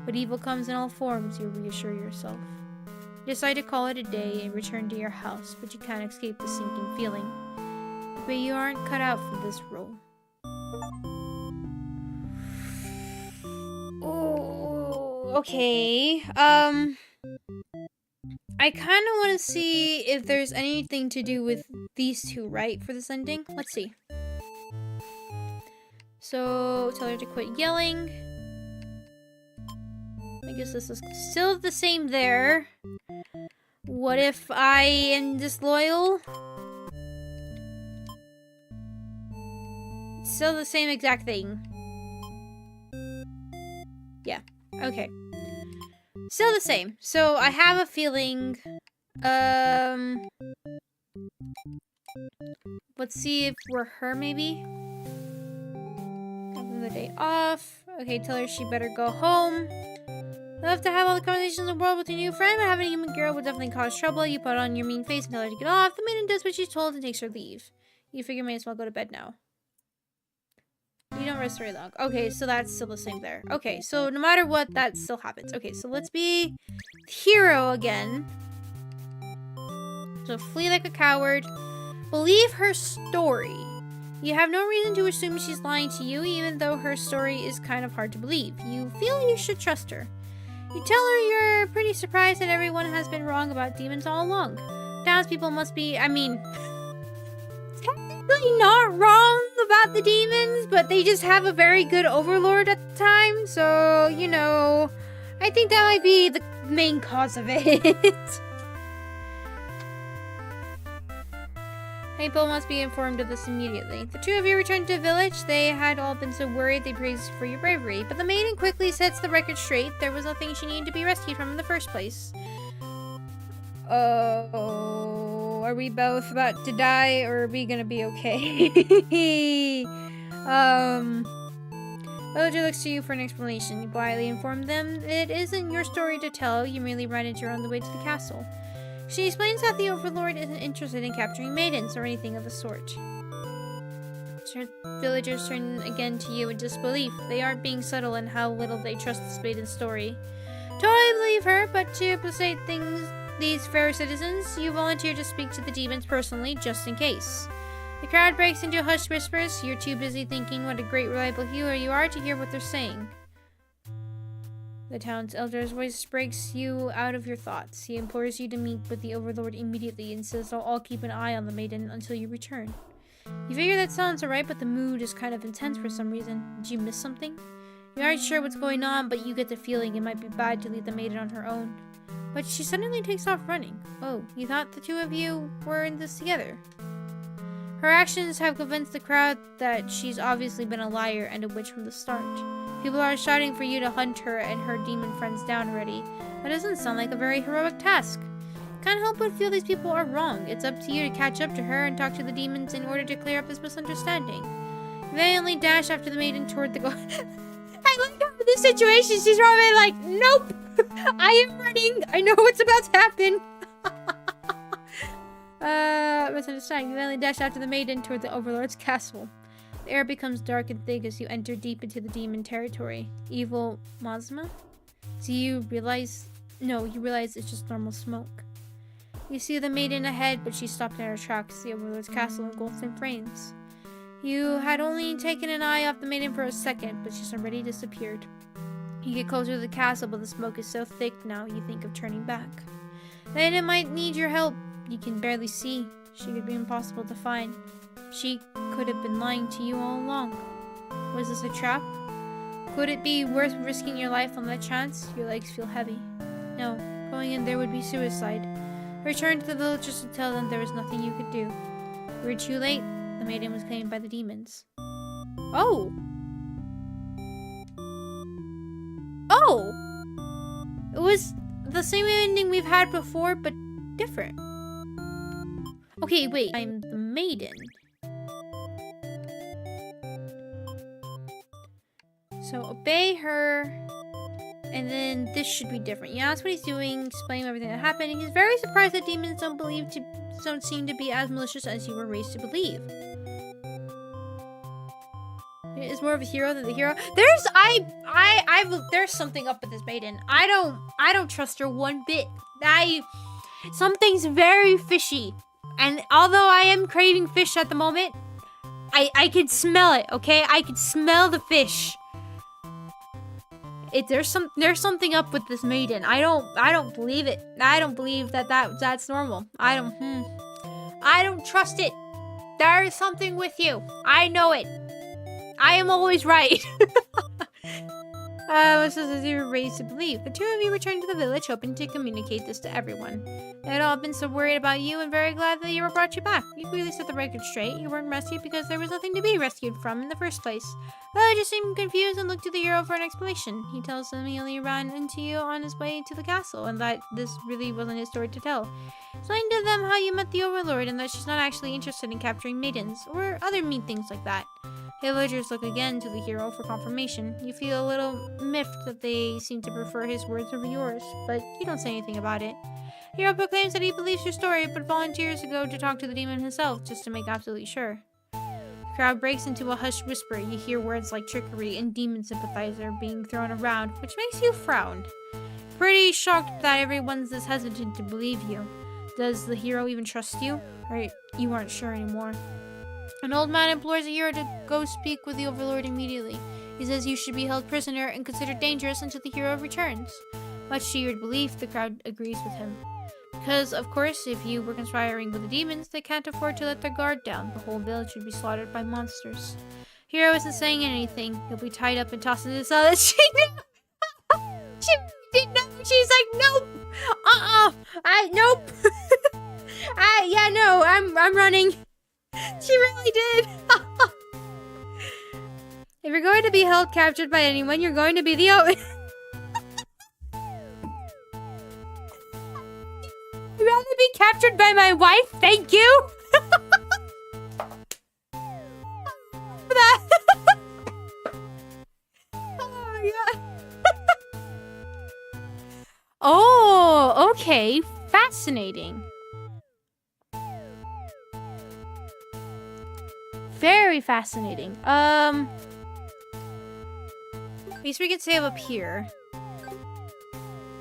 But evil comes in all forms, you reassure yourself. You decide to call it a day and return to your house, but you can't escape the sinking feeling. But you aren't cut out for this role. Oh, okay. I kind of want to see if there's anything to do with these two, right, for this ending? Let's see. So, tell her to quit yelling. I guess this is still the same there. What if I am disloyal? It's still the same exact thing. Yeah, okay. Still the same. So I have a feeling, let's see if we're her maybe. Give the day off. Okay, tell her she better go home. Love to have all the conversations in the world with your new friend, but having a human girl would definitely cause trouble. You put on your mean face and tell her to get off. The maiden does what she's told and takes her leave. You figure may as well go to bed now. You don't rest very long. Okay, so that's still the same there. Okay, so no matter what, that still happens. Okay, so let's be hero again. So flee like a coward. Believe her story. You have no reason to assume she's lying to you, even though her story is kind of hard to believe. You feel you should trust her. You tell her you're pretty surprised that everyone has been wrong about demons all along. Townspeople must be, I mean, technically not wrong about the demons, but they just have a very good overlord at the time, so, you know, I think that might be the main cause of it. People must be informed of this immediately. The two of you returned to the village. They had all been so worried they praised you for your bravery, but the maiden quickly sets the record straight. There was nothing she needed to be rescued from in the first place. Oh, are we both about to die, or are we gonna be okay? Villager looks to you for an explanation. You quietly inform them it isn't your story to tell. You merely ran into her on the way to the castle. She explains that the Overlord isn't interested in capturing maidens or anything of the sort. Villagers turn again to you in disbelief. They aren't being subtle in how little they trust this maiden's story. Totally believe her, but to placate these fair citizens, you volunteer to speak to the demons personally, just in case. The crowd breaks into hushed whispers. You're too busy thinking what a great reliable healer you are to hear what they're saying. The town's elder's voice breaks you out of your thoughts. He implores you to meet with the Overlord immediately and says they'll all keep an eye on the maiden until you return. You figure that sounds alright, but the mood is kind of intense for some reason. Did you miss something? You aren't sure what's going on, but you get the feeling it might be bad to leave the maiden on her own. But she suddenly takes off running. Oh, you thought the two of you were in this together? Her actions have convinced the crowd that she's obviously been a liar and a witch from the start. People are shouting for you to hunt her and her demon friends down already. That doesn't sound like a very heroic task. Can't help but feel these people are wrong. It's up to you to catch up to her and talk to the demons in order to clear up this misunderstanding. You valiantly dash after the maiden toward the I like how in this situation she's probably like, nope! I am running! I know what's about to happen! Misunderstanding. You valiantly dash after the maiden toward the Overlord's castle. The air becomes dark and thick as you enter deep into the demon territory. Evil Mazma? Do you realize... No, you realize it's just normal smoke. You see the maiden ahead, but she's stopped in her tracks. The Overlord's castle engulfed in flames. You had only taken an eye off the maiden for a second, but she's already disappeared. You get closer to the castle, but the smoke is so thick now you think of turning back. The maiden might need your help. You can barely see. She could be impossible to find. She could have been lying to you all along. Was this a trap? Could it be worth risking your life on that chance? Your legs feel heavy. No, going in there would be suicide. Return to the villagers to tell them there was nothing you could do. You were too late. The maiden was claimed by the demons. Oh! Oh! It was the same ending we've had before, but different. Okay, wait. I'm the maiden. So obey her, and then this should be different. You ask what he's doing, explain everything that happened, and he's very surprised that demons don't seem to be as malicious as you were raised to believe. Is is more of a hero than the hero. There's something up with this Maiden. I don't trust her one bit. Something's very fishy. And although I am craving fish at the moment, I can smell it, okay? I can smell the fish. There's something up with this Maiden. I don't believe it. I don't believe that's normal. I don't trust it. There is something with you. I know it. I am always right. Was as you were raised to believe. The two of you returned to the village, hoping to communicate this to everyone. They had all been so worried about you and very glad that you were brought you back. You quickly set the record straight. You weren't rescued because there was nothing to be rescued from in the first place. The villagers seemed confused and looked to the hero for an explanation. He tells them he only ran into you on his way to the castle and that this really wasn't his story to tell. Explain to them how you met the Overlord and that she's not actually interested in capturing maidens or other mean things like that. The villagers look again to the hero for confirmation. You feel a little miffed that they seem to prefer his words over yours, but you don't say anything about it. Hero proclaims that he believes your story, but volunteers to go to talk to the demon himself, just to make absolutely sure. The crowd breaks into a hushed whisper. You hear words like trickery and demon sympathizer being thrown around, which makes you frown. Pretty shocked that everyone's this hesitant to believe you. Does the hero even trust you? Or you aren't sure anymore? An old man implores the hero to go speak with the Overlord immediately. He says you should be held prisoner and considered dangerous until the hero returns. Much to your belief, the crowd agrees with him. Because, of course, if you were conspiring with the demons, they can't afford to let their guard down. The whole village would be slaughtered by monsters. Hero isn't saying anything. He'll be tied up and tossed into the cell. She didn't know. She's like, nope. Nope. Yeah, no, I'm running. She really did. If you're going to be held captured by anyone, you're going to be the I'd rather be captured by my wife, thank you! That. Oh my god. Oh, okay. Fascinating. Very fascinating. At least we can save up here.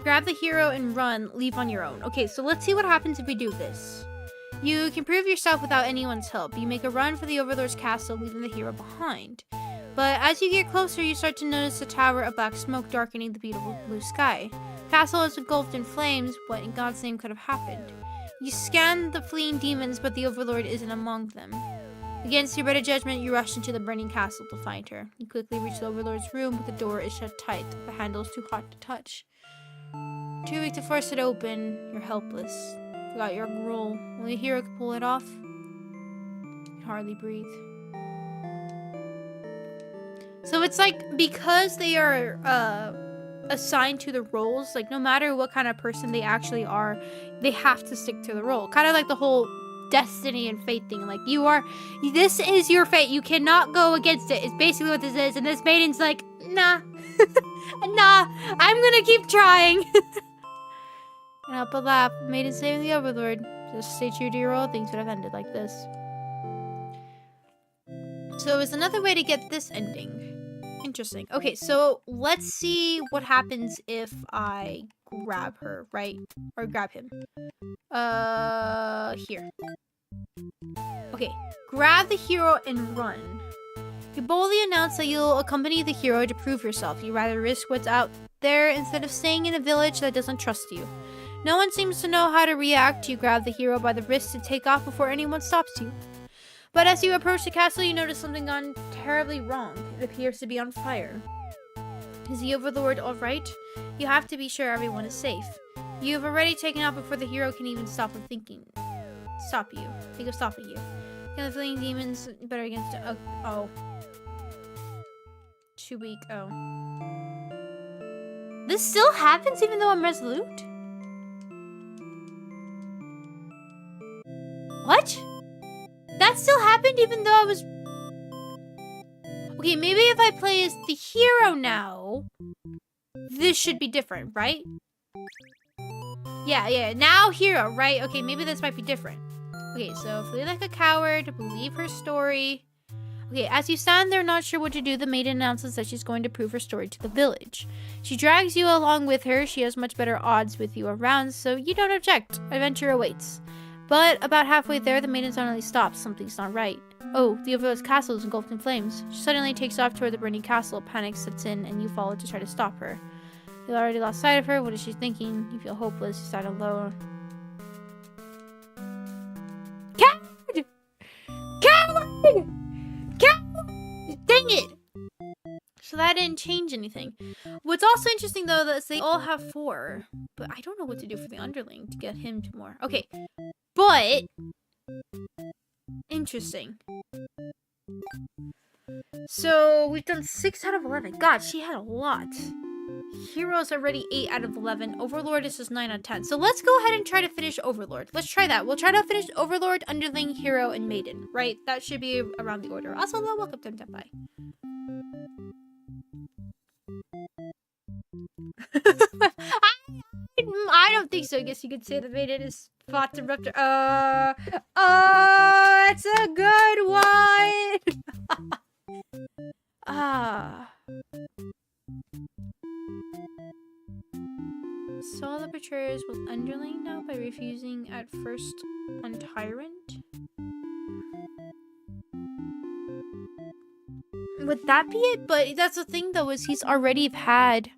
Grab the hero and run, leave on your own. Okay, so let's see what happens if we do this. You can prove yourself without anyone's help. You make a run for the Overlord's castle, leaving the hero behind. But as you get closer, you start to notice a tower of black smoke darkening the beautiful blue sky. The castle is engulfed in flames. What in God's name could have happened? You scan the fleeing demons, but the Overlord isn't among them. Against your better judgment, you rush into the burning castle to find her. You quickly reach the Overlord's room, but the door is shut tight. The handle is too hot to touch. Too weak to force it open, you're helpless. Forgot your role. Only a hero could pull it off. You can hardly breathe. So it's like, because they are assigned to the roles, like no matter what kind of person they actually are, they have to stick to the role. Kind of like the whole destiny and fate thing. Like, this is your fate. You cannot go against it. It's basically what this is. And this Maiden's like, nah. Nah, I'm gonna keep trying. And up a lap, Maiden saving the Overlord. Just stay true to your role, things would have ended like this. So is another way to get this ending. Interesting. Okay, so let's see what happens if I grab her, right? Or grab him. Here. Okay, grab the hero and run. You boldly announce that you'll accompany the hero to prove yourself. You rather risk what's out there instead of staying in a village that doesn't trust you. No one seems to know how to react. You grab the hero by the wrist to take off before anyone stops you. But as you approach the castle, you notice something gone terribly wrong. It appears to be on fire. Is the Overlord alright? You have to be sure everyone is safe. You have already taken off before the hero can even stop of thinking. Stop you. Think of stopping you. Kill the fleeing demons, better against it. Oh. Too weak. Oh. This still happens even though I'm resolute? What? That still happened even though I was... Okay, maybe if I play as the hero now, this should be different, right? Yeah, now hero, right? Okay, maybe this might be different. Okay, so flee like a coward, believe her story. Okay, as you stand there not sure what to do, the maiden announces that she's going to prove her story to the village. She drags you along with her. She has much better odds with you around, so you don't object. Adventure awaits. But about halfway there, the maiden suddenly stops. Something's not right. Oh, the Overlord's castle is engulfed in flames. She suddenly takes off toward the burning castle. Panic sets in, and you follow to try to stop her. You've already lost sight of her. What is she thinking? You feel hopeless. You stand alone. Coward! Coward! Coward! Dang it! So that didn't change anything. What's also interesting, though, is they all have 4. But I don't know what to do for the Underling to get him to more. Okay. But... interesting. So, we've done 6 out of 11. God, she had a lot. Hero's already 8 out of 11. Overlord is just 9 out of 10. So let's go ahead and try to finish Overlord. Let's try that. We'll try to finish Overlord, Underling, Hero, and Maiden. Right? That should be around the order. Also, hello, welcome to Tempai. I don't think so. I guess you could say the Maiden is Fatum Ruptor. It's a good one. Saw the betrayers with Underling now by refusing at first on Tyrant. Would that be it? But that's the thing though, is he's already had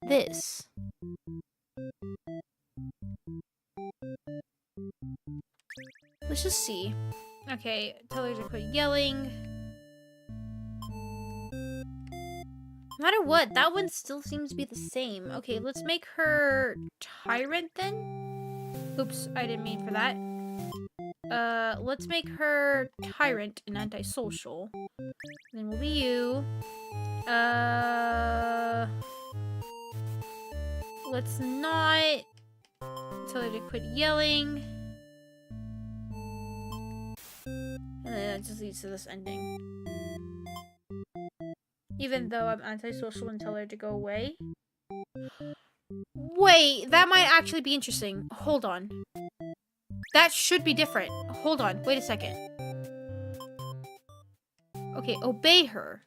this. Let's just see. Okay, tell her to quit yelling. No matter what, that one still seems to be the same. Okay, let's make her Tyrant then. Oops, I didn't mean for that. Let's make her Tyrant and Antisocial. Then we'll be you. Let's not tell her to quit yelling. And then that just leads to this ending. Even though I'm antisocial and tell her to go away. Wait, that might actually be interesting. Hold on. That should be different. Hold on, wait a second. Okay, obey her.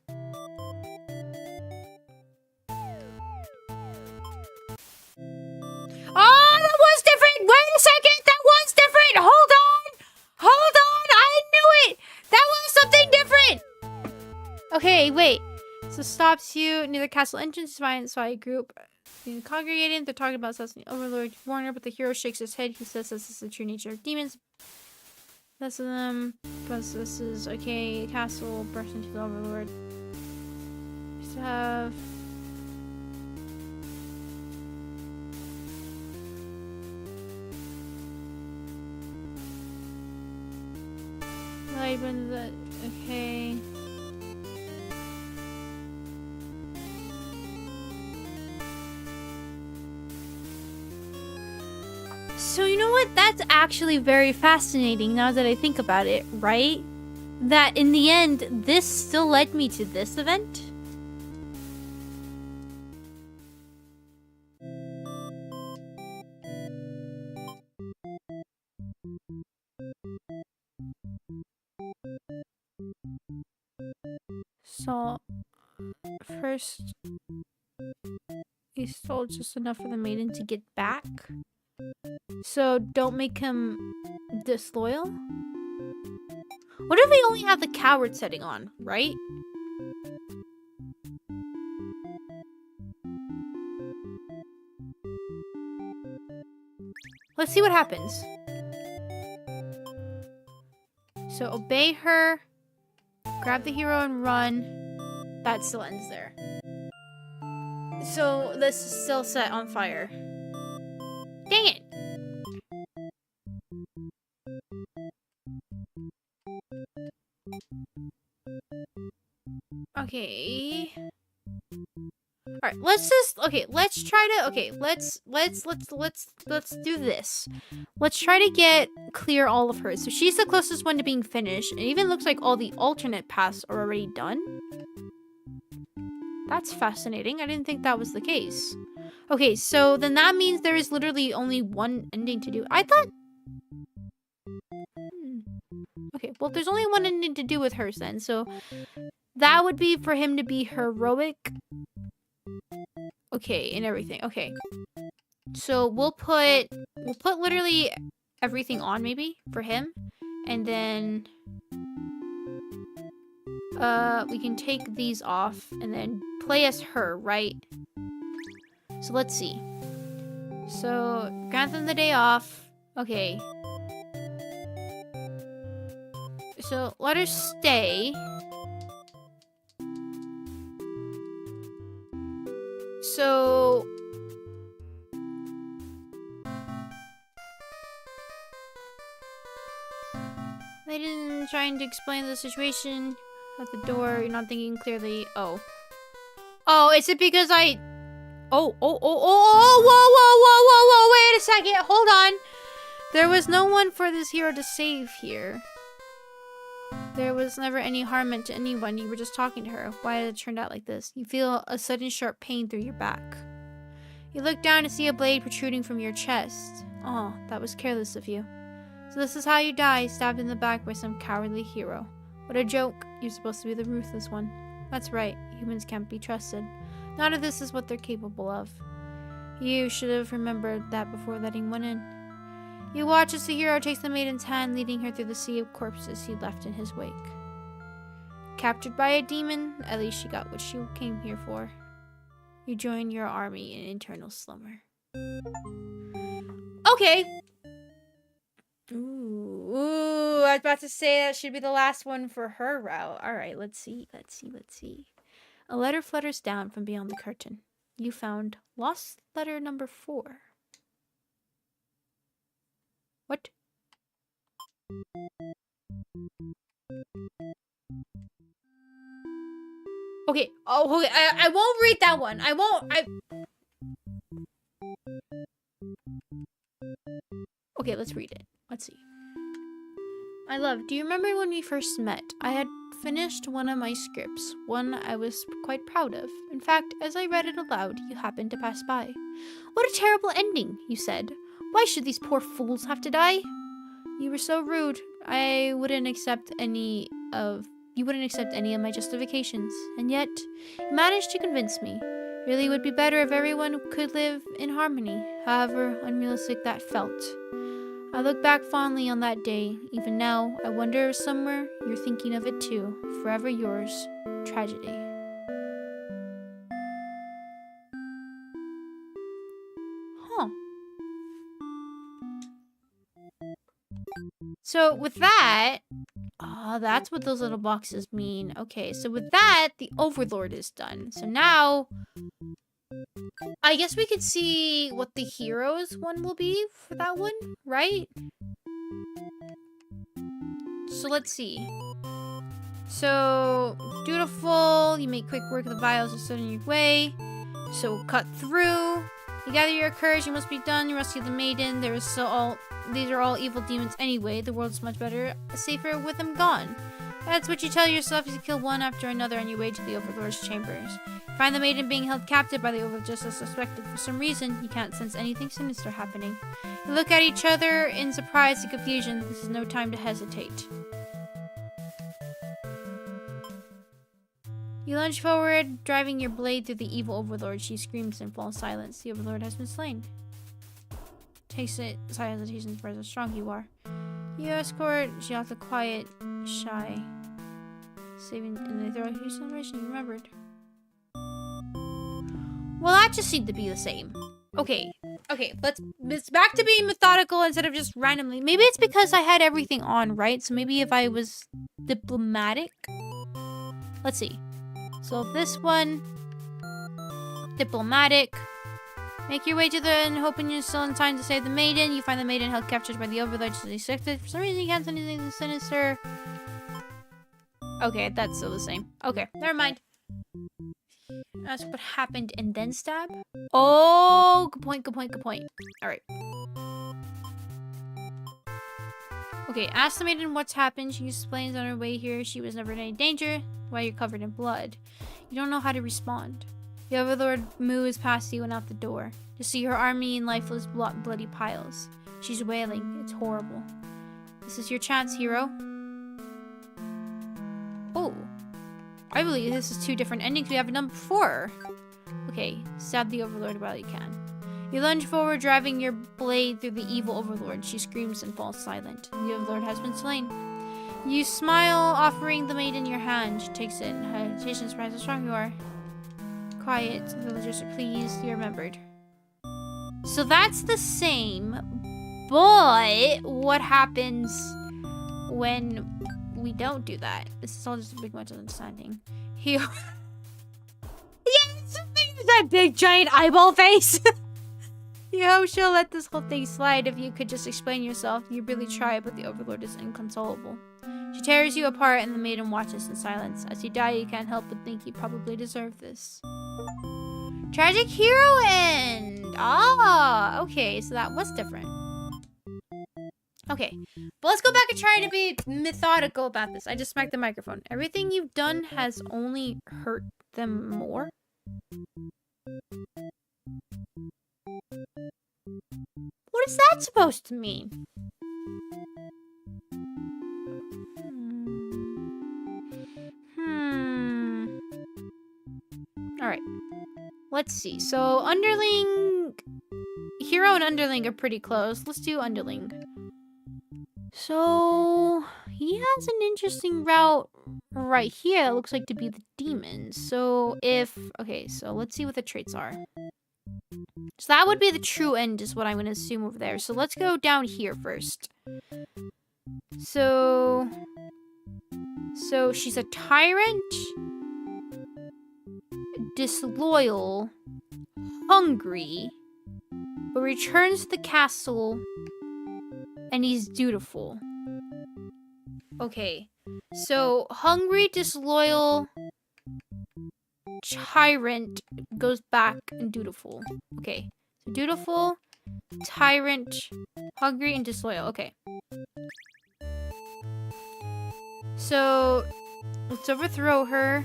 Oh, that was different! Wait a second, that was different! Hold on! Hold on! I knew it! That was something different! Okay, wait. So stops you near the castle entrance. Finds a group congregating. They're talking about assassinating Overlord Warner, but the hero shakes his head. He says this is the true nature of demons. That's of them. But this is okay. Castle burst into the Overlord. Just have. Light when the okay. So you know what? That's actually very fascinating now that I think about it, right? That in the end, this still led me to this event? So, first, he stole just enough for the maiden to get back. So don't make him disloyal. What if we only have the coward setting on, right? Let's see what happens. So obey her, grab the hero and run. That still ends there. So this is still set on fire. Dang it! Okay. Alright, let's just let's try to let's do this. Let's try to get clear all of hers. So she's the closest one to being finished. It even looks like all the alternate paths are already done. That's fascinating. I didn't think that was the case. Okay, so then that means there is literally only one ending to do. I thought Okay, well, there's only one I need to do with hers then. So that would be for him to be heroic. Okay, and everything. Okay. So we'll put literally everything on maybe for him. And then we can take these off and then play as her, right? So let's see. So grant them the day off. Okay. So let her stay. So Maiden trying to explain the situation at the door. You're not thinking clearly. Oh, is it because I? Oh! Whoa! Wait a second. Hold on. There was no one for this hero to save here. There was never any harm meant to anyone. You were just talking to her. Why did it turn out like this? You feel a sudden sharp pain through your back. You look down to see a blade protruding from your chest. Oh, that was careless of you. So this is how you die, stabbed in the back by some cowardly hero. What a joke. You're supposed to be the ruthless one. That's right. Humans can't be trusted. None of this is what they're capable of. You should have remembered that before letting one in. You watch as the hero takes the maiden's hand, leading her through the sea of corpses he left in his wake. Captured by a demon, at least she got what she came here for. You join your army in eternal slumber. Okay. Ooh, I was about to say that should be the last one for her route. Alright, let's see. A letter flutters down from beyond the curtain. You found lost letter number 4. What? Okay. Oh, okay. I won't read that one. Okay, let's read it. Let's see. My love, do you remember when we first met? I had finished one of my scripts, one I was quite proud of. In fact, as I read it aloud, you happened to pass by. What a terrible ending, you said. Why should these poor fools have to die? You were so rude. You wouldn't accept any of my justifications. And yet, you managed to convince me. Really would be better if everyone could live in harmony, however unrealistic that felt. I look back fondly on that day. Even now, I wonder if somewhere you're thinking of it too. Forever yours, Tragedy. Huh. So with that, that's what those little boxes mean. Okay, so with that, the Overlord is done. So now, I guess we could see what the heroes one will be for that one, right? So let's see. So, dutiful, you make quick work of the vials that stood in your way. So we'll cut through. You gather your courage, you must be done, you rescue the maiden. These are all evil demons anyway. The world's much better, safer with them gone. That's what you tell yourself as you kill one after another on your way to the Overlord's chambers. You find the maiden being held captive by the Overlord just as suspected. For some reason, you can't sense anything sinister happening. You look at each other in surprise and confusion. This is no time to hesitate. You lunge forward, driving your blade through the evil Overlord. She screams in full silence. The Overlord has been slain. Takes it, silent hesitation surprise how strong you are. You escort, she acts quiet, shy. Saving, and they throw a huge celebration, you remembered. Well, that just seemed to be the same. Okay, it's back to being methodical instead of just randomly. Maybe it's because I had everything on, right? So maybe if I was diplomatic. Let's see. So this one, diplomatic. Make your way to the and hoping you're still in time to save the maiden. You find the maiden held captured by the Overlord as expected. For some reason you can't see anything sinister. Okay, that's still the same. Okay, never mind. That's what happened and then stab. Oh, good point. Alright. Okay, ask the maiden what's happened. She explains on her way here she was never in any danger. Why you're covered in blood. You don't know how to respond. The Overlord moves past you and out the door. You see her army in lifeless bloody piles. She's wailing. It's horrible. This is your chance, hero. I believe this is 2 different endings we haven't done before. Okay, stab the Overlord while you can. You lunge forward, driving your blade through the evil Overlord. She screams and falls silent. The Overlord has been slain. You smile, offering the Maiden your hand. She takes it in hesitation, surprised how strong you are. Quiet, the villagers are pleased. You remembered. So that's the same, but what happens when we don't do that? This is all just a big bunch of understanding. He... yes! That big giant eyeball face! You hope she'll let this whole thing slide. If you could just explain yourself. You really try, but the Overlord is inconsolable. She tears you apart and the Maiden watches in silence. As you die, you can't help but think you probably deserve this. Tragic hero end! Ah, okay, so that was different. Okay, but let's go back and try to be methodical about this. I just smacked the microphone. Everything you've done has only hurt them more. What is that supposed to mean? Alright. Let's see. So, Underling... Hero and Underling are pretty close. Let's do Underling. So, he has an interesting route right here. It looks like to be the demons. So, if... Okay, so let's see what the traits are. So that would be the true end is what I'm going to assume over there. So let's go down here first. So she's a tyrant, disloyal, hungry, but returns to the castle and he's dutiful. Okay, so hungry, disloyal, tyrant goes back and dutiful. Okay, so dutiful, tyrant, hungry, and disloyal. Okay. So let's overthrow her.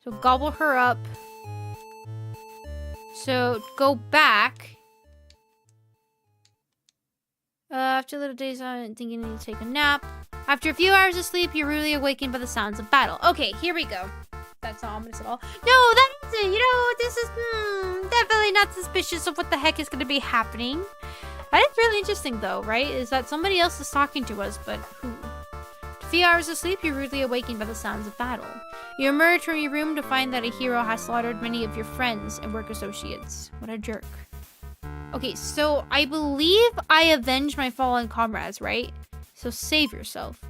So gobble her up. So go back. After a little days, I'm thinking you need to take a nap. After a few hours of sleep, you're rudely awakened by the sounds of battle. Okay, here we go. That's not ominous at all. No, that isn't. You know, this is definitely not suspicious of what the heck is going to be happening. That is really interesting, though, right? Is that somebody else is talking to us, but who? After a few hours of sleep, you're rudely awakened by the sounds of battle. You emerge from your room to find that a hero has slaughtered many of your friends and work associates. What a jerk. Okay, so I believe I avenged my fallen comrades, right? So save yourself.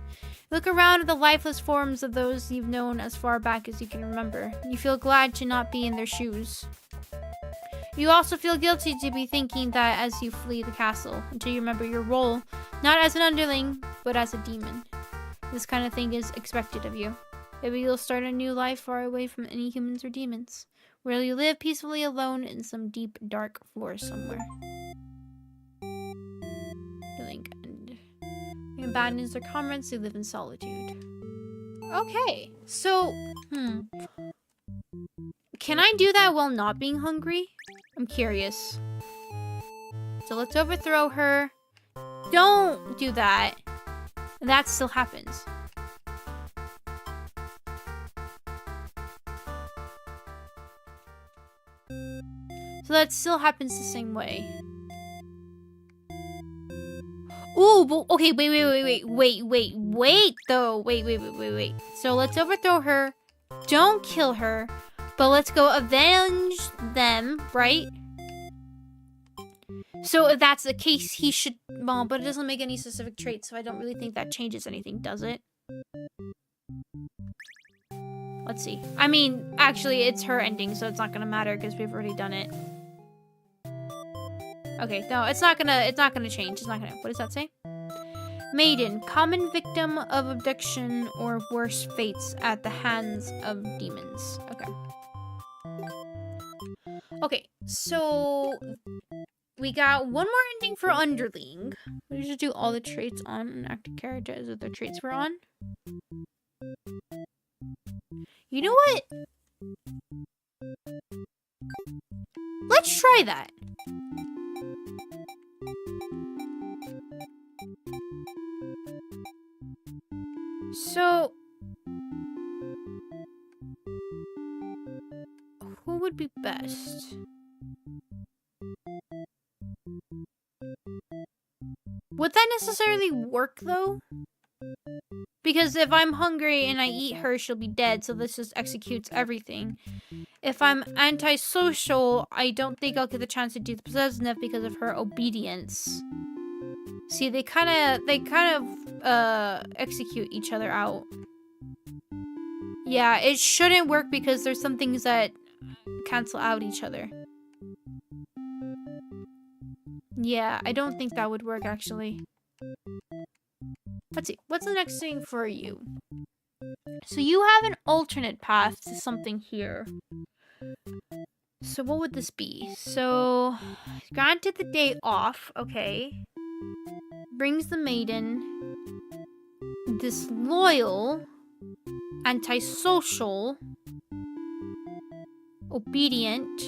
Look around at the lifeless forms of those you've known as far back as you can remember. You feel glad to not be in their shoes. You also feel guilty to be thinking that as you flee the castle, until you remember your role, not as an underling, but as a demon. This kind of thing is expected of you. Maybe you'll start a new life far away from any humans or demons, where you live peacefully alone in some deep, dark forest somewhere. Abandons their comrades, they live in solitude. Okay, so, can I do that while not being hungry? I'm curious. So let's overthrow her. Don't do that. That still happens. So that still happens the same way. Ooh, but okay, wait, though. Wait. So let's overthrow her. Don't kill her. But let's go avenge them, right? So if that's the case, he should... Well, but it doesn't make any specific traits, so I don't really think that changes anything, does it? Let's see. I mean, actually, it's her ending, so it's not gonna matter because we've already done it. Okay, no, it's not gonna change. It's not gonna... What does that say? Maiden, common victim of abduction or worse fates at the hands of demons. Okay. Okay, so we got one more ending for Underling. We should do all the traits on an active character as if the traits were on. You know what? Let's try that. So be best? Would that necessarily work, though? Because if I'm hungry and I eat her, she'll be dead, so this just executes everything. If I'm antisocial, I don't think I'll get the chance to do the possessive because of her obedience. See, they kind of execute each other out. Yeah, it shouldn't work because there's some things that cancel out each other. Yeah, I don't think that would work, actually. Let's see. What's the next thing for you? So you have an alternate path to something here. So what would this be? So, granted the day off, okay. Brings the maiden. Disloyal. Antisocial. Obedient.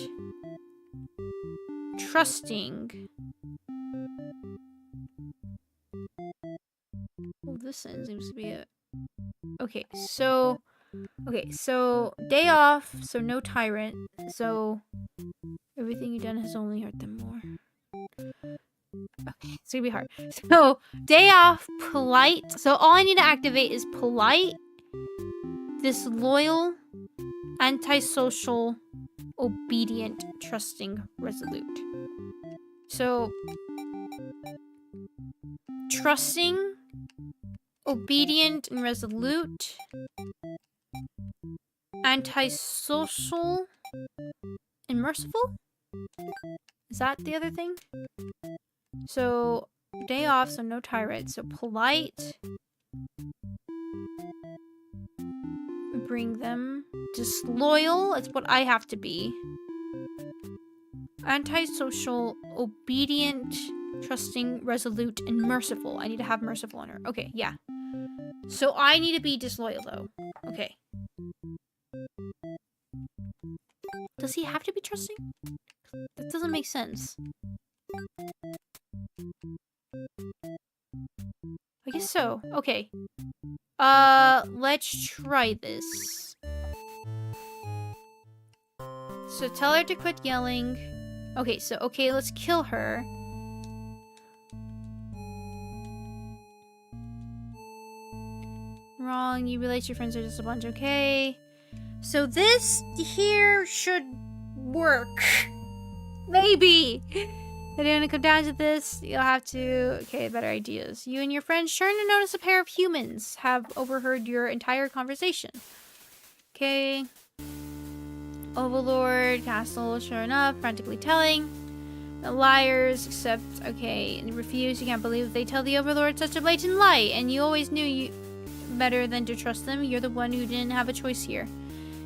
Trusting. Oh, this sentence seems to be it. Okay, so day off, so no tyrant, so everything you've done has only hurt them more. Okay, it's gonna be hard. So day off, polite. So all I need to activate is polite, disloyal, antisocial, obedient, trusting, resolute. So trusting, obedient, and resolute. Antisocial and merciful? Is that the other thing? So, day off, so no tyrant. So, polite. Bring them. Disloyal, it's what I have to be. Antisocial, obedient, trusting, resolute, and merciful. I need to have merciful on her. Okay, yeah. So, I need to be disloyal, though. Okay. Does he have to be trusting? That doesn't make sense. I guess so. Okay. Let's try this. So tell her to quit yelling. Okay, let's kill her. Wrong. You realize your friends are just a bunch. Okay. So this here should work. Maybe. If you're gonna come down to this, you'll have to... Okay, better ideas. You and your friends sure to notice a pair of humans have overheard your entire conversation. Okay. Overlord, castle, sure enough, frantically telling. The liars, except, okay, and refuse. You can't believe they tell the Overlord such a blatant lie, and you always knew you better than to trust them. You're the one who didn't have a choice here.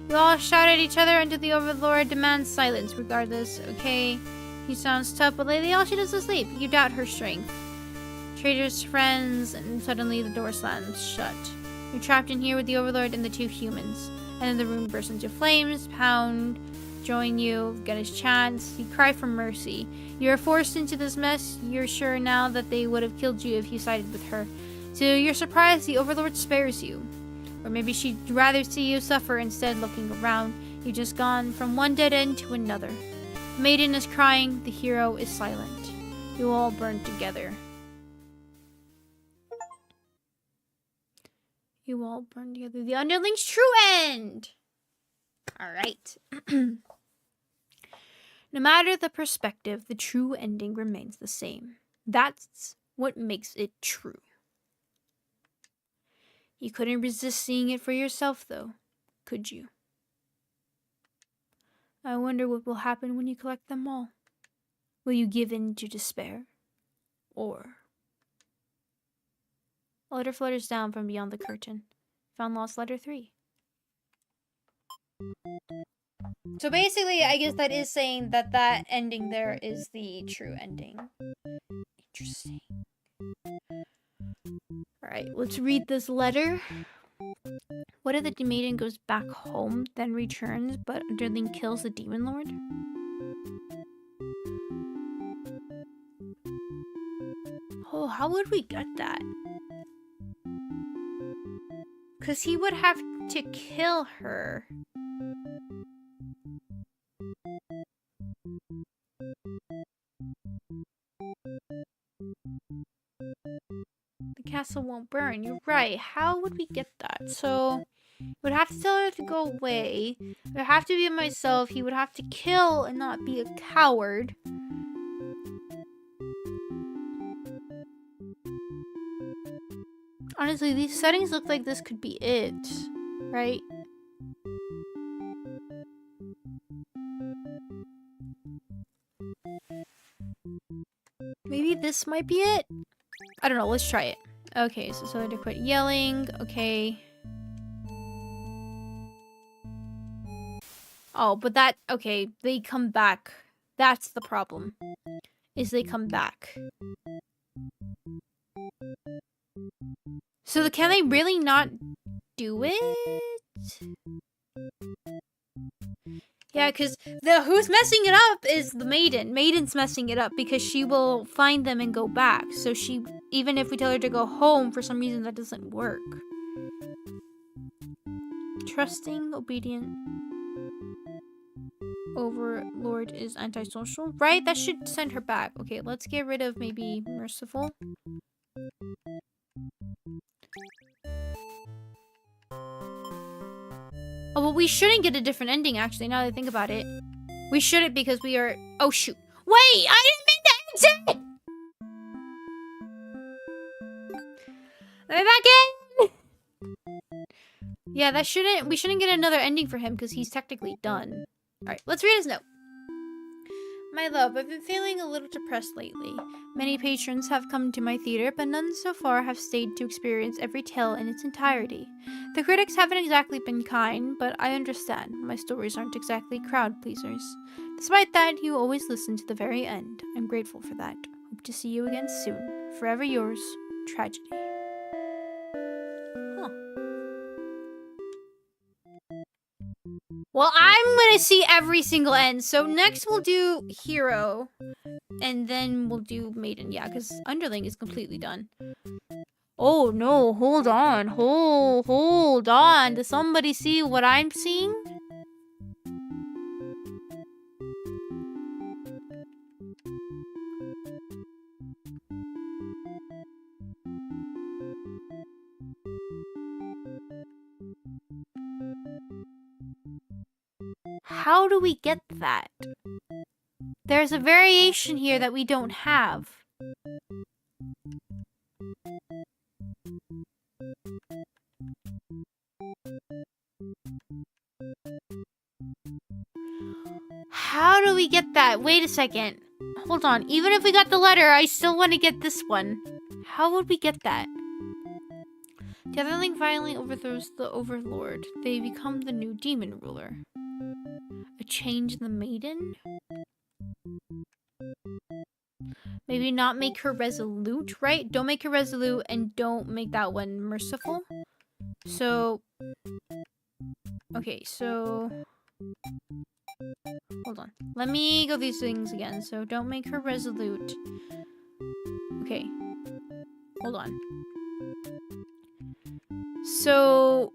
You all shout at each other until the Overlord demands silence. Regardless, okay, he sounds tough, but lately all she does is sleep. You doubt her strength. Traitors, friends, and suddenly the door slams shut. You're trapped in here with the Overlord and the two humans. And then the room bursts into flames. Pound, join you, get his chance. You cry for mercy. You're forced into this mess. You're sure now that they would have killed you if you sided with her. To your surprise, the Overlord spares you. Or maybe she'd rather see you suffer instead. Looking around, you've just gone from one dead end to another. Maiden is crying, the hero is silent. You all burn together. You all burn together. The Underling's true end! Alright. No matter the perspective, the true ending remains the same. That's what makes it true. You couldn't resist seeing it for yourself, though, could you? I wonder what will happen when you collect them all. Will you give in to despair? Or... A letter flutters down from beyond the curtain. Found lost letter 3. So basically, I guess that is saying that that ending there is the true ending. Interesting. Alright, let's read this letter. What if the maiden goes back home, then returns, but Underling kills the Demon Lord? Oh, how would we get that? Because he would have to kill her. castle won't burn. You're right. How would we get that? So, would have to tell her to go away. It would have to be myself. He would have to kill and not be a coward. Honestly, these settings look like this could be it, right? Maybe this might be it? I don't know, let's try it. Okay, so I had to quit yelling, okay. Oh, but that, okay, they come back. That's the problem, is they come back. So can they really not do it? Yeah, because who's messing it up is the Maiden. Maiden's messing it up because she will find them and go back. So even if we tell her to go home, for some reason that doesn't work. Trusting, obedient. Overlord is antisocial. Right? That should send her back. Okay, let's get rid of maybe merciful. Oh, well, we shouldn't get a different ending, actually, now that I think about it. We shouldn't because we are... Oh, shoot. Wait! I didn't mean to exit! Let me back in! Yeah, that shouldn't... We shouldn't get another ending for him because he's technically done. Alright, let's read his note. My love, I've been feeling a little depressed lately. Many patrons have come to my theater, but none so far have stayed to experience every tale in its entirety. The critics haven't exactly been kind, but I understand. My stories aren't exactly crowd pleasers. Despite that, you always listen to the very end. I'm grateful for that. Hope to see you again soon. Forever yours, Tragedy. Huh. Well, I'm gonna see every single end. So next we'll do Hero. And then we'll do Maiden. Yeah, because Underling is completely done. Oh no, hold on. Hold on. Does somebody see what I'm seeing? How do we get that? There's a variation here that we don't have. How do we get that? Wait a second. Hold on. Even if we got the letter, I still want to get this one. How would we get that? The Underling violently overthrows the Overlord. They become the new demon ruler. A change in the Maiden? Maybe not make her resolute, right? Don't make her resolute and don't make that one merciful. So... Okay, so... Hold on. Let me go these things again. So don't make her resolute. Okay. Hold on. So...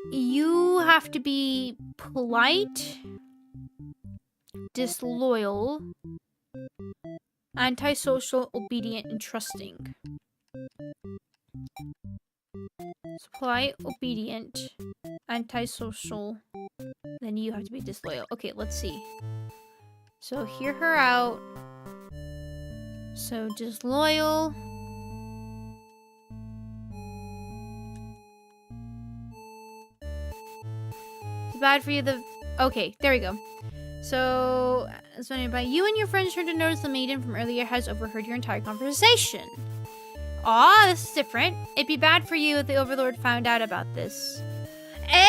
You have to be polite, disloyal, antisocial, obedient, and trusting. So polite, obedient, antisocial, then you have to be disloyal. Okay, let's see. So hear her out. So disloyal. It's bad for you. Okay, there we go. So, by you and your friends turned to notice the Maiden from earlier has overheard your entire conversation. Aw, this is different. It'd be bad for you if the Overlord found out about this. Hey,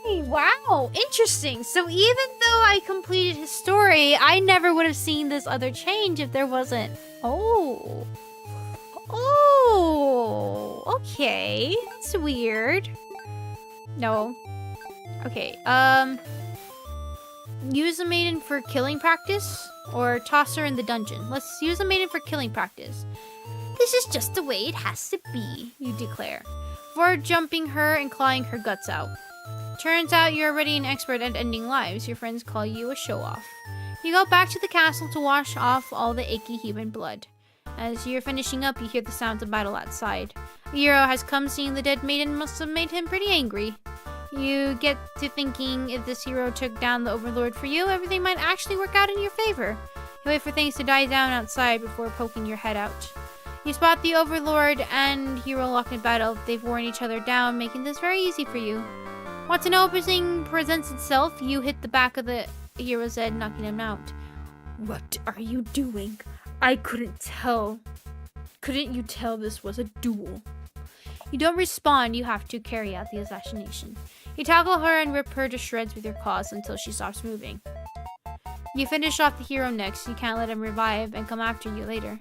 wow, interesting. So even though I completed his story, I never would have seen this other change if there wasn't. Oh, okay, that's weird. No. Okay, use a Maiden for killing practice, or toss her in the dungeon. Let's use a Maiden for killing practice. This is just the way it has to be, you declare, before jumping her and clawing her guts out. Turns out you're already an expert at ending lives. Your friends call you a show-off. You go back to the castle to wash off all the icky human blood. As you're finishing up, you hear the sounds of battle outside. A hero has come. Seeing the dead maiden must have made him pretty angry. You get to thinking if this hero took down the Overlord for you, everything might actually work out in your favor. You wait for things to die down outside before poking your head out. You spot the Overlord and hero locked in battle. They've worn each other down, making this very easy for you. Once an opening presents itself, you hit the back of the hero's head, knocking him out. What are you doing? I couldn't tell. Couldn't you tell this was a duel? You don't respond, you have to carry out the assassination. You tackle her and rip her to shreds with your claws until she stops moving. You finish off the hero next. You can't let him revive and come after you later.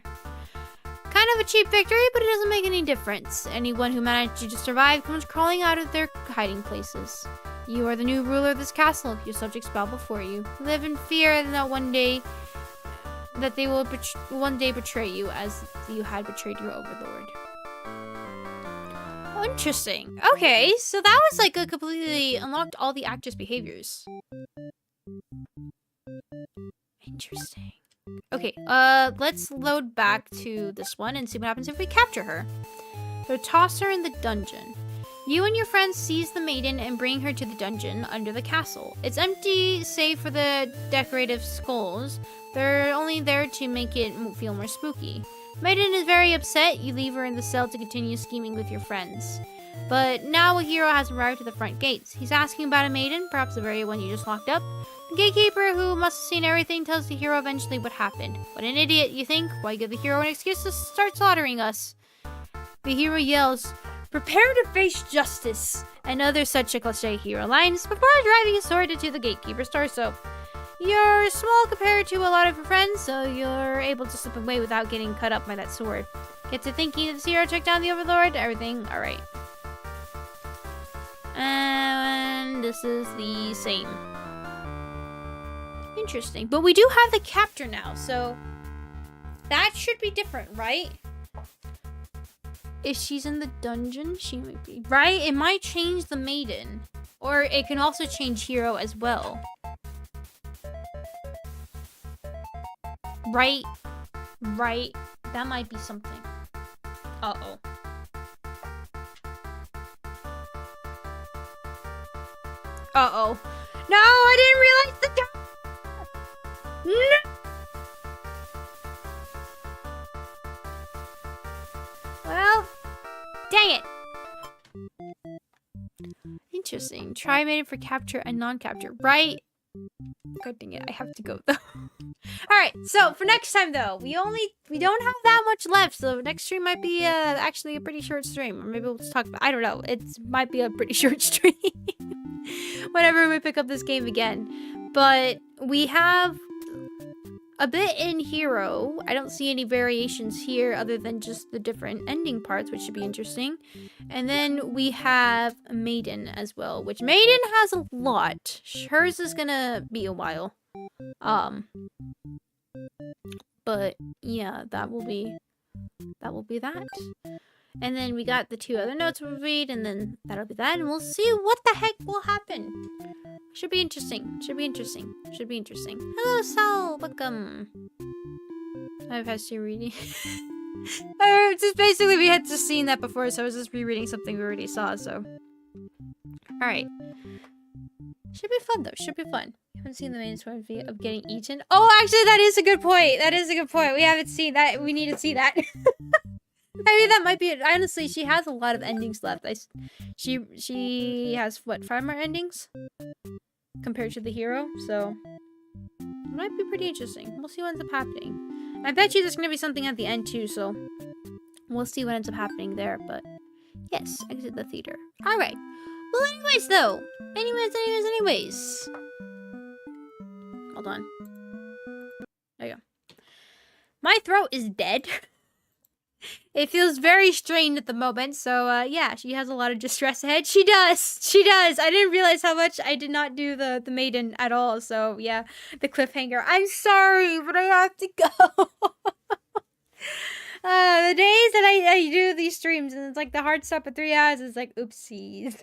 Kind of a cheap victory, but it doesn't make any difference. Anyone who managed to survive comes crawling out of their hiding places. You are the new ruler of this castle. Your subjects bow before you. Live in fear that they will one day betray you as you had betrayed your Overlord. Oh, interesting. Okay, so that was like a completely unlocked all the actors' behaviors. Interesting. Okay, let's load back to this one and see what happens if we capture her. So toss her in the dungeon. You and your friends seize the maiden and bring her to the dungeon under the castle. It's empty save for the decorative skulls. They're only there to make it feel more spooky. Maiden is very upset. You leave her in the cell to continue scheming with your friends. But now a hero has arrived at the front gates. He's asking about a maiden, perhaps the very one you just locked up. The gatekeeper, who must have seen everything, tells the hero eventually what happened. What an idiot, you think? Why give the hero an excuse to start slaughtering us? The hero yells, "Prepare to face justice!" and other such a cliche hero lines before driving his sword into the gatekeeper's torso. You're small compared to a lot of your friends, so you're able to slip away without getting cut up by that sword. Get to thinking if the hero took down the Overlord, everything alright. And this is the same. Interesting. But we do have the captor now, so that should be different, right? If she's in the dungeon, she might be. Right? It might change the maiden. Or it can also change hero as well. Right? Right? That might be something. Uh-oh. Uh-oh. No, I didn't realize the door! No! Well, dang it. Interesting. Try maiden for capture and non-capture. Right? God dang it, I have to go though. Alright, so for next time though, we don't have that much left, so next stream might be actually a pretty short stream. Or maybe we'll just talk about, I don't know, it might be a pretty short stream. Whenever we pick up this game again. But we have a bit in Hero. I don't see any variations here other than just the different ending parts, which should be interesting. And then we have Maiden as well, which Maiden has a lot. Hers is gonna be a while. But yeah, that will be that. And then we got the two other notes we'll read, and then that'll be that, and we'll see what the heck will happen. Should be interesting. Should be interesting. Should be interesting. Hello, Sal. Welcome. I've had to reading. Just basically, we had just seen that before, so I was just rereading something we already saw, so. Alright. Should be fun, though. Should be fun. We haven't seen the main story of getting eaten. Oh, actually, that is a good point. That is a good point. We haven't seen that. We need to see that. I mean, that might be it. Honestly, she has a lot of endings left. She has, what, 5 more endings? Compared to the hero, so it might be pretty interesting. We'll see what ends up happening. I bet you there's gonna be something at the end too, so we'll see what ends up happening there, but yes, exit the theater. Alright. Well, anyways, though. Anyways. Hold on. There you go. My throat is dead. It feels very strained at the moment, so yeah, she has a lot of distress ahead. She does! She does! I didn't realize how much I did not do the maiden at all, so yeah, the cliffhanger. I'm sorry, but I have to go! The days that I do these streams, and it's like the hard stop at 3 hours, it's like, oopsies.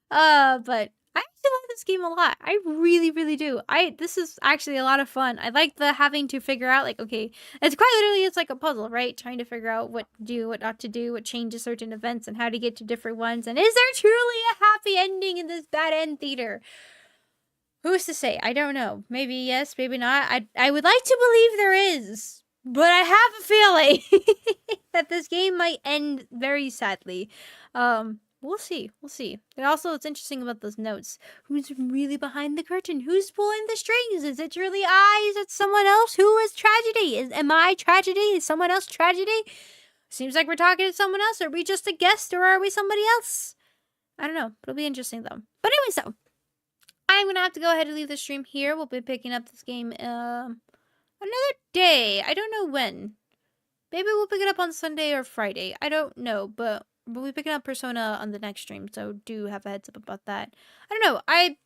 But I actually love this this game a lot. I really, really do. This is actually a lot of fun. I like the having to figure out, like, okay, it's quite literally, it's like a puzzle, right? Trying to figure out what to do, what not to do, what changes certain events, and how to get to different ones. And is there truly a happy ending in this bad end theater? Who's to say? I don't know. Maybe yes, maybe not. I would like to believe there is, but I have a feeling that this game might end very sadly. We'll see. We'll see. And also, what's interesting about those notes, who's really behind the curtain? Who's pulling the strings? Is it really I? Is it someone else? Who is tragedy? Am I tragedy? Is someone else tragedy? Seems like we're talking to someone else. Are we just a guest, or are we somebody else? I don't know. It'll be interesting, though. But anyway, so I'm going to have to go ahead and leave the stream here. We'll be picking up this game another day. I don't know when. Maybe we'll pick it up on Sunday or Friday. I don't know, but we'll be picking up Persona on the next stream, so do have a heads up about that. I don't know. I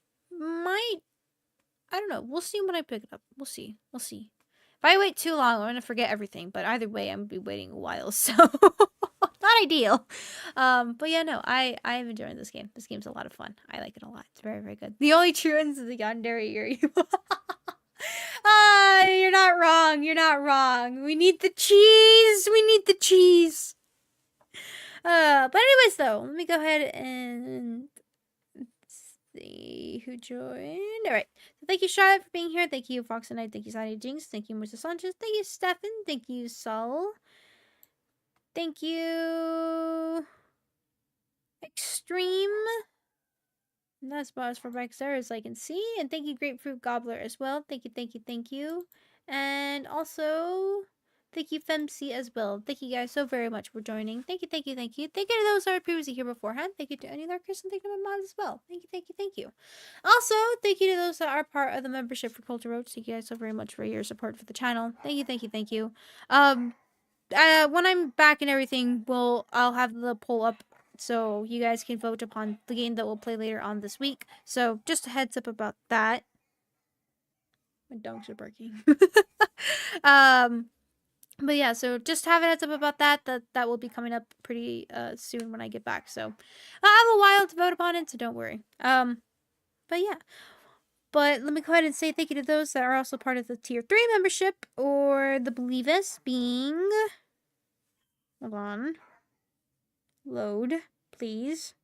don't know. We'll see when I pick it up. We'll see. We'll see. If I wait too long, I'm going to forget everything, but either way, I'm going to be waiting a while, so not ideal. But yeah, no, I am enjoying this game. This game's a lot of fun. I like it a lot. It's very, very good. The only true ends is the yandere Yuri. You're not wrong. You're not wrong. We need the cheese. We need the cheese. But anyways, though, let me go ahead and see who joined. All right. So thank you, Charlotte, for being here. Thank you, Fox and Knight. Thank you, Sadi Jinx. Thank you, Mr. Sanchez. Thank you, Stefan. Thank you, Saul. Thank you, Extreme. And that's bars for Backseat, as I can see. And thank you, Grapefruit Gobbler, as well. Thank you, thank you, thank you. And also, thank you, Femc, as well. Thank you guys so very much for joining. Thank you, thank you, thank you. Thank you to those who are previously here beforehand. Thank you to any lurkers, and thank you to my mods as well. Thank you, thank you, thank you. Also, thank you to those that are part of the membership for Culture Roach. Thank you guys so very much for your support for the channel. Thank you, thank you, thank you. When I'm back and everything, I'll have the poll up so you guys can vote upon the game that we'll play later on this week. So just a heads up about that. My dogs are barking. But yeah, so just have a heads up about that will be coming up pretty soon when I get back. So I have a while to vote upon it, so don't worry. But yeah. But let me go ahead and say thank you to those that are also part of the Tier 3 membership, or the Believers, being... Hold on. Load, please.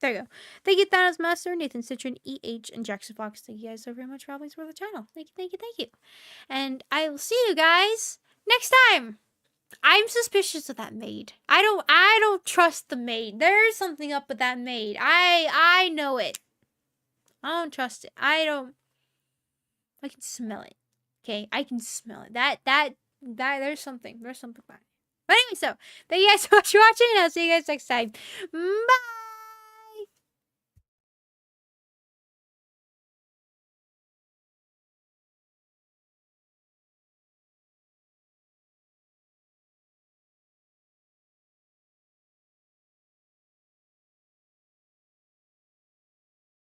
There you go. Thank you, Thanos Master, Nathan Citron, EH, and Jackson Fox. Thank you guys so very much for helping support the channel. Thank you, thank you, thank you. And I will see you guys next time. I'm suspicious of that maid. I don't trust the maid. There's something up with that maid. I know it. I don't trust it. I can smell it. Okay, I can smell it. That there's something. There's something bad. But anyway, so thank you guys so much for watching, and I'll see you guys next time. Bye.